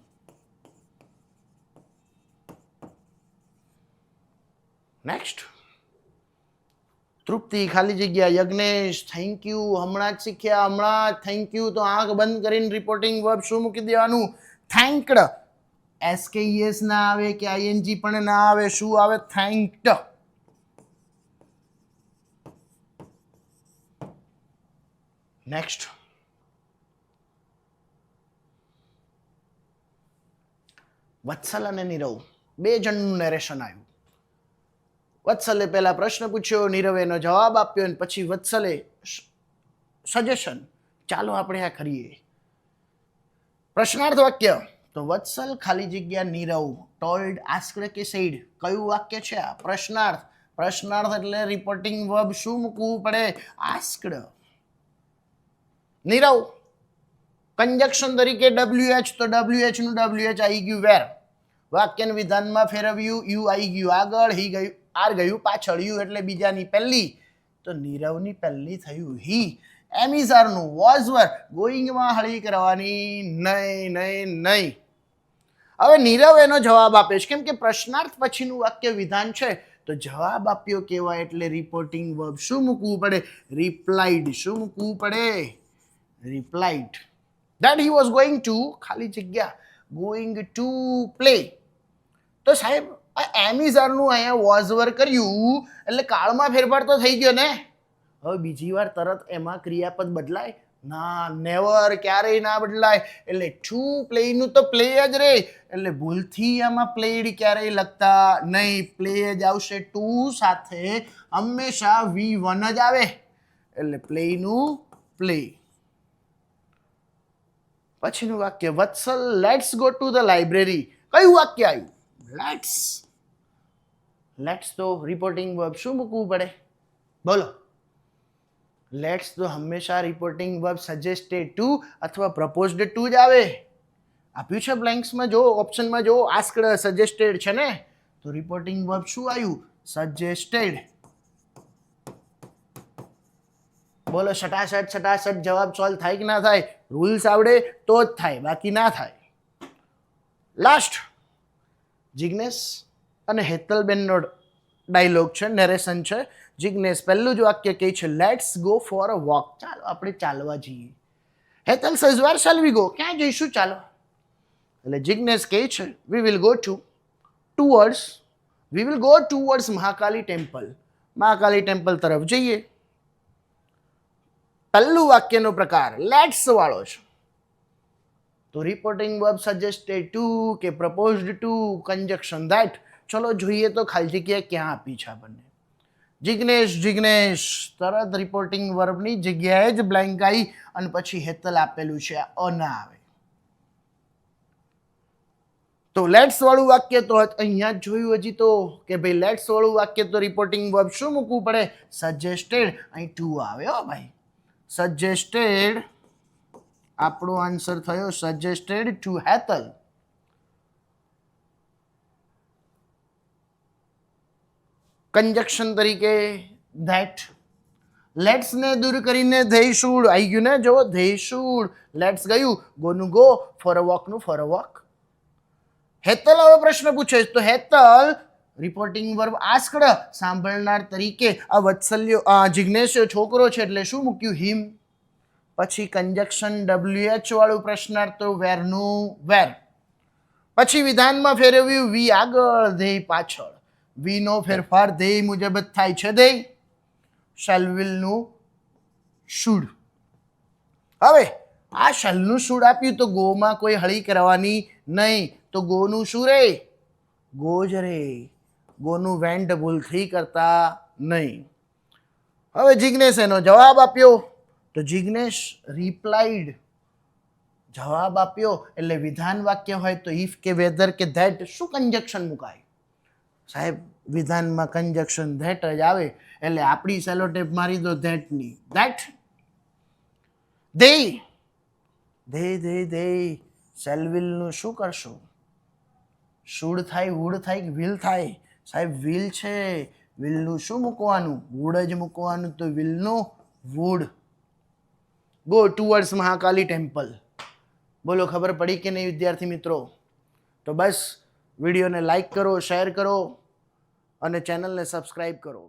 નેક્સ્ટ. તૃપ્તિ ખાલી જગ્યા યજ્ઞેશ થેન્ક યુ. હમણાં જ શીખ્યા, હમણાં થેન્ક યુ. તો આંખ બંધ કરીને રિપોર્ટિંગ વર્બ શું મૂકી દેવાનું? થેન્કડ. SKES ના આવે કે ING પણ ના આવે. શું આવે? થેન્કડ. નેક્સ્ટ. વત્સલ અને નીરવ બે જણનું નેરેશન આવ્યું. વત્સલે પહેલા પ્રશ્ન પૂછ્યો, નીરવે એનો જવાબ આપ્યો અને પછી વત્સલે સજેશન, ચાલો આપણે આ કરીએ. પ્રશ્નાર્થ વાક્ય તો વત્સલ ખાલી જગ્યા નીરવ ટોલ્ડ આસ્કડ કે સેડ. કયું વાક્ય છે આ? પ્રશ્નાર્થ. પ્રશ્નાર્થ એટલે રિપોર્ટિંગ વર્બ શું મૂકવું પડે? આસ્કડ. નીરવ કંજક્શન તરીકે WH, તો WH નું WH આવી ગયું વેર. વાક્યના વિધાનમાં ફેરવ્યું, યુ આવી ગયું આગળ, હી ગયું, આર ગયું પાછળ, યુ એટલે બીજાની પહેલી, તો નીરવની પહેલી થયું હી. એમિઝારનું વોઝ વર, ગોઈંગમાં હળી કરવાની નહીં નહીં નહીં. હવે નીરવ એનો જવાબ આપે છે, કેમ કે પ્રશ્નાર્થ પછીનું વાક્ય વિધાન છે, તો જવાબ આપ્યો કહેવાય એટલે રિપોર્ટિંગ વર્બ શું મૂકવું પડે? રિપ્લાઇડ. શું મૂકવું પડે? Replied. That he was going to ખાલી જગ્યા going to play. તો સાહેબ આ એમિઝારનું અહીંયા વોઝ વર કર્યું એટલે કાળમાં ફેરફાર તો થઈ ગયો ને. હવે બીજી વાર તરત એમાં ક્રિયાપદ બદલાય? ના, નેવર, ક્યારેય ના બદલાય. એટલે ટુ પ્લે નું તો પ્લે જ રે, એટલે ભૂલથી આમાં પ્લેડ ક્યારેય લખતા નહીં. પ્લે જ આવશે ટુ સાથે, હંમેશા V1 જ આવે, એટલે પ્લે નું પ્લે. પછીનું વાક્ય Vatsal let's go to the library. કયું વાક્ય આવ્યું? લેટ્સ. લેટ્સ તો રિપોર્ટિંગ વર્બ શું મૂકવું પડે? બોલો. લેટ્સ તો હંમેશા રિપોર્ટિંગ વર્બ સજેસ્ટેડ ટુ અથવા પ્રપોઝડ ટુ જ આવે. આપ્યું છે બ્લેન્ક્સમાં, જો ઓપ્શનમાં જો આસ્ક્ડ સજેસ્ટેડ છે ને, તો રિપોર્ટિંગ વર્બ શું આવ્યું? સજેસ્ટેડ. બોલો છટાછટ જવાબ સોલ્વ થાય કે ના થાય? રૂલ્સ આવડે તો જ થાય, બાકી ના થાય. લાસ્ટ જિગ્નેશ અને હેતલબેનનો ડાયલોગ છે, નેરેશન છે. જિગ્નેશ પહેલું જ વાક્ય કહે છે let's go for a walk, ચાલો આપણે ચાલવા જઈએ. Hetal says where shall we go, ક્યાં જઈશું ચાલો? એટલે જિગ્નેશ કહે છે we will go towards Mahakali temple, Mahakali temple તરફ જઈએ. પહેલું વાક્યનો પ્રકાર લેટ્સ વાળો છે, તો રિપોર્ટિંગ વર્બ સજેસ્ટેડ ટુ કે પ્રપોઝડ ટુ, કંજક્શન ધેટ. ચલો જોઈએ તો ખાલી જગ્યા ક્યાં આપી છે આપણને. જિગ્નેશ તરત રિપોર્ટિંગ વર્બની જગ્યાએ જ બ્લેન્ક આવી અને પછી હેતલ આપેલું છે, અ ના આવે. તો લેટ્સ વાળું વાક્ય તો અહીંયા જ જોયું હજી તો કે ભાઈ લેટ્સ વાળું વાક્ય તો રિપોર્ટિંગ વર્બ શું મૂકવું પડે? સજેસ્ટેડ. અહીં ટુ આવે હો ભાઈ. સજેસ્ટેડ આપણો આન્સર થયો સજેસ્ટેડ ટુ હેતલ. કંજક્શન તરીકે ધેટ. લેટ્સ ને દૂર કરીને ધેય શુડ આવી ગયું ને, જો ધેય શુડ. લેટ્સ ગયું, ગોનું ગો, ફોર અ વોક નું ફોર અ વોક. હેતલ હવે પ્રશ્ન પૂછે તો હેતલ રિપોર્ટિંગ વર્બ આસ્કડ, સાંભળનાર તરીકે. આ વત્સલ્ય જિગ્નેશ છોકરો છે એટલે શું મૂક્યું? હિમ. પછી કંજક્શન WH વાળું પ્રશ્નાર્થ તો વેરનું વેર. પછી વિધાનમાં ફેરવ્યું વી આગળ, ધેય પાછળ. વી નો ફેરફાર ધેય મુજબ જ થાય છે, ધેય. શેલ વિલ નું શુડ. હવે આ શેલ નું શુડ આપ્યું તો ગોમાં કોઈ હળી કરવાની નહીં, તો ગોનું શું રે? ગો જ રે. ગોનું વેન્ટ ભૂલથી કરતા નહીં. હવે જિગ્નેશ એનો જવાબ આપ્યો, તો જિગ્નેશ રિપ્લાઇડ. જવાબ આપ્યો એટલે વિધાન વાક્ય હોય તો ઇફ કે વેધર કે ધેટ શું કંજક્શન મુકાય? સાહેબ વિધાનમાં કંજક્શન ધેટ જ આવે, એટલે આપણી સેલોટેપ મારી દો ધેટની. ધેટ. ધે શેલ વિલ નું શું કરશો? શુડ થાય, વુડ થાય કે વિલ થાય? સાહેબ વિલ છે, વિલ નું શું મૂકવાનું? વુડ જ મૂકવાનું, તો વિલ નું would. Go towards Mahakali temple. બોલો ખબર પડી કે નહીં વિદ્યાર્થી મિત્રો? તો બસ વિડીયોને લાઈક કરો, શેર કરો અને ચેનલને સબસ્ક્રાઈબ કરો.